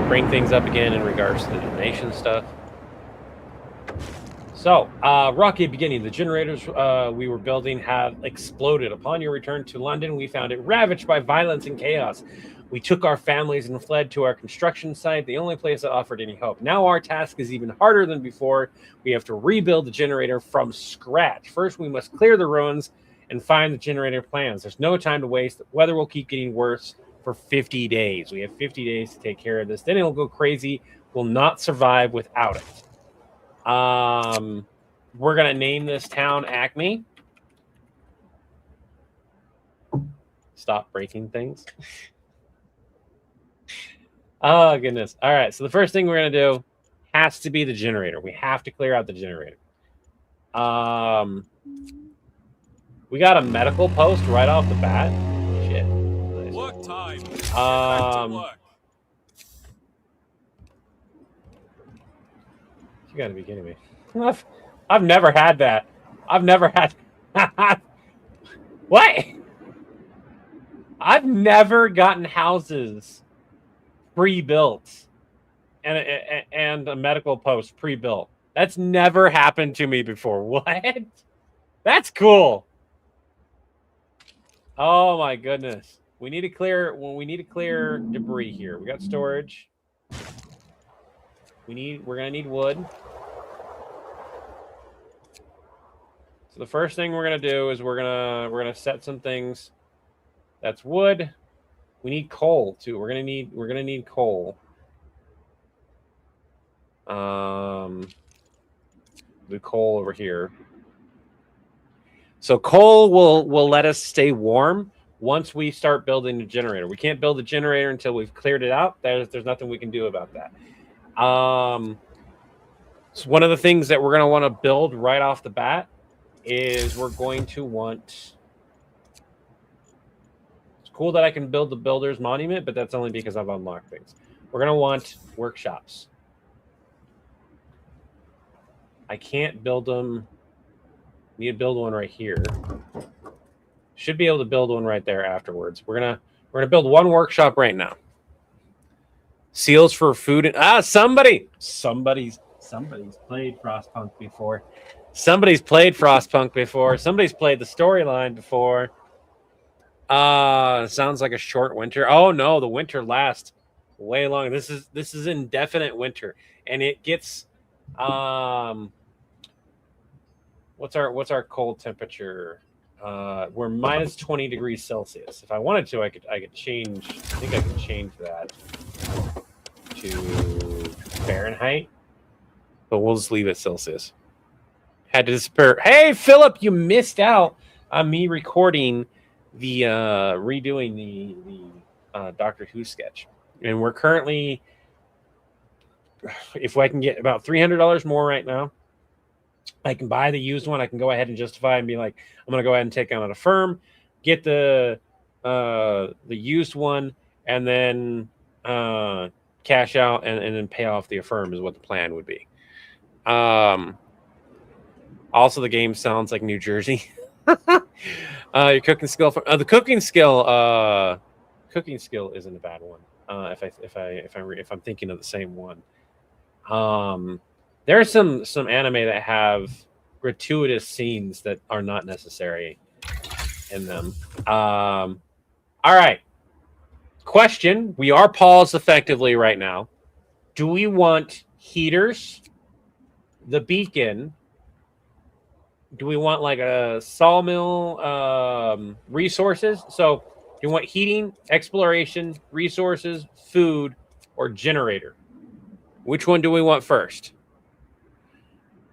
bring things up again in regards to the donation stuff. So, rocky beginning. The generators we were building have exploded. Upon your return to London, we found it ravaged by violence and chaos. We took our families and fled to our construction site, the only place that offered any hope. Now our task is even harder than before. We have to rebuild the generator from scratch. First, we must clear the ruins and find the generator plans. There's no time to waste. The weather will keep getting worse for 50 days. We have 50 days to take care of this. Then it'll go crazy. We'll not survive without it. We're going to name this town Acme. Stop breaking things. Oh, goodness. All right. So the first thing we're going to do has to be the generator. We have to clear out the generator. We got a medical post right off the bat. Shit. Work time. You got to be kidding me. I've never had that. I've never had. What? I've never gotten houses pre-built and a medical post pre-built. That's never happened to me before. What? That's cool. Oh my goodness. We need to clear debris here. We got storage. We're gonna need wood. So the first thing we're gonna do is we're gonna set some things. That's wood. We need coal too. We're gonna need coal. The coal over here. So coal will let us stay warm once we start building the generator. We can't build the generator until we've cleared it out. There's nothing we can do about that. So one of the things that we're going to want to build right off the bat is we're going to want... It's cool that I can build the builder's monument, but that's only because I've unlocked things. We're going to want workshops. I can't build them. Need to build one right here. Should be able to build one right there afterwards. We're gonna build one workshop right now. Seals for food and somebody's played Frostpunk before. Somebody's played Frostpunk before. Somebody's played the storyline before. Sounds like a short winter. Oh no, the winter lasts way long. This is indefinite winter, and it gets what's our cold temperature? We're minus 20 degrees Celsius. If I wanted to, I could change. I think I could change that to Fahrenheit, but we'll just leave it Celsius. Had to disappear. Hey, Philip, you missed out on me recording the redoing the Doctor Who sketch, and we're currently, if I can get about $300 more right now, I can buy the used one. I can go ahead and justify and be like, I'm going to go ahead and take on a firm, get the used one, and then cash out and then pay off the Affirm is what the plan would be. Also, the game sounds like New Jersey. Your cooking skill, the cooking skill isn't a bad one. If I'm thinking of the same one. There are some anime that have gratuitous scenes that are not necessary in them. All right. Question. We are paused effectively right now. Do we want heaters, the beacon? Do we want like a sawmill resources? So do you want heating, exploration, resources, food, or generator? Which one do we want first?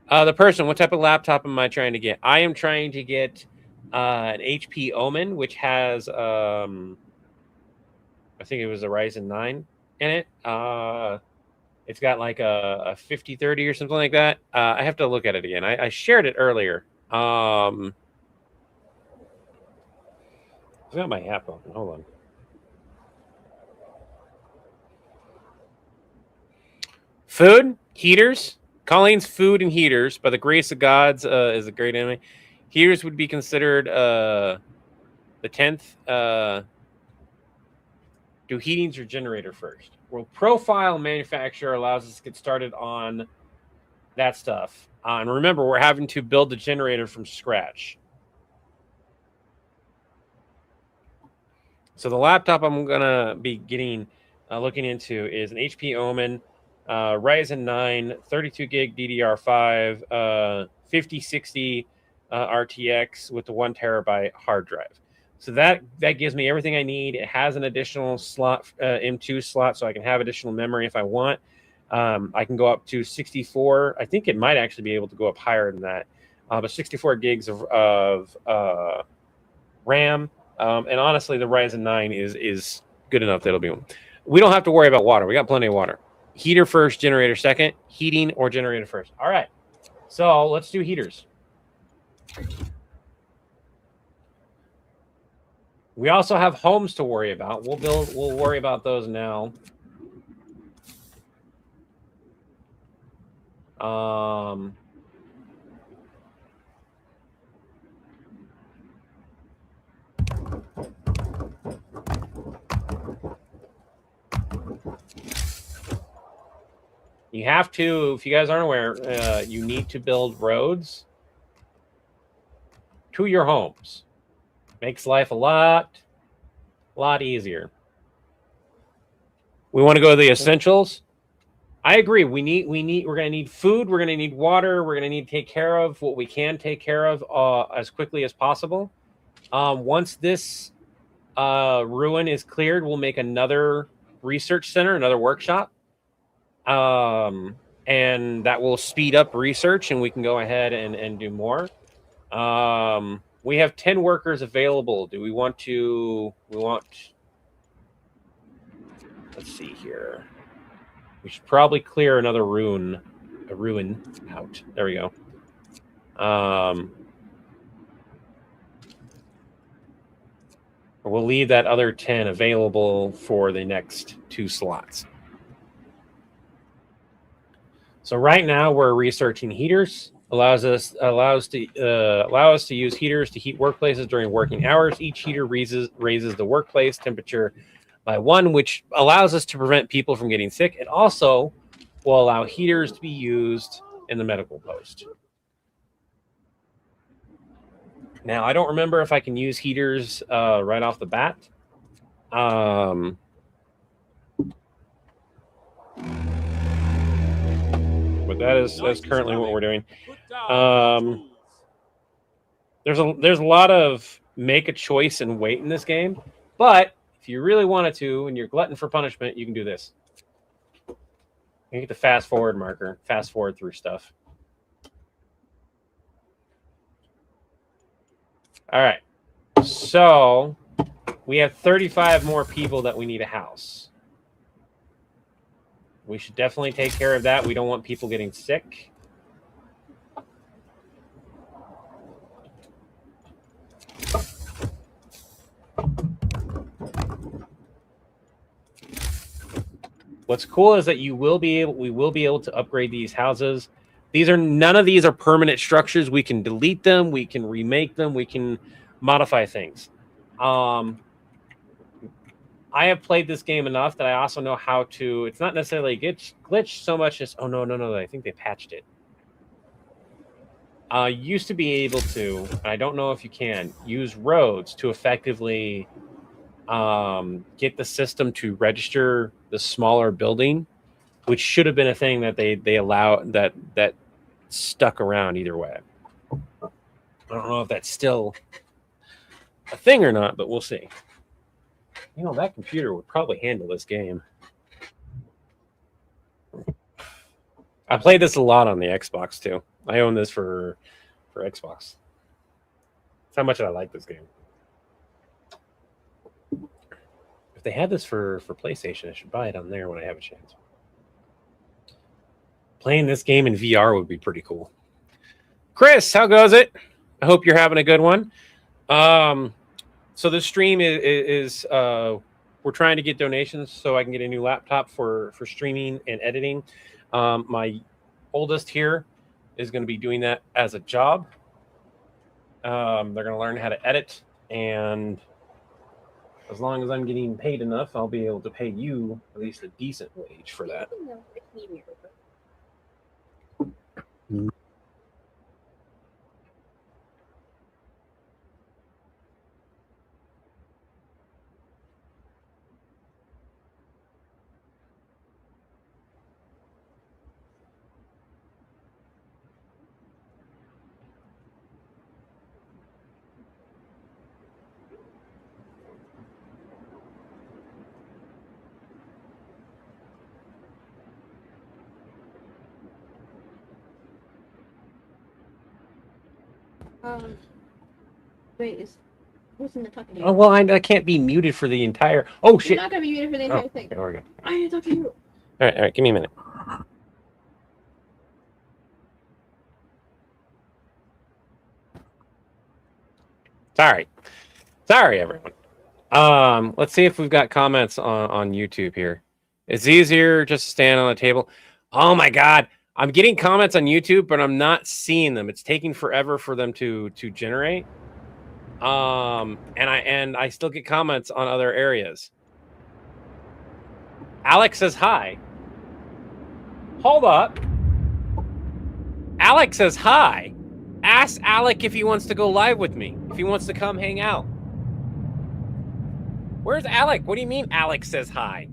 The person, what type of laptop am I trying to get? I am trying to get an HP Omen, which has, I think it was a Ryzen 9 in it. It's got like a 5030 or something like that. I have to look at it again. I shared it earlier. I've got my app open. Hold on. Food, heaters. Colleen's Food and Heaters, by the Grace of Gods, is a great anime. Heaters would be considered the 10th. Do heatings or generator first? Well, Profile Manufacturer allows us to get started on that stuff. And remember, we're having to build the generator from scratch. So the laptop I'm going to be getting, looking into is an HP Omen, Ryzen 9, 32 gig DDR5, 5060 RTX with the 1 terabyte hard drive. So that gives me everything I need. It has an additional slot, M2 slot, so I can have additional memory if I want. I can go up to 64. I think it might actually be able to go up higher than that. But 64 gigs of RAM. And honestly, the Ryzen 9 is good enough that it'll be one. We don't have to worry about water. We got plenty of water. Heater first, generator second. Heating or generator first. All right. So let's do heaters. We also have homes to worry about. We'll worry about those now. You have to, if you guys aren't aware, you need to build roads to your homes. Makes life a lot easier. We want to go to the essentials. I agree. We're gonna need food. We're gonna need water. We're gonna need to take care of what we can take care of as quickly as possible. Once this ruin is cleared, we'll make another research center, another workshop, and that will speed up research, and we can go ahead and do more. We have 10 workers available. Do we want to? Let's see here. We should probably clear another ruin out. There we go. We'll leave that other 10 available for the next 2 slots. So right now we're researching heaters. Allow us to use heaters to heat workplaces during working hours. Each heater raises the workplace temperature by 1, which allows us to prevent people from getting sick. It also will allow heaters to be used in the medical post. Now, I don't remember if I can use heaters right off the bat. But that's currently what we're doing. There's a lot of make a choice and wait in this game, but if you really wanted to and you're glutton for punishment, you can do this. You get the fast forward marker, fast forward through stuff. All right, so we have 35 more people that we need a house. We should definitely take care of that. We don't want people getting sick. What's cool is that we will be able to upgrade these houses. None of these are permanent structures. We can delete them. We can remake them. We can modify things. I have played this game enough that I also know how to. It's not necessarily glitch so much as no. I think they patched it. Used to be able to. I don't know if you can use roads to effectively get the system to register the smaller building, which should have been a thing that they allow that stuck around either way. I don't know if that's still a thing or not, but we'll see. You know, that computer would probably handle this game. I played this a lot on the Xbox too. I own this for Xbox. That's how much I like this game. If they had this for PlayStation, I should buy it on there when I have a chance. Playing this game in VR would be pretty cool. Chris, how goes it? I hope you're having a good one. So this stream is we're trying to get donations so I can get a new laptop for streaming and editing. My oldest here is going to be doing that as a job. They're going to learn how to edit, and as long as I'm getting paid enough, I'll be able to pay you at least a decent wage for that. Wait, what's in the talking to you? Oh well, I can't be muted for the entire. Oh shit! You're not gonna be muted for the entire thing. Okay, there we go. I need to talk to you. All right, give me a minute. Sorry, everyone. Let's see if we've got comments on YouTube here. It's easier just to stand on the table. Oh my god, I'm getting comments on YouTube, but I'm not seeing them. It's taking forever for them to generate. And I still get comments on other areas. Alex says hi. Hold up. Alec says hi. Ask Alec if he wants to go live with me. If he wants to come hang out. Where's Alec? What do you mean Alec says hi?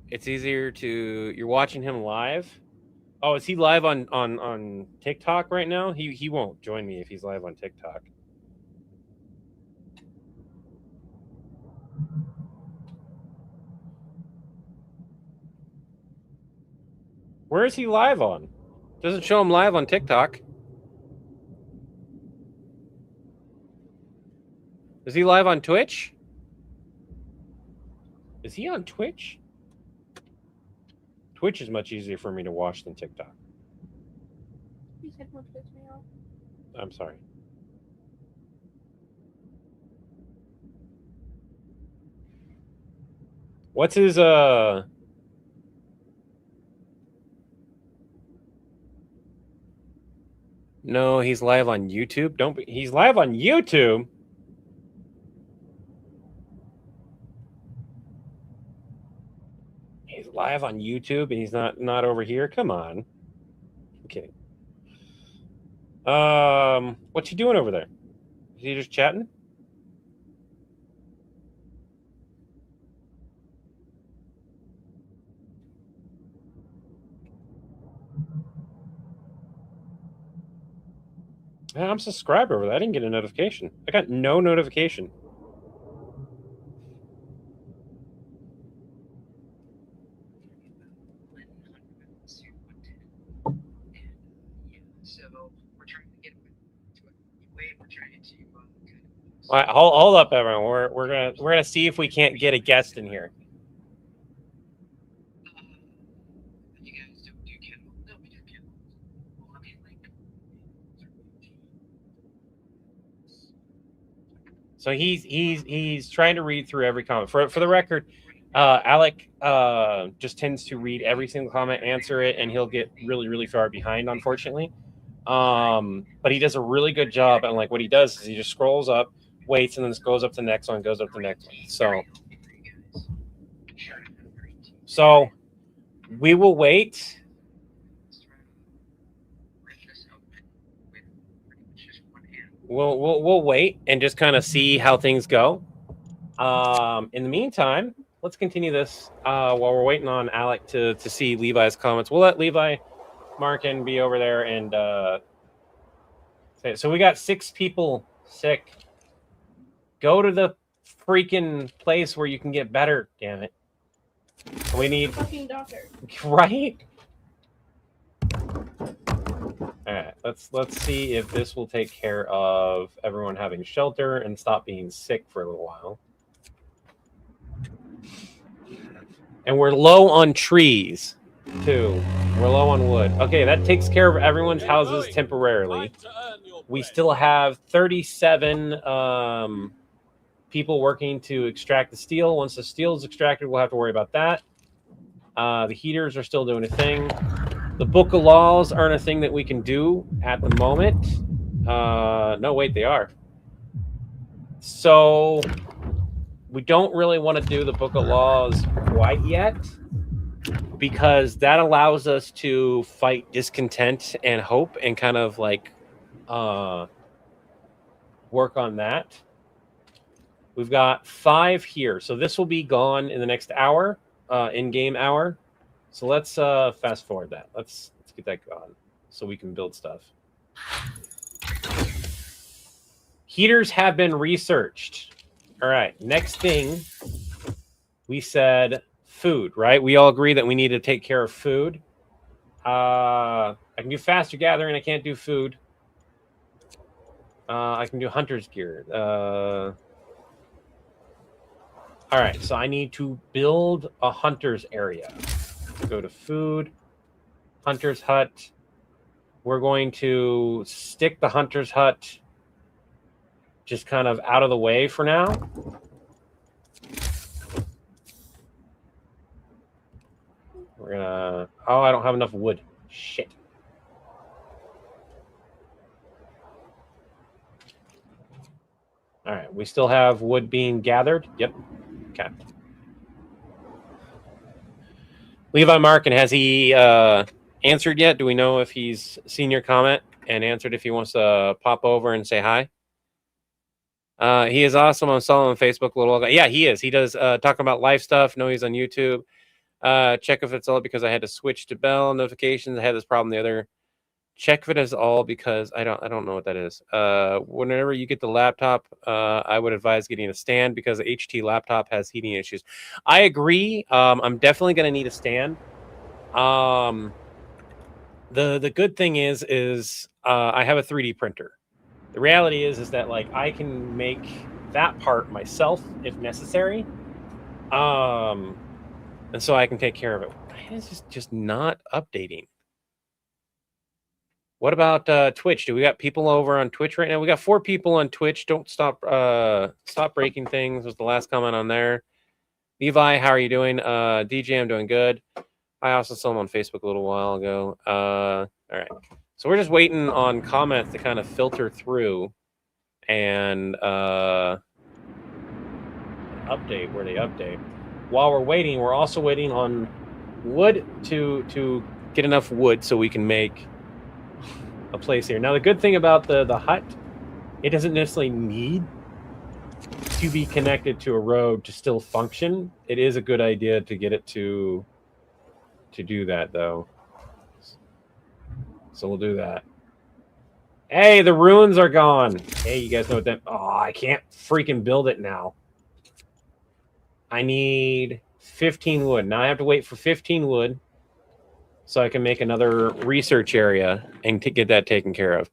It's easier to... You're watching him live? Oh, is he live on TikTok right now? He won't join me if he's live on TikTok. Where is he live on? Doesn't show him live on TikTok. Is he live on Twitch? Is he on Twitch? Twitch is much easier for me to watch than TikTok. These headphones piss me off. I'm sorry. What's his No, he's live on YouTube. Don't be... He's live on YouTube. He's live on YouTube and he's not over here. Come on. I'm kidding. What's he doing over there? Is he just chatting? Yeah, I'm subscribed over there. I didn't get a notification. I got no notification. All right, hold up, everyone. We're gonna see if we can't get a guest in here. So he's trying to read through every comment. For the record, Alec just tends to read every single comment, answer it, and he'll get really far behind, unfortunately. But he does a really good job. And like what he does is he just scrolls up, waits, and then goes up to the next one, goes up to the next one. So we will wait. We'll wait and just kind of see how things go. In the meantime, let's continue this while we're waiting on Alec to see Levi's comments. We'll let Levi, Mark, and be over there and say. So we got 6 people sick. Go to the freaking place where you can get better. Damn it. We need fucking doctor. Right. All right, let's see if this will take care of everyone having shelter and stop being sick for a little while. And we're low on trees, too. We're low on wood. Okay, that takes care of everyone's houses temporarily. We still have 37 people working to extract the steel. Once the steel is extracted, we'll have to worry about that. The heaters are still doing a thing. The book of laws aren't a thing that we can do at the moment. No, wait, they are. So we don't really want to do the book of laws quite yet because that allows us to fight discontent and hope and kind of like work on that. We've got 5 here. So this will be gone in the next hour, in-game hour. So let's fast forward that. Let's get that going so we can build stuff. Heaters have been researched. All right, next thing, we said food, right? We all agree that we need to take care of food. I can do faster gathering. I can't do food. I can do hunter's gear. All right, so I need to build a hunter's area. Go to food, hunter's hut. We're going to stick the hunter's hut just kind of out of the way for now. We're gonna... Oh, I don't have enough wood. Shit. All right, we still have wood being gathered. Yep. Okay. Levi Markin, has he answered yet? Do we know if he's seen your comment and answered if he wants to pop over and say hi? He is awesome. I saw him on Facebook a little while ago. Yeah, he is. He does talking about life stuff. No, he's on YouTube. Check if it's all because I had to switch to bell notifications. I had this problem the other. Check if it is all because I don't know what that is. Whenever you get the laptop, I would advise getting a stand because the HT laptop has heating issues. I agree. I'm definitely going to need a stand. The good thing is I have a 3D printer. The reality is that like I can make that part myself if necessary. And so I can take care of it. It's just not updating. What about Twitch? Do we got people over on Twitch right now? We got 4 people on Twitch. Don't stop breaking things was the last comment on there. Levi, how are you doing? DJ, I'm doing good. I also saw him on Facebook a little while ago. All right. So we're just waiting on comments to kind of filter through and update where they update. While we're waiting, we're also waiting on wood to get enough wood so we can make a place here. Now, the good thing about the hut, it doesn't necessarily need to be connected to a road to still function. It is a good idea to get it to do that, though. So we'll do that. Hey, the ruins are gone. Hey, you guys know what that... Oh, I can't freaking build it now. I need 15 wood. Now I have to wait for 15 wood so I can make another research area and get that taken care of.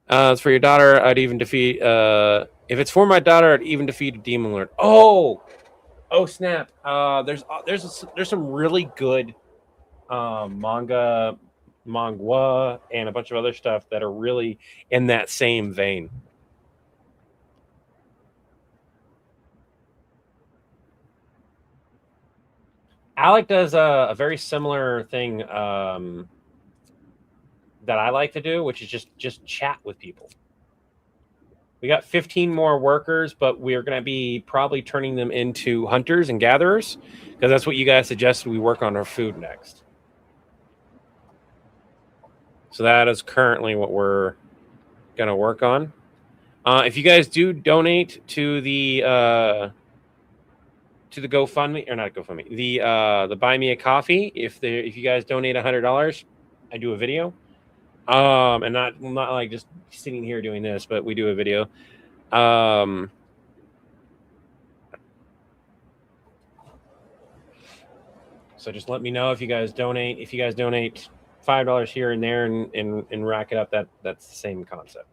It's for your daughter. I'd even defeat... if it's for my daughter, I'd even defeat a demon lord. Oh! Oh, snap. There's some really good manga, and a bunch of other stuff that are really in that same vein. Alec does a very similar thing that I like to do, which is just chat with people. We got 15 more workers, but we're going to be probably turning them into hunters and gatherers because that's what you guys suggested we work on our food next. So that is currently what we're going to work on. If you guys do donate to the GoFundMe, or not GoFundMe, the Buy Me a Coffee, if you guys donate $100, I do a video. And not like just sitting here doing this, but we do a video. So just let me know if you guys donate. If you guys donate $5 here and there and rack it up, that's the same concept.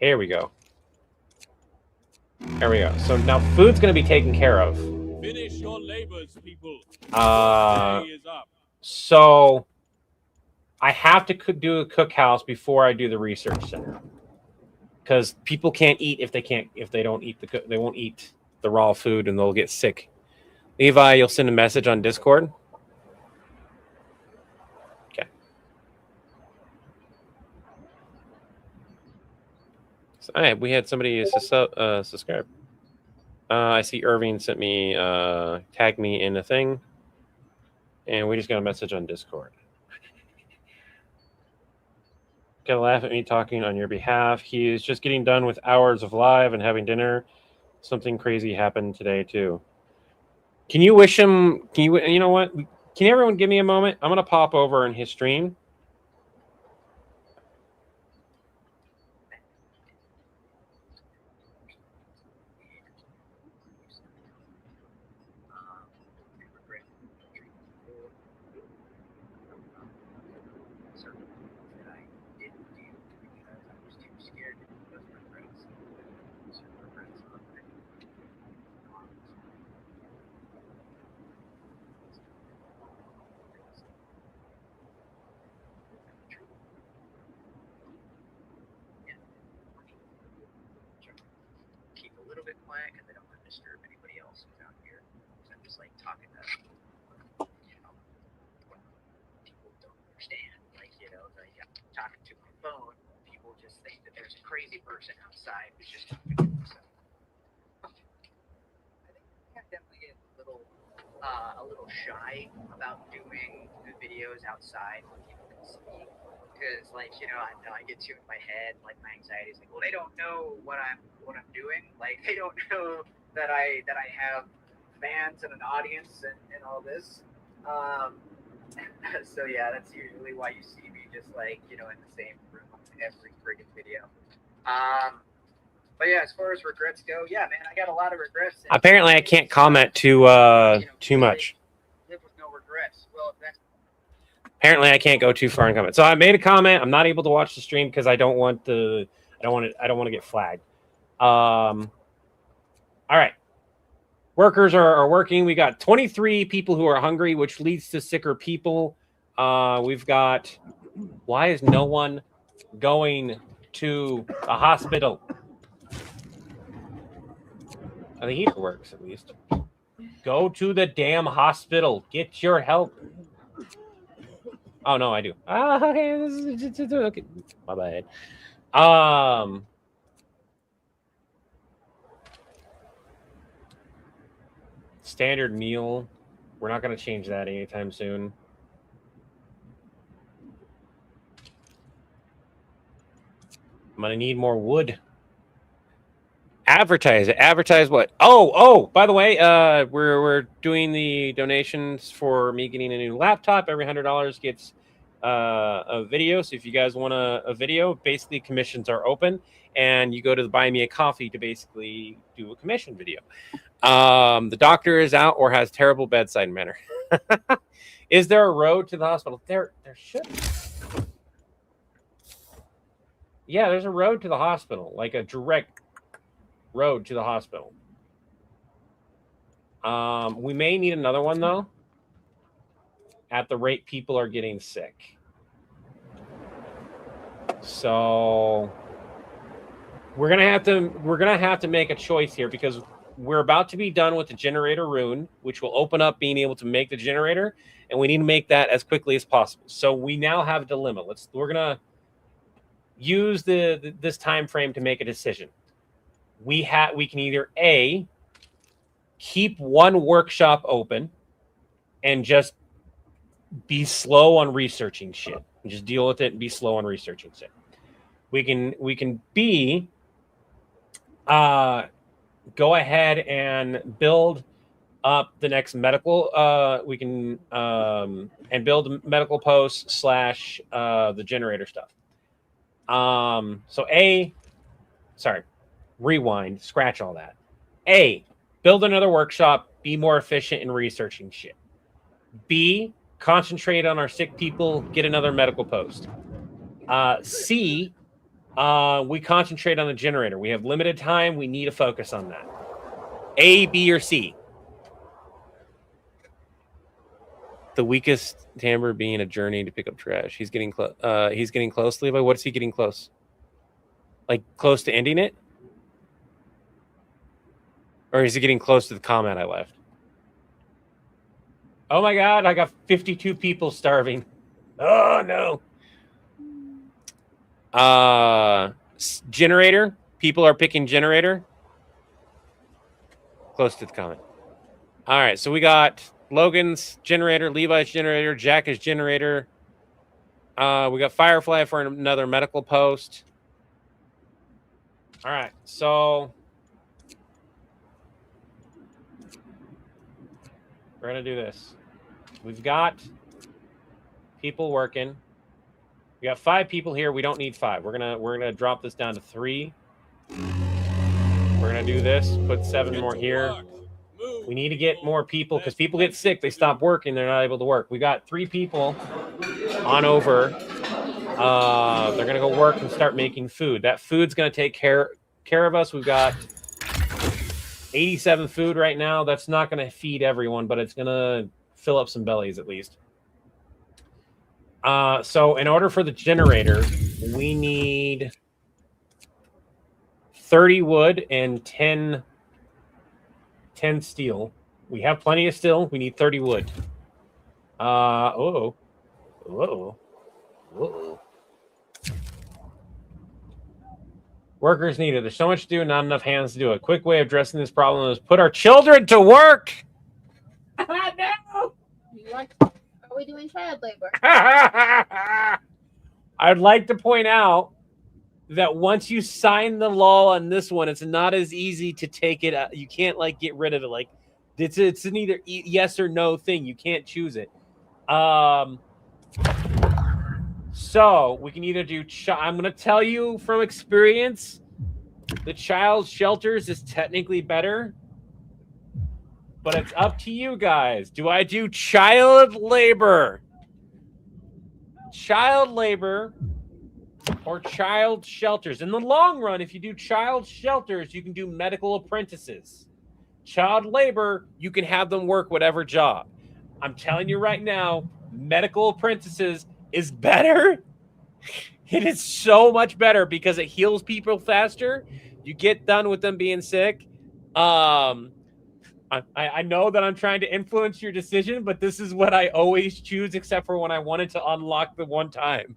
Here we go. There we go. So now food's going to be taken care of. Finish your labors, people. So I have to do a cookhouse before I do the research center, because people can't eat if they don't eat they won't eat the raw food and they'll get sick. Levi, you'll send a message on Discord. Okay. So, we had somebody subscribe. I see Irving sent me, tagged me in a thing, and we just got a message on Discord. Gonna laugh at me talking on your behalf. He's just getting done with hours of live and having dinner. Something crazy happened today too. Can you wish him? You know what? Can everyone give me a moment? I'm gonna pop over in his stream. Keep a little bit quiet because I don't want to disturb anybody else who's out here. So I'm just like talking to, people don't understand. Like, like I'm talking to my phone. People just think that there's a crazy person outside who's just talking to himself. a little shy about doing the videos outside when people can see, because like I know I get too in my head, like my anxiety is like, well, they don't know what I'm doing, like they don't know that I have fans and an audience and all this. So yeah, that's usually why you see me just like in the same room every friggin' video. But yeah, as far as regrets go, yeah, man, I got a lot of regrets. Apparently, I can't comment too much. Live with no regrets. Well, if that's Apparently, I can't go too far in comment. So I made a comment. I'm not able to watch the stream because I don't want to get flagged. All right. Workers are working. We got 23 people who are hungry, which leads to sicker people. We've got. Why is no one going to the hospital? The heater works at least. Go to the damn hospital. Get your help. Oh no, I do. Okay. Okay. My bad. Standard meal. We're not going to change that anytime soon. I'm going to need more wood. Advertise it. Advertise what? Oh, by the way, we're doing the donations for me getting a new laptop. Every $100 gets a video. So if you guys want a video, basically commissions are open, and you go to the Buy Me a Coffee to basically do a commission video. The doctor is out or has terrible bedside manner. Is there a road to the hospital? There should be. Yeah, there's a road to the hospital, like a direct road to the hospital. We may need another one though, at the rate people are getting sick. So we're gonna have to make a choice here, because we're about to be done with the generator rune, which will open up being able to make the generator, and we need to make that as quickly as possible. So we now have a dilemma. We're gonna use this time frame to make a decision. We can either A, keep one workshop open and just be slow on researching shit. Just deal with it and be slow on researching shit. We can B, go ahead and build up the next medical. We can and build medical posts / the generator stuff. So A, sorry, rewind, scratch all that. A, build another workshop, be more efficient in researching shit. B, concentrate on our sick people, get another medical post. C, we concentrate on the generator. We have limited time. We need to focus on that. A, B, or C? The weakest timbre being a journey to pick up trash. He's getting close. He's getting close, Levi. What is he getting close? Like close to ending it? Or is he getting close to the comment I left? Oh my God, I got 52 people starving. Oh no. Generator. People are picking generator. Close to the comment. All right, so we got Logan's generator, Levi's generator, Jack is generator. We got Firefly for another medical post. All right, so we're gonna do this. We've got people working. We got 5 people here. We don't need 5. We're gonna drop this down to 3. We're gonna do this. Put 7 more here. We need to get more people because people get sick. They stop working. They're not able to work. We got 3 people on over. They're gonna go work and start making food. That food's gonna take care of us. We've got 87 food right now. That's not gonna feed everyone, but it's gonna fill up some bellies at least. So in order for the generator, we need 30 wood and 10 steel. We have plenty of steel. We need 30 wood. Whoa. Workers needed. There's so much to do, not enough hands to do it. A quick way of addressing this problem is put our children to work. No! Are we doing child labor? I'd like to point out that once you sign the law on this one, it's not as easy to take it. You can't like get rid of it. Like it's an either yes or no thing. You can't choose it. So we can either do. I'm going to tell you from experience, the child shelters is technically better, but it's up to you guys. Do I do child labor? Child labor or child shelters? In the long run, if you do child shelters, you can do medical apprentices. Child labor, you can have them work whatever job. I'm telling you right now, medical apprentices is better. It is so much better because it heals people faster. You get done with them being sick. I know that I'm trying to influence your decision, but this is what I always choose, except for when I wanted to unlock the one time.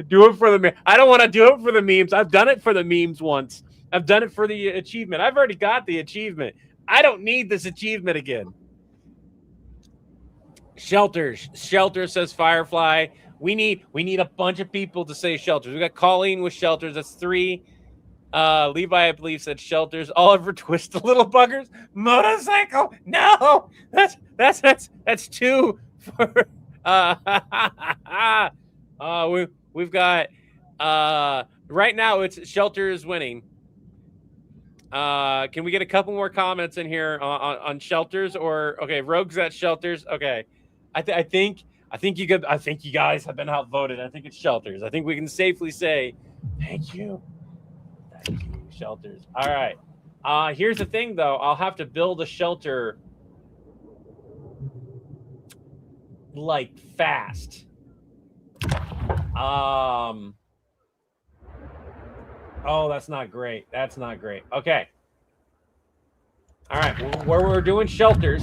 Do it for the I don't want to do it for the memes. I've done it for the memes once. I've done it for the achievement. I've already got the achievement. I don't need this achievement again. Shelters. Shelter says Firefly. We need a bunch of people to say shelters. We got Colleen with shelters. That's 3. Levi, I believe, said shelters. Oliver Twist the little buggers. Motorcycle. No, that's 2 for we've got right now it's shelters winning. Can we get a couple more comments in here on shelters? Or okay, Rogue's at shelters. Okay, I think you guys have been outvoted. I think it's shelters. I think we can safely say thank you, shelters. All right. Here's the thing, though. I'll have to build a shelter like fast. Oh, that's not great. That's not great. Okay. All right. Where we're doing shelters.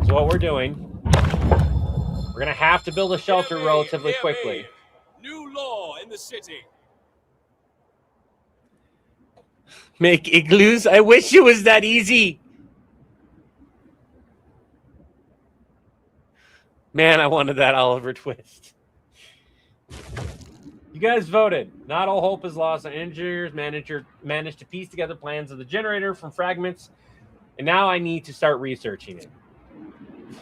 So what we're doing, we're going to have to build a shelter relatively quickly. New law in the city. Make igloos? I wish it was that easy. Man, I wanted that Oliver Twist. You guys voted. Not all hope is lost. Engineers managed to piece together plans of the generator from fragments, and now I need to start researching it.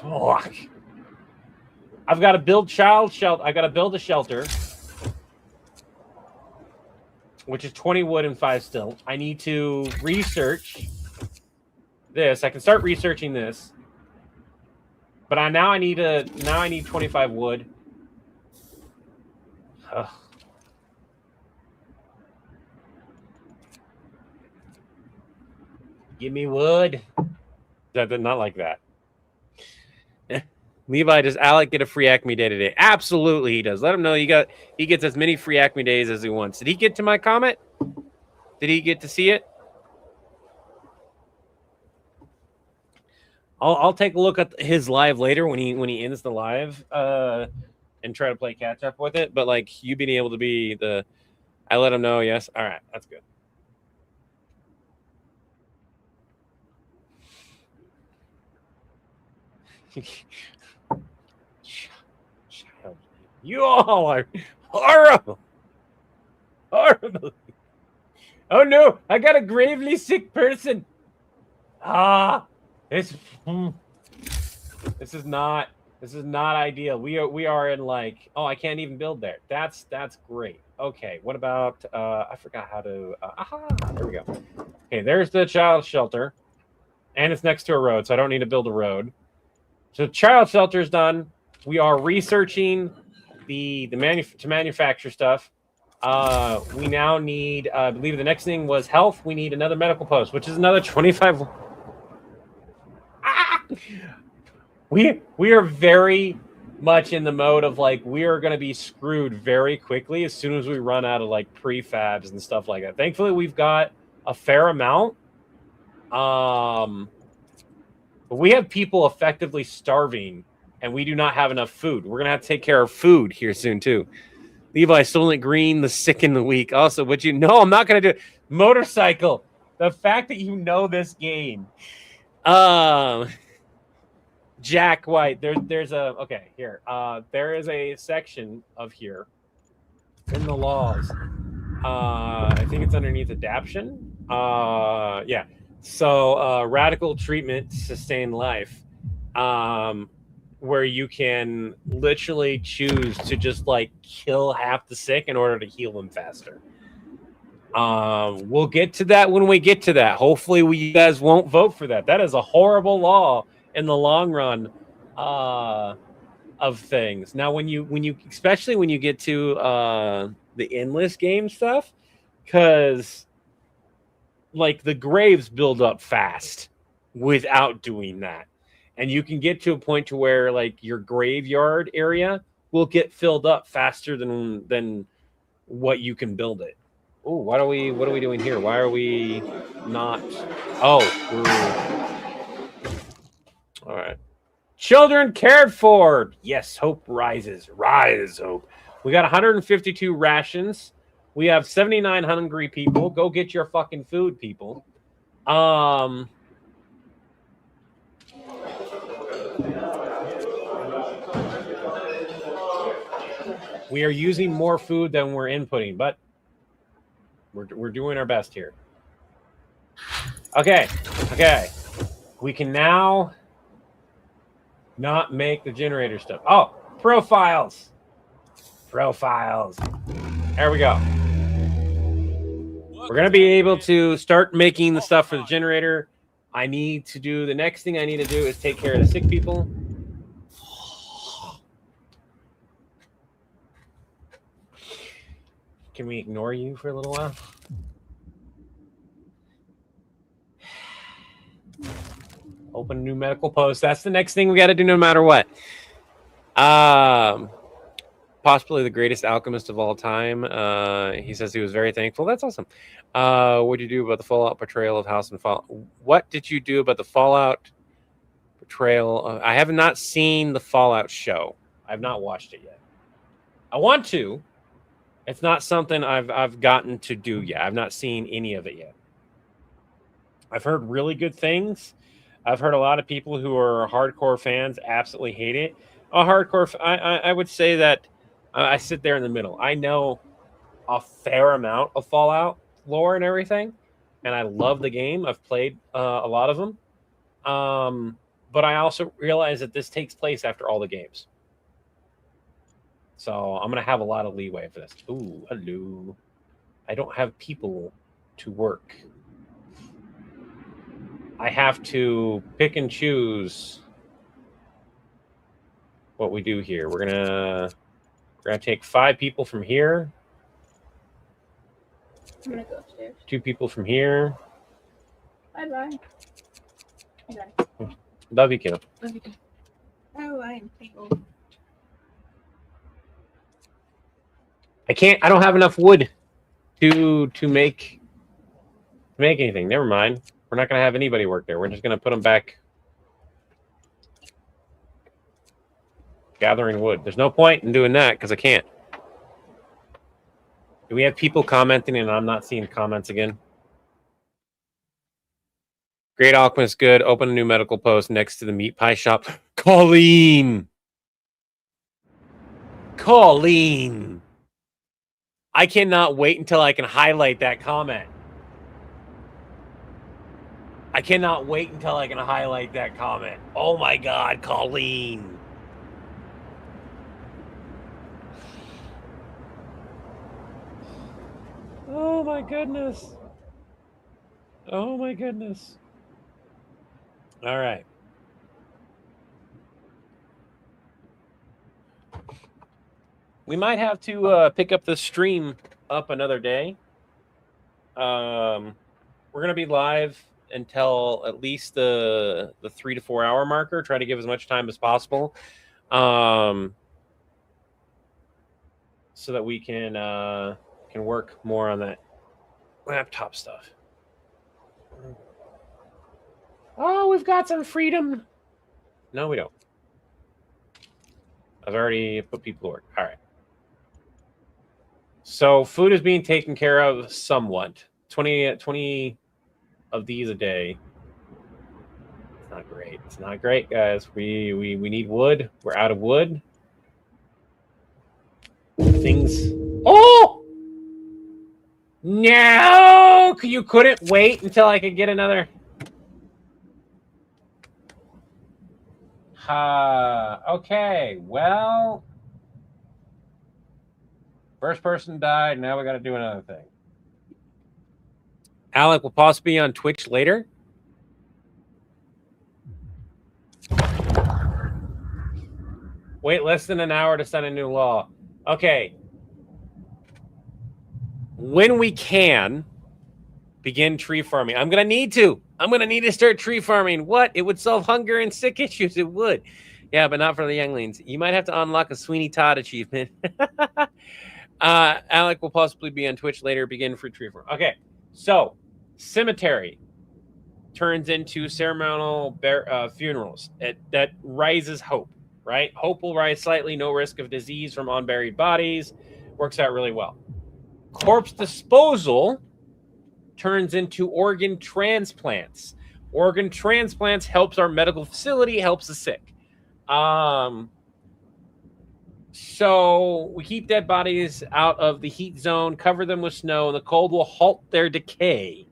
Fuck. I've got to build I got to build a shelter, which is 20 wood and 5 steel. I need to research this. I can start researching this, but I need 25 wood. Ugh. Give me wood. Not like that. Levi, does Alec get a free Acme day today? Absolutely, he does. Let him know he gets as many free Acme days as he wants. Did he get to my comment? Did he get to see it? I'll take a look at his live later when he ends the live and try to play catch up with it. But like you being able to be I let him know. Yes. All right, that's good. You all are horrible. Horrible. Oh no, I got a gravely sick person. This is not ideal. We are in like, oh, I can't even build there. That's great. Okay, what about I forgot how to there we go. Okay, there's the child shelter. And it's next to a road, so I don't need to build a road. So child shelter is done. We are researching to manufacture stuff. We now need, I believe the next thing was health. We need another medical post, which is another 25. We are very much in the mode of like we are going to be screwed very quickly as soon as we run out of like prefabs and stuff like that. Thankfully, we've got a fair amount. But we have people effectively starving, and we do not have enough food. We're gonna have to take care of food here soon too. Levi still in green, the sick in the weak. Also, I'm not gonna do it. Motorcycle. The fact that you know this game. Jack White. There's a okay here. There is a section of here in the laws. I think it's underneath adaption. Yeah. So radical treatment to sustain life. Where you can literally choose to just like kill half the sick in order to heal them faster. We'll get to that when we get to that. Hopefully, you guys won't vote for that. That is a horrible law in the long run of things. Now, when you especially when you get to the endless game stuff, because like the graves build up fast without doing that. And you can get to a point to where like your graveyard area will get filled up faster than what you can build it. Oh, what are we doing here? Why are we not? Oh, all right. Children cared for. Yes, hope rises. Rise, hope. We got 152 rations. We have 79 hungry people. Go get your fucking food, people. We are using more food than we're inputting, but we're doing our best here. Okay. We can now not make the generator stuff. Oh, profiles. There we go. We're going to be able to start making the stuff for the generator. I need to do the next thing I need to do is take care of the sick people. Can we ignore you for a little while? Open a new medical post. That's the next thing we got to do no matter what. Possibly the greatest alchemist of all time. He says he was very thankful. That's awesome. What did you do about the Fallout portrayal of House and Fallout? What did you do about the Fallout portrayal? I have not seen the Fallout show. I've not watched it yet. I want to. It's not something I've gotten to do yet. I've not seen any of it yet. I've heard really good things. I've heard a lot of people who are hardcore fans absolutely hate it. I would say that I sit there in the middle. I know a fair amount of Fallout lore and everything, and I love the game. I've played a lot of them. But I also realize that this takes place after all the games. So I'm going to have a lot of leeway for this. Ooh, hello. I don't have people to work. I have to pick and choose what we do here. We're gonna take 5 people from here. I'm gonna go upstairs. 2 people from here. Bye. Love you, kiddo. Love you too. Oh, I am thankful. I don't have enough wood to make anything. Never mind. We're not gonna have anybody work there. We're just gonna put them back gathering wood. There's no point in doing that because I can't. Do we have people commenting and I'm not seeing comments again? Great Alchemist, good. Open a new medical post next to the meat pie shop. Colleen! I cannot wait until I can highlight that comment. Oh my God, Colleen. Oh my goodness. All right. We might have to pick up the stream up another day. We're going to be live until at least the 3 to 4 hour marker. Try to give as much time as possible, so that we can work more on that laptop stuff. Oh, we've got some freedom. No, we don't. I've already put people to work. All right. So food is being taken care of somewhat. 20 of these a day. great. It's not great, guys. We need wood. We're out of wood. Things. Oh no! You couldn't wait until I could get another. Okay. Well, first person died. Now we got to do another thing. Alec will possibly be on Twitch later. Wait less than an hour to send a new law. Okay. When we can begin tree farming, I'm going to need to start tree farming. What? It would solve hunger and sick issues. It would. Yeah, but not for the younglings. You might have to unlock a Sweeney Todd achievement. Alec will possibly be on Twitch later. Begin free tree farm. Okay. So, cemetery turns into ceremonial funerals. That rises hope, right? Hope will rise slightly. No risk of disease from unburied bodies. Works out really well. Corpse disposal turns into organ transplants. Organ transplants helps our medical facility, helps the sick. So we keep dead bodies out of the heat zone, cover them with snow, and the cold will halt their decay.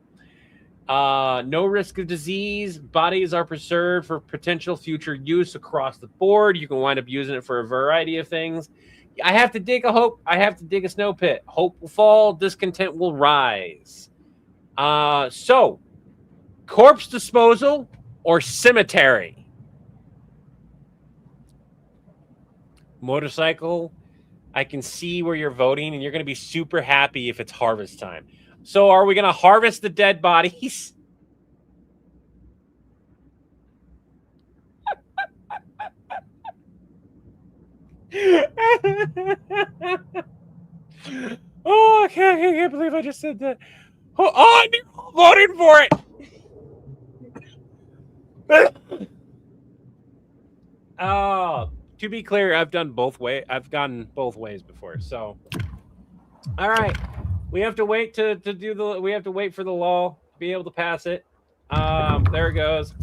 No risk of disease. Bodies are preserved for potential future use across the board. You can wind up using it for a variety of things. I have to dig a snow pit. Hope will fall. Discontent will rise. So, corpse disposal or cemetery? Motorcycle, I can see where you're voting, and you're going to be super happy if it's harvest time. So are we going to harvest the dead bodies? Oh, I can't believe I just said that. Oh, I'm voting for it. To be clear, I've done both ways. I've gone both ways before. So, all right, we have to wait to do the. We have to wait for the law to be able to pass it. There it goes.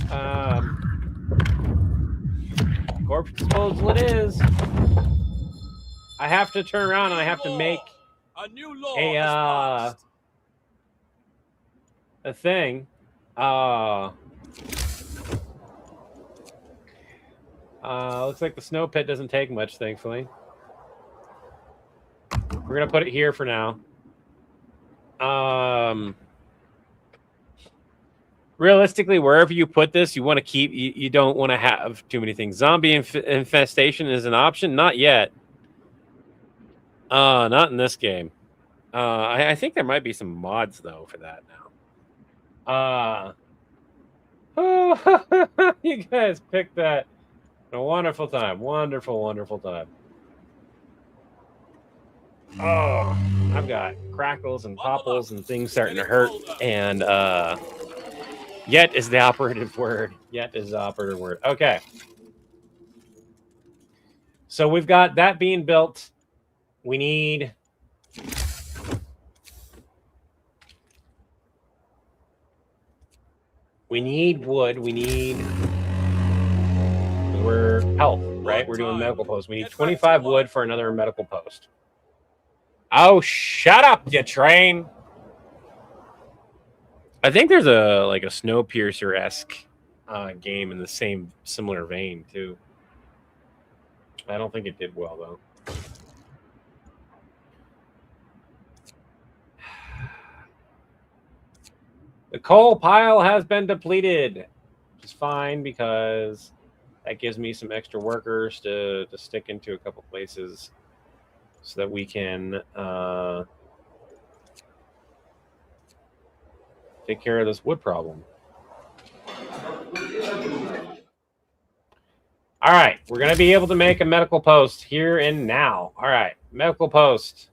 Corpse disposal it is. I have to turn around and I have to make a new law a thing. Looks like the snow pit doesn't take much, thankfully. We're gonna put it here for now. Realistically, wherever you put this, you want to keep. You don't want to have too many things. Zombie infestation is an option. Not yet. Not in this game. I think there might be some mods though for that now. You guys picked that. A wonderful time. Wonderful, wonderful time. Oh, I've got crackles and popples and things starting to hurt. And yet is the operative word. Yet is the operative word. Okay. So we've got that being built. We need wood. We need we're health, right? We're doing medical post. We need 25 wood for another medical post. Oh, shut up, you train. I think there's a Snowpiercer-esque game in the same similar vein too. I don't think it did well though. The coal pile has been depleted, which is fine because that gives me some extra workers to stick into a couple places so that we can take care of this wood problem. All right, we're going to be able to make a medical post here and now. All right, medical post.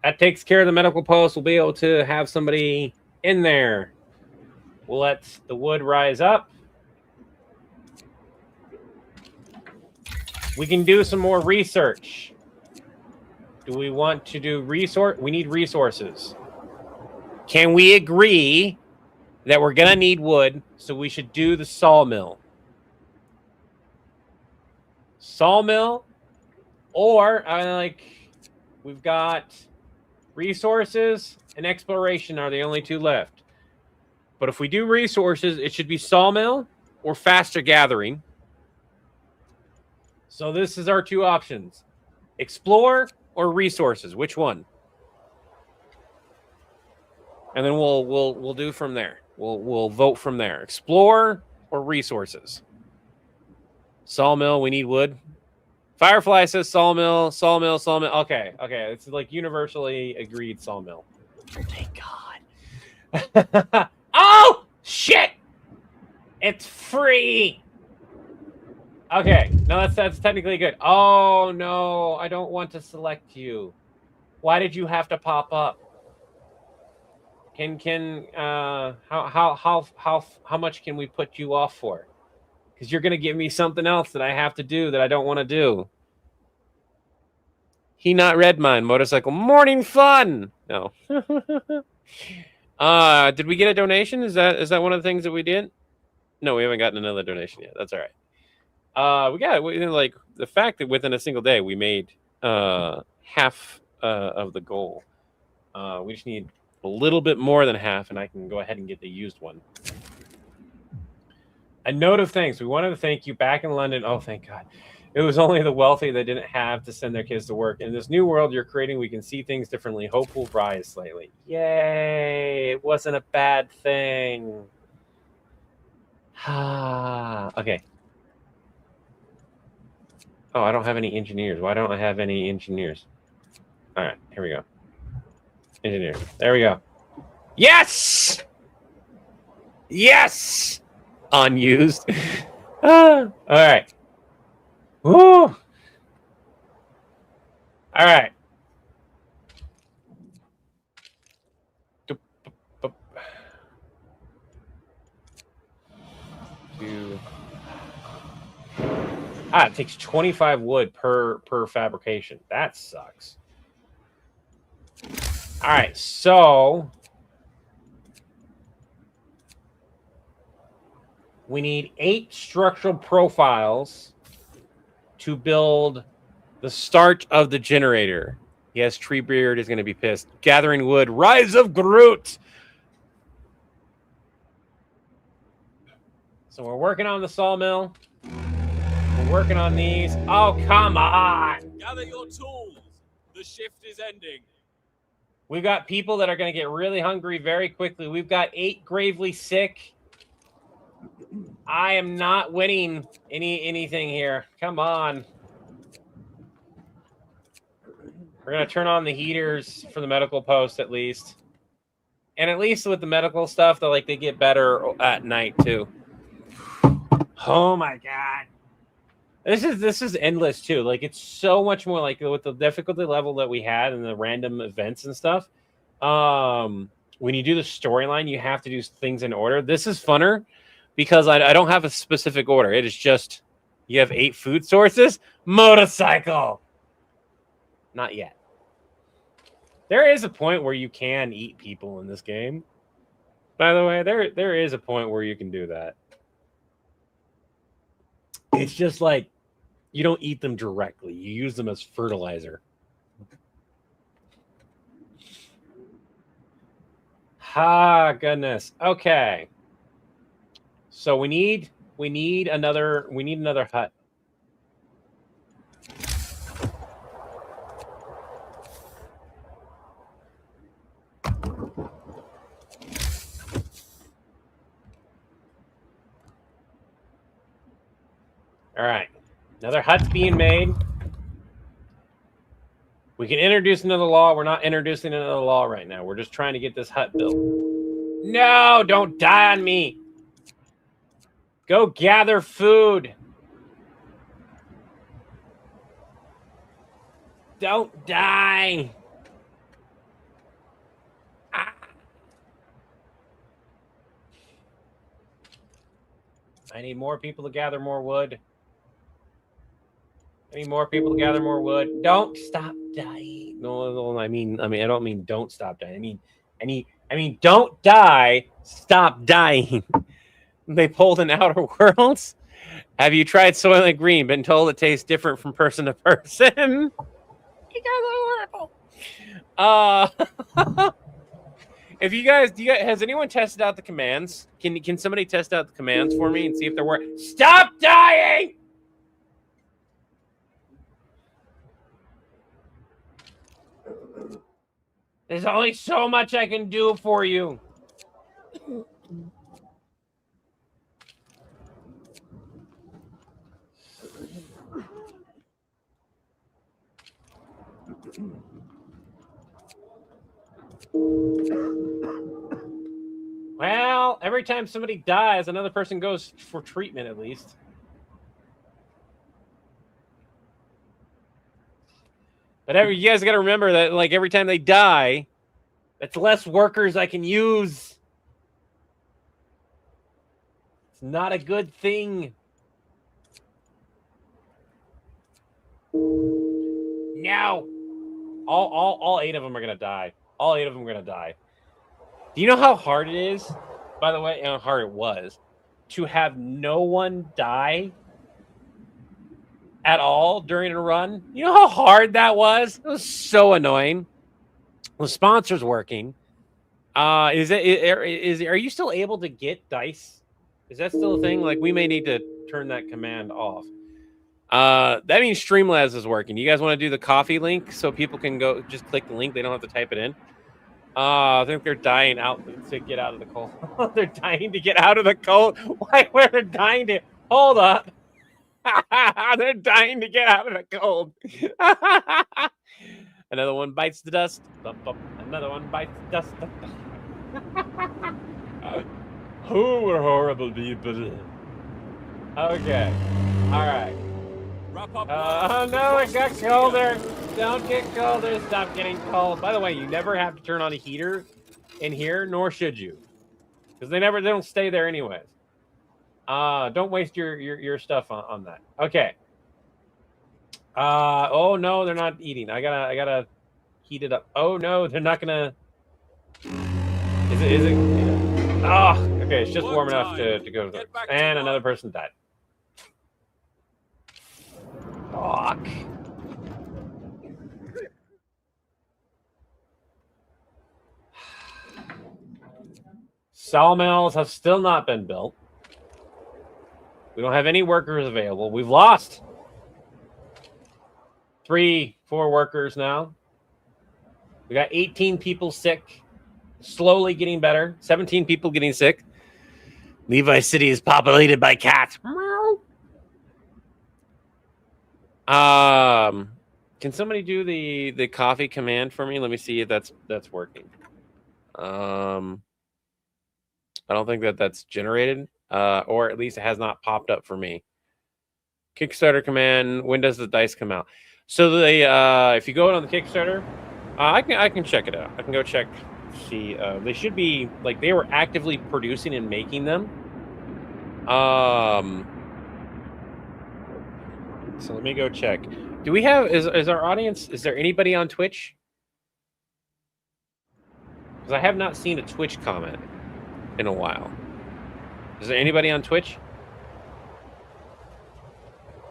That takes care of the medical post. We'll be able to have somebody in there. We'll let the wood rise up. We can do some more research. Do we want to do resource? We need resources. Can we agree that we're going to need wood, so we should do the sawmill. Sawmill, or we've got resources and exploration are the only two left. But if we do resources, it should be sawmill or faster gathering. So this is our two options. Explore or resources. Which one? And then we'll do from there. We'll vote from there. Explore or resources. Sawmill, we need wood. Firefly says sawmill, sawmill, sawmill. Okay. It's like universally agreed sawmill. Thank God. Oh, shit! It's free! Okay, no, that's technically good. Oh, no, I don't want to select you. Why did you have to pop up? How much can we put you off for? Because you're gonna give me something else that I have to do that I don't want to do. He not read mine. Motorcycle morning fun. No. Did we get a donation? Is that one of the things that we did? No, we haven't gotten another donation yet. That's all right. Like the fact that within a single day we made half of the goal. We just need a little bit more than half, and I can go ahead and get the used one. A note of thanks. We wanted to thank you back in London. Oh, thank God. It was only the wealthy that didn't have to send their kids to work. In this new world you're creating, we can see things differently. Hope will rise slightly. Yay! It wasn't a bad thing. Okay. Oh, I don't have any engineers. Why don't I have any engineers? All right, here we go. Engineer. There we go. Yes! Yes! Unused. All right. Woo! All right. It takes 25 wood per fabrication. That sucks. All right, so we need 8 structural profiles to build the start of the generator. Yes, Treebeard is going to be pissed. Gathering wood. Rise of Groot. So we're working on the sawmill. We're working on these. Oh, come on. Gather your tools. The shift is ending. We've got people that are going to get really hungry very quickly. We've got 8 gravely sick. I am not winning anything here. Come on. We're going to turn on the heaters for the medical post at least. And at least with the medical stuff, they get better at night too. Oh my God. This is endless too. Like, it's so much more like with the difficulty level that we had and the random events and stuff. When you do the storyline, you have to do things in order. This is funner because I don't have a specific order. It is just you have 8 food sources. Motorcycle. Not yet. There is a point where you can eat people in this game. By the way, there is a point where you can do that. It's just like you don't eat them directly. You use them as fertilizer. Goodness. Okay. So we need another hut. All right. Another hut's being made. We can introduce another law. We're not introducing another law right now. We're just trying to get this hut built. No, don't die on me. Go gather food. Don't die. Ah. I need more people to gather more wood. I need more people to gather more wood. Don't stop dying. No, I mean, I don't mean don't stop dying. I mean, I mean, don't die. Stop dying. They pulled in Outer Worlds. Have you tried Soylent Green? Been told it tastes different from person to person. You guys are horrible. If you guys, has anyone tested out the commands? Can somebody test out the commands for me and see if they're working? Stop dying! There's only so much I can do for you. Well, every time somebody dies, another person goes for treatment at least. But you guys got to remember that, like, every time they die, that's less workers I can use. It's not a good thing. No. All 8 of them are going to die. All 8 of them are going to die. Do you know how hard it is, by the way, and how hard it was, to have no one die at all during a run? You know how hard that was? It was so annoying. The sponsor's working. Are you still able to get dice? Is that still a thing? Like, we may need to turn that command off. That means Streamlabs is working. You guys want to do the coffee link so people can go just click the link? They don't have to type it in. I think they're dying out to get out of the cold. They're dying to get out of the cold. Why? Where they're dying to hold up. They're dying to get out of the cold. Another one bites the dust. Another one bites the dust. Who were horrible people? Okay. All right. Wrap up. No, it got colder. Don't get colder. Stop getting cold. By the way, you never have to turn on a heater in here, nor should you, because they don't stay there anyways. Don't waste your stuff on that. Okay. Oh no, they're not eating. I gotta heat it up. Oh no, they're not gonna. Is it? Oh, okay. It's just warm enough to go. And another person died. Fuck. Sawmills have still not been built. We don't have any workers available. We've lost 3-4 workers now. We got 18 people sick, slowly getting better. 17 people getting sick. Levi City is populated by cats. Can somebody do the coffee command for me? Let me see if that's working. I don't think that's generated, or at least it has not popped up for me. Kickstarter command. When does the dice come out? So if you go on the Kickstarter, I can check it out. I can go check. See, they should be like they were actively producing and making them. So let me go check. Do we have is our audience? Is there anybody on Twitch? Because I have not seen a Twitch comment in a while. Is there anybody on Twitch?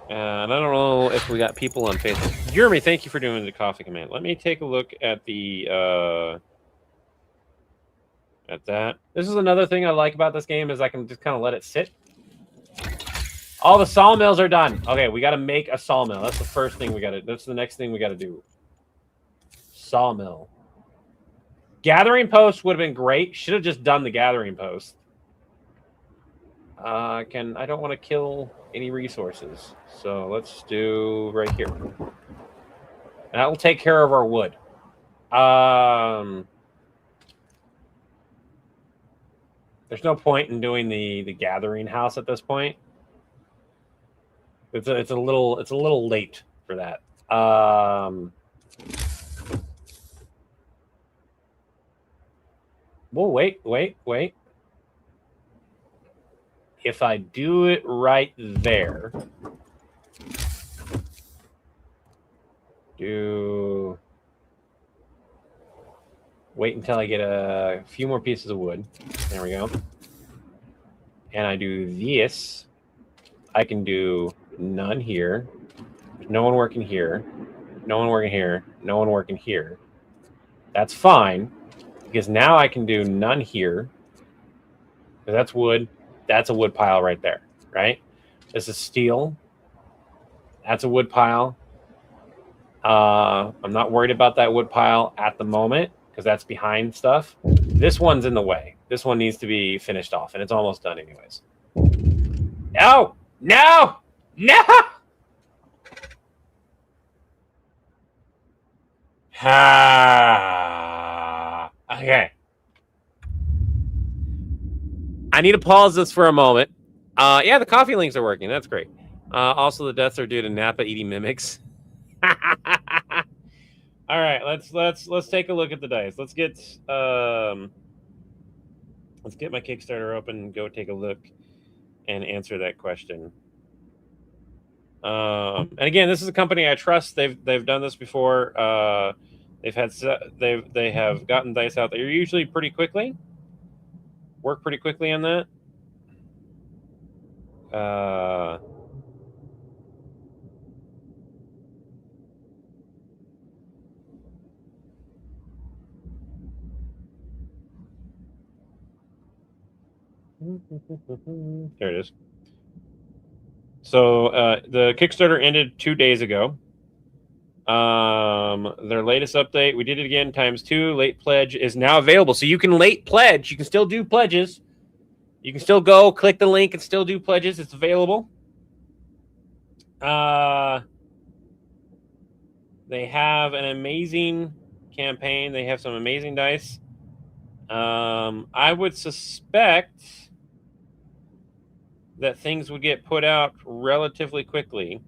And I don't know if we got people on Facebook. Jeremy, thank you for doing the coffee command. Let me take a look at the at that. This is another thing I like about this game is I can just kind of let it sit. All the sawmills are done. Okay, we got to make a sawmill. That's the first thing we got to. That's the next thing we got to do. Sawmill. Gathering post would have been great. Should have just done the gathering post. I don't want to kill any resources, so let's do right here. And that will take care of our wood. There's no point in doing the gathering house at this point. It's a little late for that. Well, wait. If I do it right there, Wait until I get a few more pieces of wood. There we go. And I do this. I can do none here. No one working here. No one working here. No one working here. That's fine. Because now I can do none here. Because that's wood. That's a wood pile right there. Right? This is steel. That's a wood pile. I'm not worried about that wood pile at the moment because that's behind stuff. This one's in the way. This one needs to be finished off, and it's almost done anyways. No! No! No! Okay. I need to pause this for a moment. Yeah, the coffee links are working. That's great. Also, the deaths are due to Napa eating mimics. All right, let's take a look at the dice. Let's get my Kickstarter open and go take a look and answer that question. And again, this is a company I trust. They've done this before. They have gotten dice out there usually pretty quickly. Work pretty quickly on that. There it is. So the Kickstarter ended 2 days ago. Their latest update, we did it again, ×2. Late pledge is now available. So you can late pledge. You can still do pledges. You can still go click the link and still do pledges. It's available. They have an amazing campaign. They have some amazing dice. I would suspect that things would get put out relatively quickly.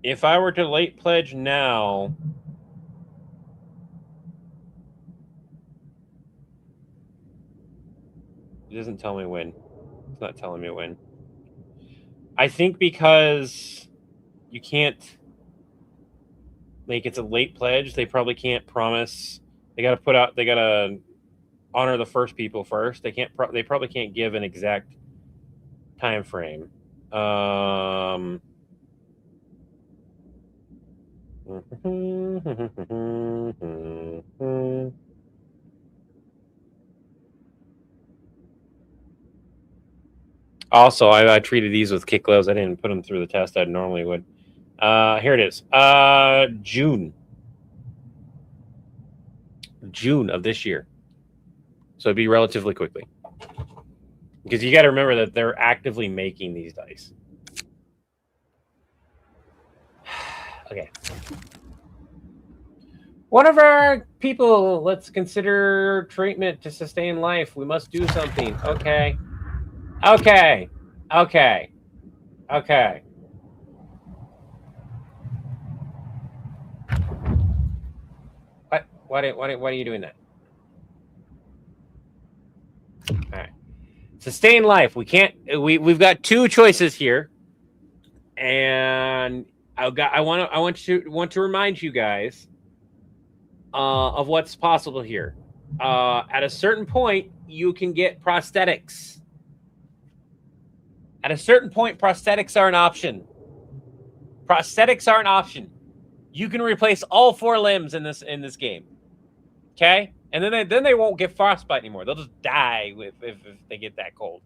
If I were to late pledge now, it doesn't tell me when. It's not telling me when. I think because you can't, like, it's a late pledge, they probably can't promise. They got to honor the first people first. They probably can't give an exact time frame. Also, I treated these with kick gloves. I didn't put them through the test I normally would. Here it is. June of this year. So it'd be relatively quickly. Because you got to remember that they're actively making these dice. Okay. One of our people, let's consider treatment to sustain life. We must do something. Okay. Okay. Okay. Okay. What? Why are you doing that? All right. Sustain life. We can't. We've got two choices here, and I want to remind you guys of what's possible here. At a certain point, you can get prosthetics. At a certain point, prosthetics are an option. Prosthetics are an option. You can replace all 4 limbs in this game. Okay? And then they won't get frostbite anymore. They'll just die if they get that cold.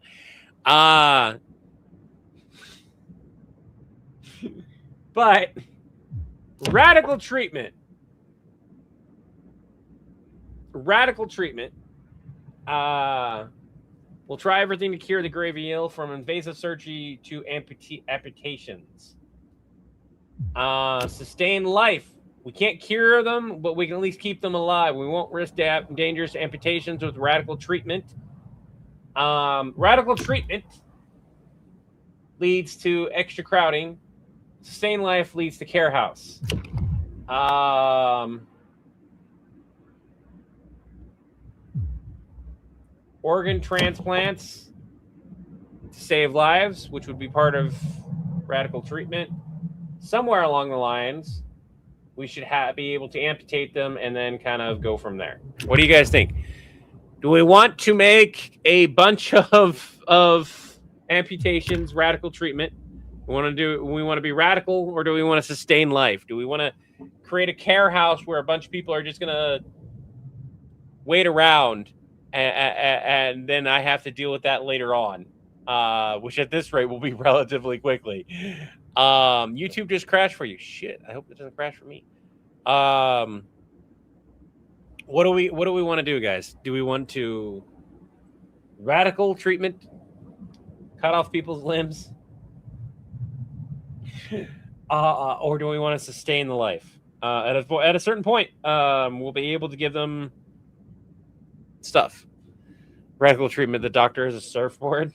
But radical treatment. We'll try everything to cure the gravy ill, from invasive surgery to amputations. Sustain life. We can't cure them, but we can at least keep them alive. We won't risk dangerous amputations with radical treatment. Radical treatment leads to extra crowding. Sustain life leads to care house. Organ transplants to save lives, which would be part of radical treatment. Somewhere along the lines, we should be able to amputate them and then kind of go from there. What do you guys think? Do we want to make a bunch of amputations radical treatment? We want to be radical, or do we want to sustain life? Do we want to create a care house where a bunch of people are just gonna wait around and then I have to deal with that later on, which at this rate will be relatively quickly. YouTube just crashed for you. Shit, I hope it doesn't crash for me. What do we want to do, guys? Do we want to radical treatment, cut off people's limbs, or do we want to sustain the life? At a certain point, we'll be able to give them stuff. Radical treatment. The doctor is a surfboard.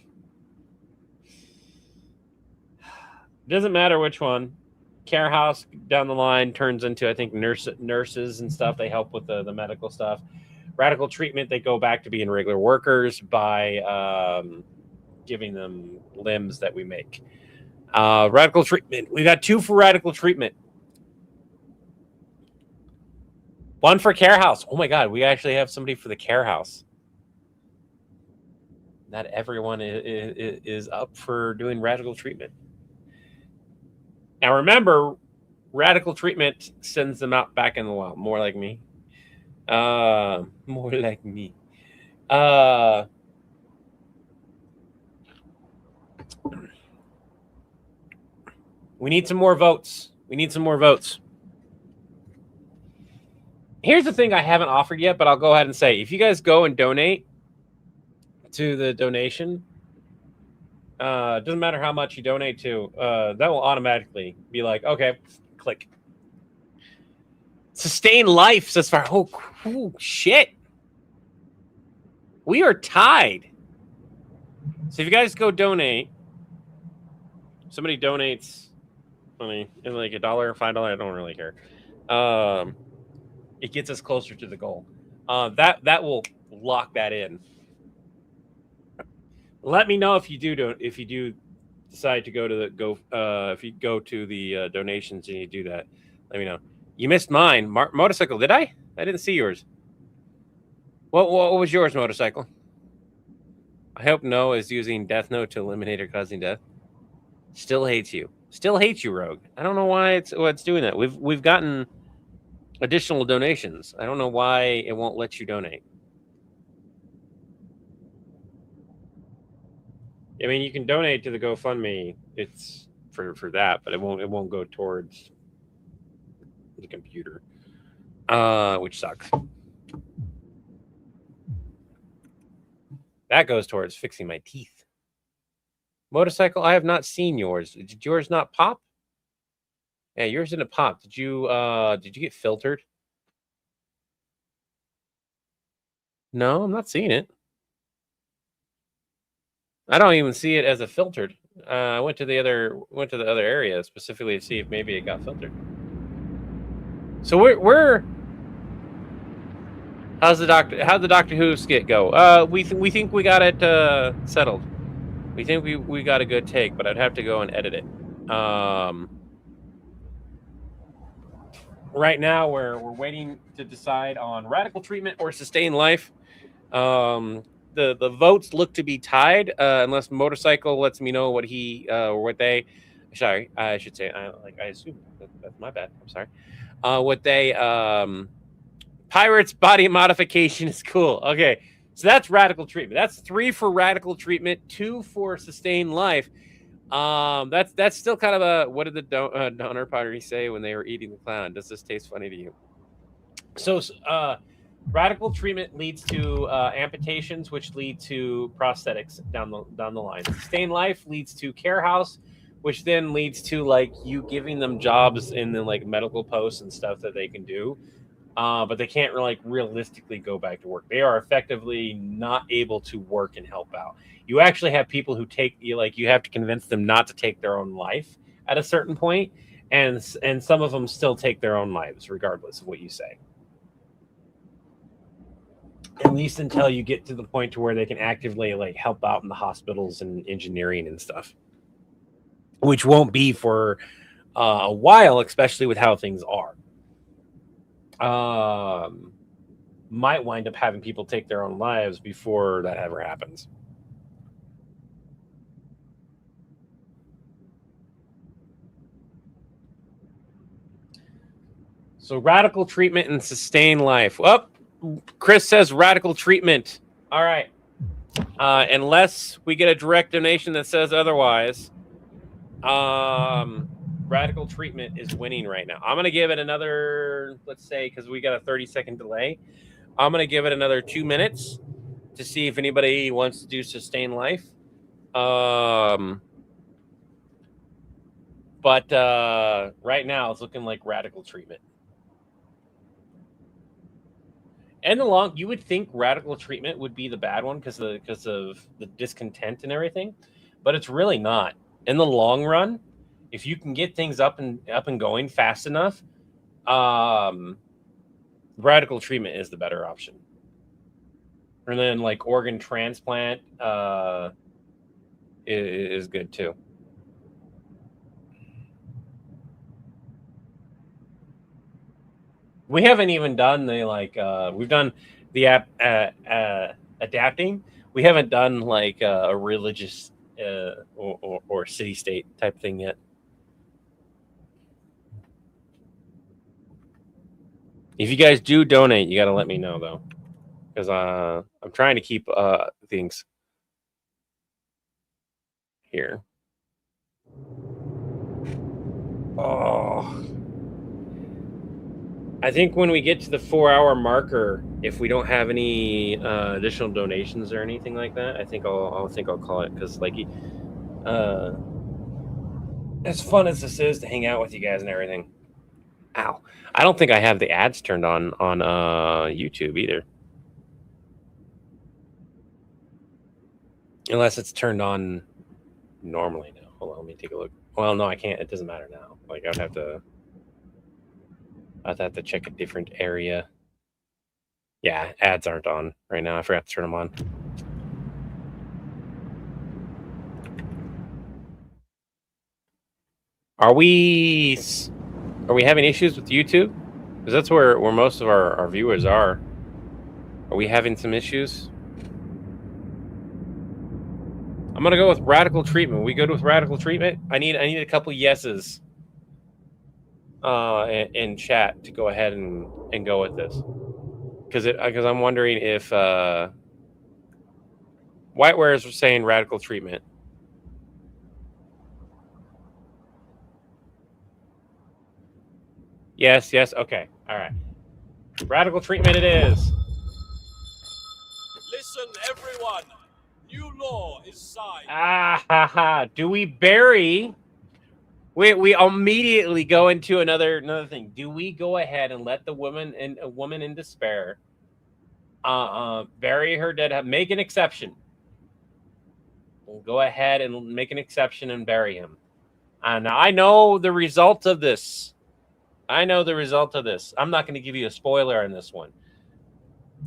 Doesn't matter which one. Care house down the line turns into, I think, nurses and stuff. They help with the medical stuff. Radical treatment, they go back to being regular workers by giving them limbs that we make. Radical treatment. We got 2 for radical treatment. 1 for care house. Oh my God, we actually have somebody for the care house. Not everyone is up for doing radical treatment. Now remember, radical treatment sends them out back in the wild. More like me. More like me. We need some more votes. Here's the thing I haven't offered yet, but I'll go ahead and say, if you guys go and donate to the donation, it doesn't matter how much you donate to, that will automatically be like, okay, click. Sustain life says far. Oh, cool shit. We are tied. So if you guys go donate, somebody donates money in like $1 or $5, I don't really care. It gets us closer to the goal. That will lock that in. Let me know if you do decide to go to if you go to the donations and you do that. Let me know. You missed mine. Motorcycle, did I? I didn't see yours. What was yours, motorcycle? I hope No is using Death Note to eliminate or causing death. Still hates you, Rogue. I don't know why it's doing that. We've gotten additional donations. I don't know why it won't let you donate. I mean, you can donate to the GoFundMe. It's for that, but it won't go towards the computer, which sucks. That goes towards fixing my teeth. Motorcycle, I have not seen yours. Did yours not pop? Yeah, yours didn't pop. Did you get filtered? No, I'm not seeing it. I don't even see it as a filtered. I went to the other area specifically to see if maybe it got filtered. So we're how'd the Doctor Who skit go? We think we got it settled. We think we got a good take, but I'd have to go and edit it. Right now we're waiting to decide on radical treatment or sustain life. The votes look to be tied unless Motorcycle lets me know what he or what they. Sorry, I should say. I assume that's my bad. I'm sorry. What they Pirates body modification is cool. Okay, so that's radical treatment. That's 3 for radical treatment, 2 for sustained life. That's still kind of a, what did the Donner Pottery say when they were eating the clown? Does this taste funny to you? So radical treatment leads to amputations, which lead to prosthetics down the line. Sustained life leads to care house, which then leads to like you giving them jobs in the like medical posts and stuff that they can do. But they can't like realistically go back to work. They are effectively not able to work and help out. You actually have people who you have to convince them not to take their own life at a certain point, and some of them still take their own lives regardless of what you say. At least until you get to the point to where they can actively like help out in the hospitals and engineering and stuff, which won't be for a while, especially with how things are. Might wind up having people take their own lives before that ever happens. So radical treatment and sustain life. Well, Chris says radical treatment. All right. Unless we get a direct donation that says otherwise, radical treatment is winning right now. I'm going to give it another, let's say, because we got a 30-second delay. I'm going to give it another 2 minutes to see if anybody wants to do sustain life. But right now it's looking like radical treatment. And you would think radical treatment would be the bad one because of the discontent and everything, but it's really not. In the long run, if you can get things up and going fast enough, radical treatment is the better option. And then like organ transplant is good too. We haven't even done the we've done the adapting. We haven't done like a religious or city state type thing yet. If you guys do donate, you got to let me know though, because I'm trying to keep things here. Oh. I think when we get to the 4-hour marker, if we don't have any additional donations or anything like that, I think I'll call it, because like as fun as this is to hang out with you guys and everything. Ow! I don't think I have the ads turned on YouTube either, unless it's turned on normally now. Hold on, let me take a look. Well, no, I can't. It doesn't matter now. Like I'd have to check a different area. Yeah, ads aren't on right now. I forgot to turn them on. Are we having issues with YouTube? Because that's where most of our viewers are. Are we having some issues? I'm gonna go with radical treatment. We good with radical treatment? I need a couple yeses in chat to go ahead and go with this, because I'm wondering if Whitewares are saying radical treatment. Yes, okay, all right. Radical treatment it is. Listen, everyone. New law is signed. Do we bury? We immediately go into another thing. Do we go ahead and let a woman in despair bury her dead? Make an exception. We'll go ahead and make an exception and bury him. And I know the result of this. I'm not going to give you a spoiler on this one.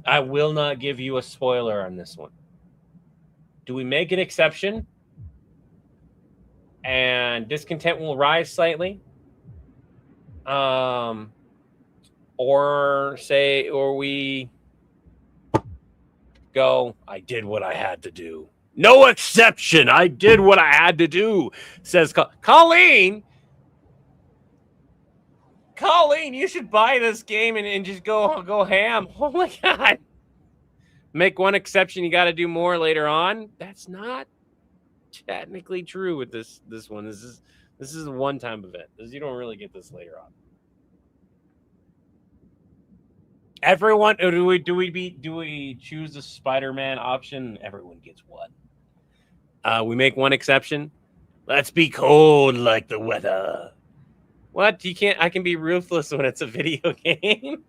I will not give you a spoiler on this one. Do we make an exception? And discontent will rise slightly. Or we go, I did what I had to do. No exception. I did what I had to do, says Colleen. Colleen, you should buy this game and just go ham. Oh my God. Make one exception. You got to do more later on. That's not technically true with this one. This is a one-time event. You don't really get this later on. Everyone, do we choose the Spider-Man option? Everyone gets one. We make one exception. Let's be cold like the weather. What? You can't. I can be ruthless when it's a video game.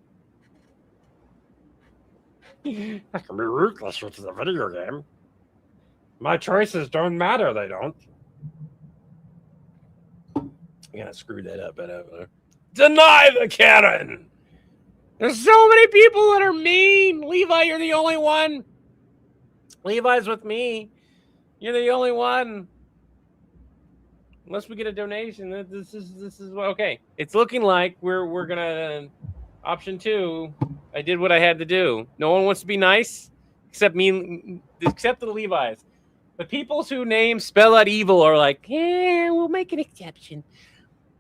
I can be ruthless when it's a video game. My choices don't matter. They don't. I'm gonna screw that up, but deny the Karen. There's so many people that are mean. Levi, you're the only one. Levi's with me. You're the only one. Unless we get a donation, this is okay. It's looking like we're gonna option 2. I did what I had to do. No one wants to be nice except me, except the Levi's. The people whose names spell out evil are like, yeah, we'll make an exception.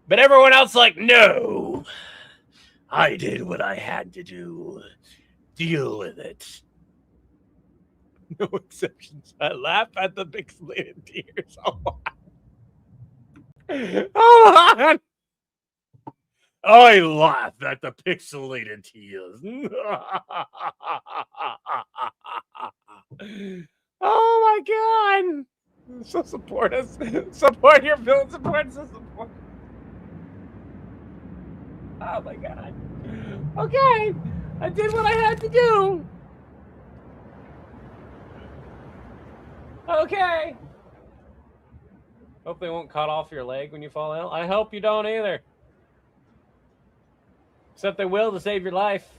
But everyone else like, no. I did what I had to do. Deal with it. No exceptions. I laugh at the pixelated tears. Hold on. I laugh at the pixelated tears. Oh my god. So support us. Support your villain. Support us. Support. Oh my god. Okay. I did what I had to do. Okay. Hope they won't cut off your leg when you fall out. I hope you don't either. Except they will to save your life.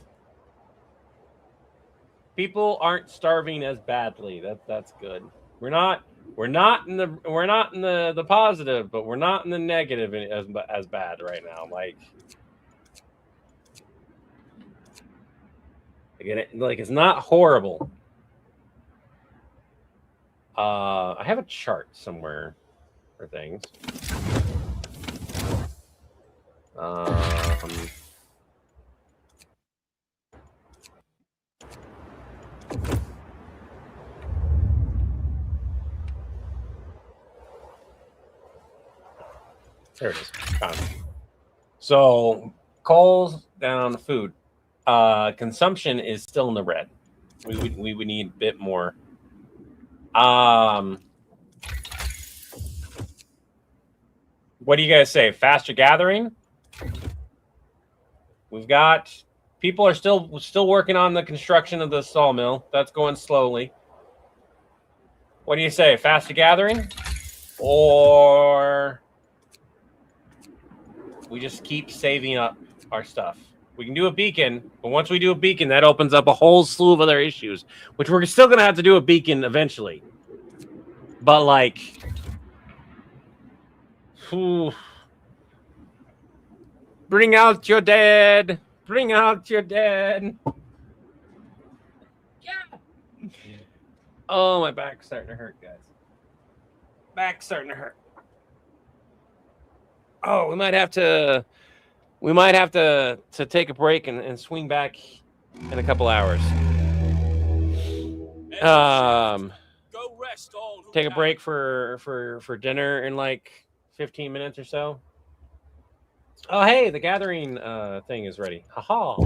People aren't starving as badly. That's good. We're not in the positive, but we're not in the negative as bad right now. Like it's not horrible. I have a chart somewhere for things. There it is. So calls down food. Consumption is still in the red. We would need a bit more. What do you guys say? Faster gathering? We've got people are still working on the construction of the sawmill. That's going slowly. What do you say? Faster gathering? Or we just keep saving up our stuff? We can do a beacon, but once we do a beacon, that opens up a whole slew of other issues, which we're still going to have to do a beacon eventually. But like, bring out your dead. Bring out your dead. Yeah. Oh, my back's starting to hurt, guys. Back's starting to hurt. Oh, we might have to take a break and swing back in a couple hours. Go rest all who Take a can. break for dinner in like 15 minutes or so. Oh, hey, the gathering thing is ready. Haha.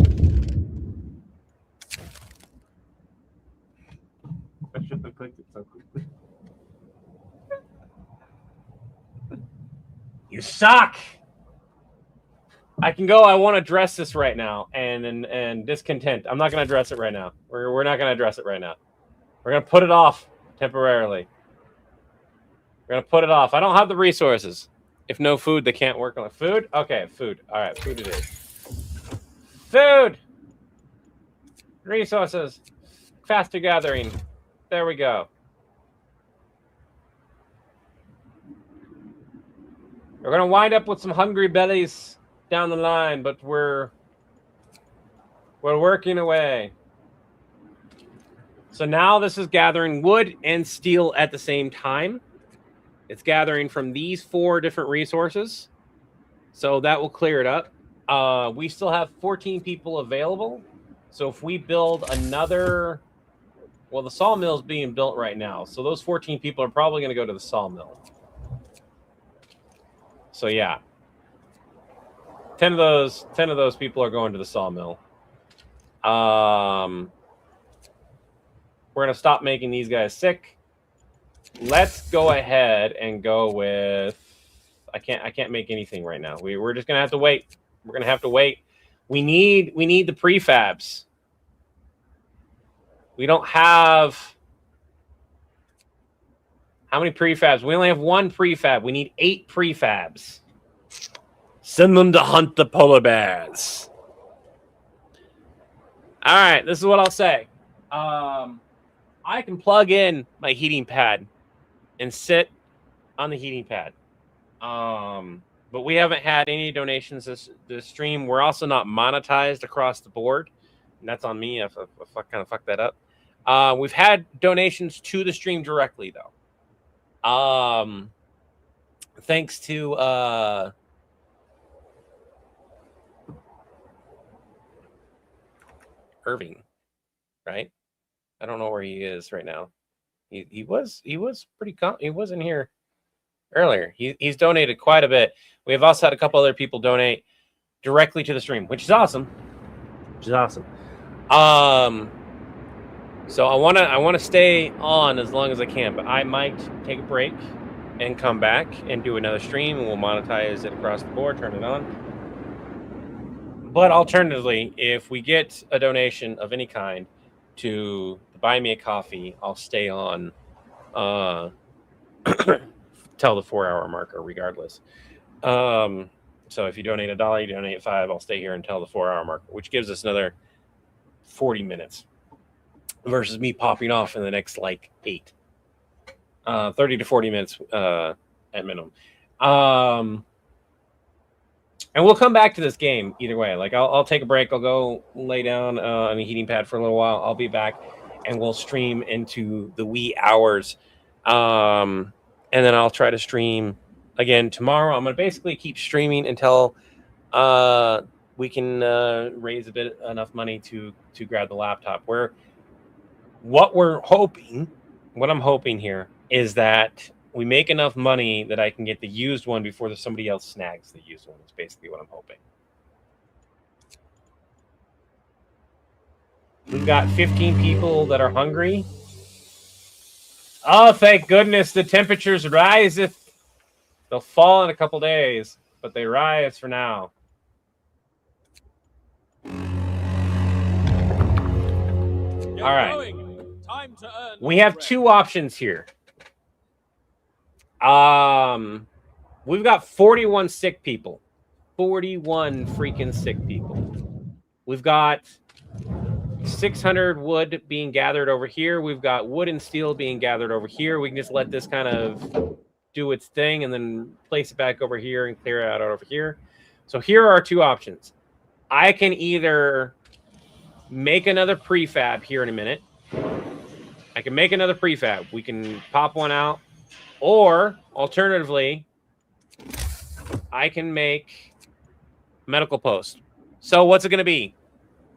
I should have clicked it so quickly. You suck. I can go. I want to address this right now, and discontent. I'm not going to address it right now. We're not going to address it right now. We're going to put it off temporarily. We're going to put it off. I don't have the resources. If no food, they can't work on it. Food? Okay, food. All right, food it is. Food! Resources. Faster gathering. There we go. We're going to wind up with some hungry bellies down the line, but we're working away. So now this is gathering wood and steel at the same time. It's gathering from these 4 different resources. So that will clear it up. We still have 14 people available. So if we build another... Well, the sawmill is being built right now. So those 14 people are probably going to go to the sawmill. So yeah. 10 of those people are going to the sawmill. We're going to stop making these guys sick. Let's go ahead and go with... I can't make anything right now. We're just going to have to wait. We're going to have to wait. We need the prefabs. We don't have... How many prefabs? We only have 1 prefab. We need 8 prefabs. Send them to hunt the polar bears. All right, this is what I'll say. I can plug in my heating pad and sit on the heating pad. But we haven't had any donations this stream. We're also not monetized across the board, and that's on me if I kind of fucked that up. We've had donations to the stream directly though. Thanks to Irving, right? I don't know where he is right now. He was pretty he was in here earlier. He's donated quite a bit. We have also had a couple other people donate directly to the stream, which is awesome. So I wanna stay on as long as I can, but I might take a break and come back and do another stream, and we'll monetize it across the board, turn it on. But alternatively, if we get a donation of any kind to buy me a coffee, I'll stay on till the 4-hour marker regardless. So if you donate $1, you donate $5, I'll stay here until the 4-hour marker, which gives us another 40 minutes versus me popping off in the next like 8. 30 to 40 minutes at minimum. And we'll come back to this game either way. Like I'll take a break. I'll go lay down on a heating pad for a little while. I'll be back and we'll stream into the wee hours. And then I'll try to stream again tomorrow. I'm going to basically keep streaming until we can raise enough money to grab the laptop. What I'm hoping here is that we make enough money that I can get the used one before somebody else snags the used one. That's basically what I'm hoping. We've got 15 people that are hungry. Oh, thank goodness the temperatures riseth. They'll fall in a couple days, but they rise for now. All right. Time to earn we have bread. 2 options here. We've got 41 sick people. 41 freaking sick people. We've got 600 wood being gathered over here. We've got wood and steel being gathered over here. We can just let this kind of do its thing and then place it back over here and clear it out over here. So here are 2 options. I can either make another prefab here in a minute. I can make another prefab. We can pop one out. Or, alternatively, I can make medical post. So what's it going to be?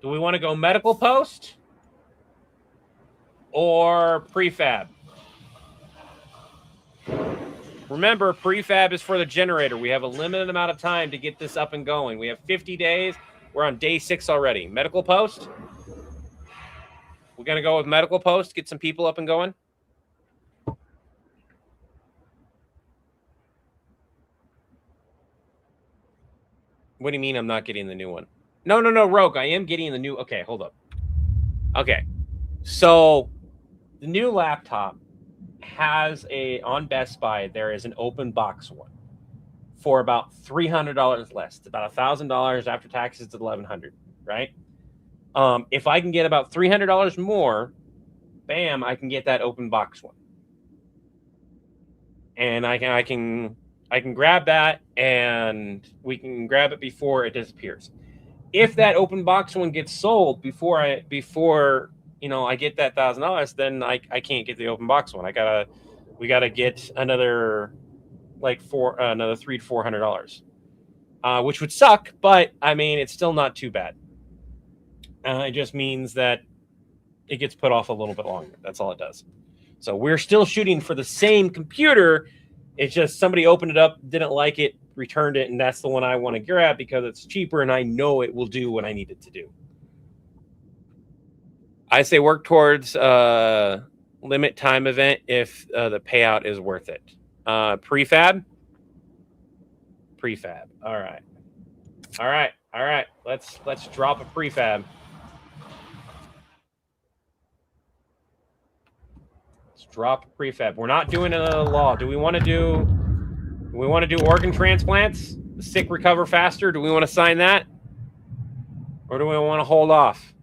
Do we want to go medical post or prefab? Remember, prefab is for the generator. We have a limited amount of time to get this up and going. We have 50 days. We're on day 6 already. Medical post? We're going to go with medical post, get some people up and going. What do you mean I'm not getting the new one? No, Rogue. I am getting the new. Okay, hold up. Okay. So the new laptop has on Best Buy, there is an open box one for about $300 less. It's about $1,000 after taxes. It's $1,100, right? If I can get about $300 more, bam, I can get that open box one. And I can grab that and we can grab it before it disappears. If that open box one gets sold before I get that $1,000, then I can't get the open box one. We gotta get another another $300 to $400, which would suck, but I mean it's still not too bad. It just means that it gets put off a little bit longer. That's all it does. So we're still shooting for the same computer. It's just somebody opened it up, didn't like it, returned it, and that's the one I want to grab because it's cheaper and I know it will do what I need it to do. I say work towards limit time event if the payout is worth it. Prefab. All right. Let's drop a prefab. Drop a prefab. We're not doing another law. Do we want to do organ transplants? The sick recover faster. Do we want to sign that? Or do we want to hold off?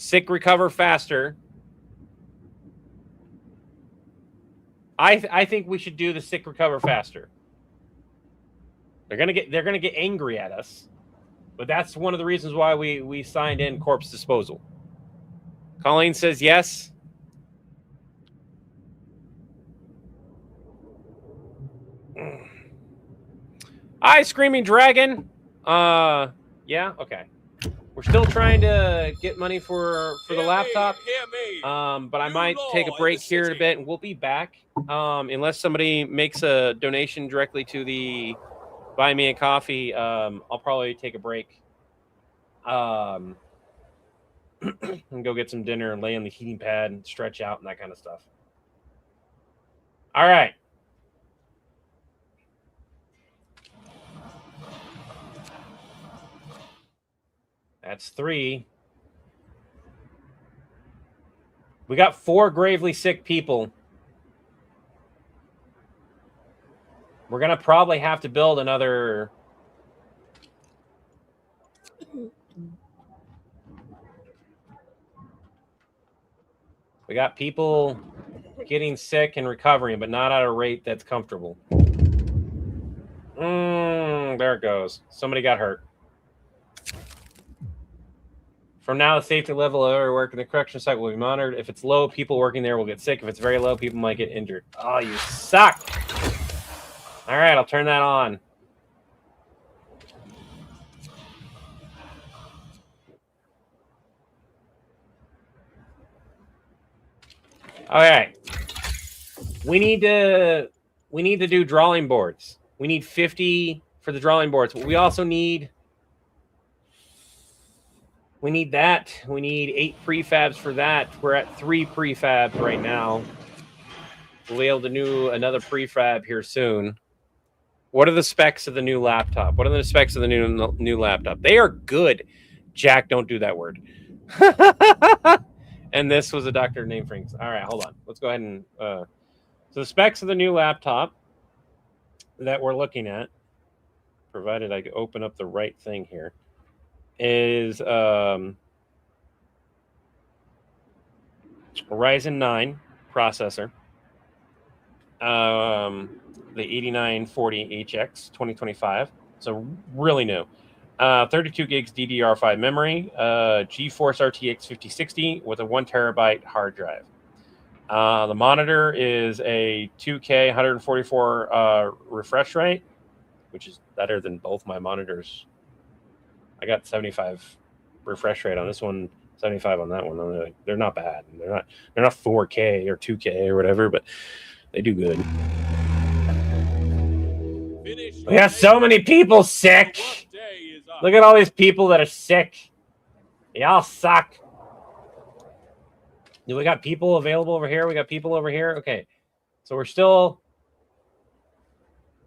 Sick recover faster. I think we should do the sick recover faster. They're gonna get angry at us, but that's one of the reasons why we signed in corpse disposal. Colleen says yes. Hi, Screaming Dragon. Yeah, okay. We're still trying to get money for the laptop. But I might take a break here in a bit, and we'll be back. Unless somebody makes a donation directly to the Buy Me a Coffee, I'll probably take a break. And go get some dinner and lay on the heating pad and stretch out and that kind of stuff. All right. That's 3. We got 4 gravely sick people. We're going to probably have to build another... We got people getting sick and recovering, but not at a rate that's comfortable. There it goes. Somebody got hurt. From now, the safety level of every work in the correction site will be monitored. If it's low, people working there will get sick. If it's very low, people might get injured. Oh, you suck. All right, I'll turn that on. All right. We need to do drawing boards. We need 50 for the drawing boards. We also need that. We need 8 prefabs for that. We're at 3 prefabs right now. We'll be able to do another prefab here soon. What are the specs of the new laptop? What are the specs of the new laptop? They are good. Jack, don't do that word. And this was a Dr. Name Franks. All right, hold on. Let's go ahead and... So the specs of the new laptop that we're looking at, provided I open up the right thing here, is Ryzen 9 processor. The 8940HX 2025. So really new. 32 gigs DDR5 memory, GeForce RTX 5060 with a 1 terabyte hard drive. The monitor is a 2K 144 refresh rate, which is better than both my monitors. I got 75 refresh rate on this one, 75 on that one. They're not bad. They're not 4K or 2K or whatever, but they do good. We got so many people sick. Look at all these people that are sick. Y'all suck. Do we got people available over here? We got people over here. Okay. So we're still...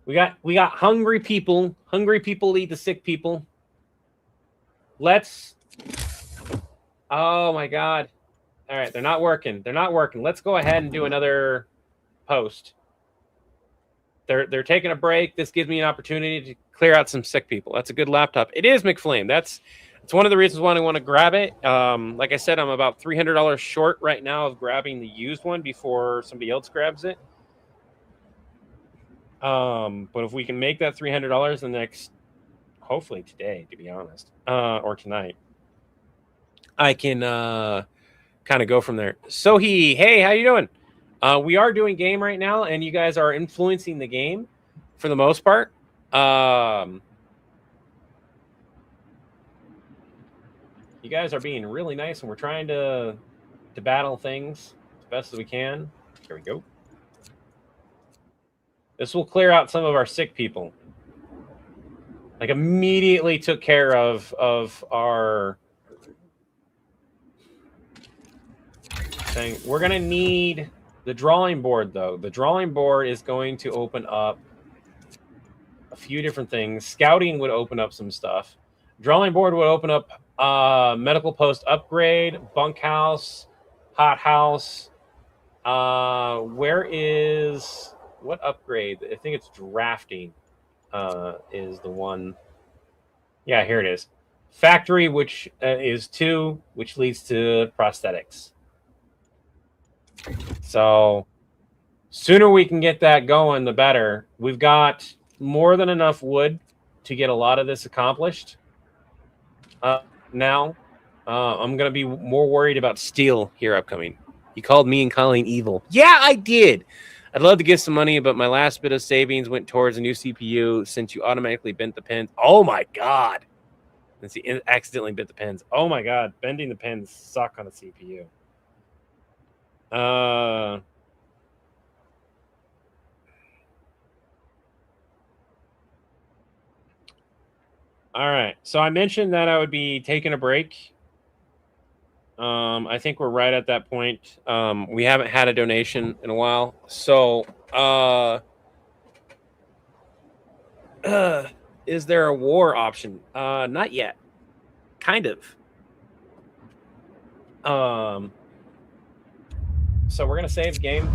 We got hungry people. Hungry people eat the sick people. Let's... Oh, my God. All right. They're not working. They're not working. Let's go ahead and do another post. They're taking a break. This gives me an opportunity to clear out some sick people. That's a good laptop. It is McFlame. That's one of the reasons why I want to grab it. Like I said, I'm about $300 short right now of grabbing the used one before somebody else grabs it. But if we can make that $300 the next, hopefully today, to be honest, or tonight, I can kind of go from there. So hey, how you doing? We are doing game right now, and you guys are influencing the game for the most part. You guys are being really nice, and we're trying to battle things as best as we can. Here we go. This will clear out some of our sick people. Like, immediately took care of our thing. We're going to need... The drawing board, though. The drawing board is going to open up a few different things. Scouting would open up some stuff. Drawing board would open up medical post upgrade, bunkhouse, hothouse. What upgrade? I think it's drafting is the one. Yeah, here it is. factory, which is 2, which leads to prosthetics. So sooner we can get that going, the better. We've got more than enough wood to get a lot of this accomplished. Now, I'm going to be more worried about steel here upcoming. You called me and Colleen evil. Yeah, I did. I'd love to get some money, but my last bit of savings went towards a new CPU since you automatically bent the pins. Oh, my God. Since you accidentally bent the pins. Oh, my God. Bending the pins suck on a CPU. All right. So I mentioned that I would be taking a break. I think we're right at that point. We haven't had a donation in a while. So, is there a war option? Not yet. Kind of. So we're going to save the game.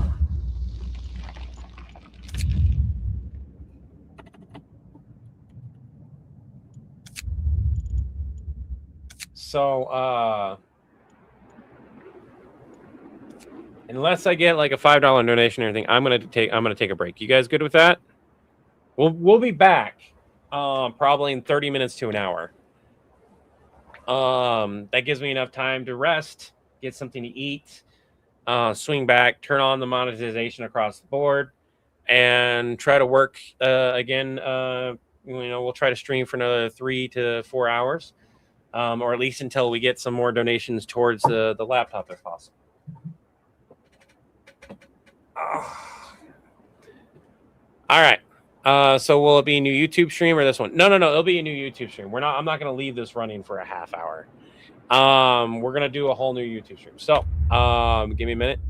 So, unless I get like a $5 donation or anything, I'm gonna take a break. You guys good with that? We'll be back probably in 30 minutes to an hour. That gives me enough time to rest, get something to eat, swing back, turn on the monetization across the board, and try to work again. We'll try to stream for another 3 to 4 hours, or at least until we get some more donations towards the laptop if possible. All right. So will it be a new YouTube stream or this one? No. It'll be a new YouTube stream. I'm not going to leave this running for a half hour. We're going to do a whole new YouTube stream. So, give me a minute.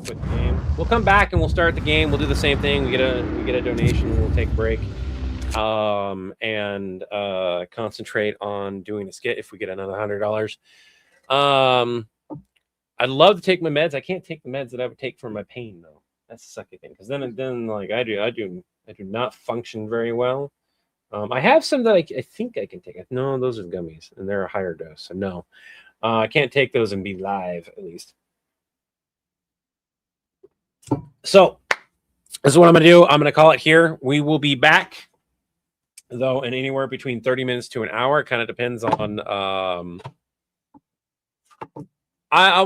Quit the game. We'll come back and we'll start the game. We'll do the same thing. We get a donation. We'll take a break. And concentrate on doing a skit if we get another $100. I'd love to take my meds. I can't take the meds that I would take for my pain though. That's the sucky thing. Because then like I do not function very well. I have some that I think I can take. No, those are gummies and they're a higher dose. So no, I can't take those and be live at least. So this is what I'm gonna do. I'm gonna call it here. We will be back though in anywhere between 30 minutes to an hour. It kind of depends on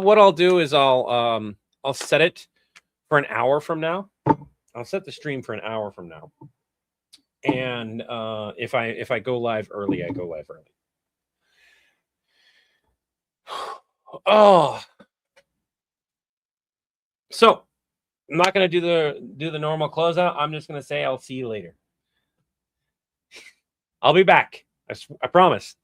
what I'll do is I'll set it for an hour from now. I'll set the stream for an hour from now. And if I go live early, I go live early. Oh. So I'm not gonna do the normal closeout. I'm just gonna say I'll see you later. I'll be back. I promise.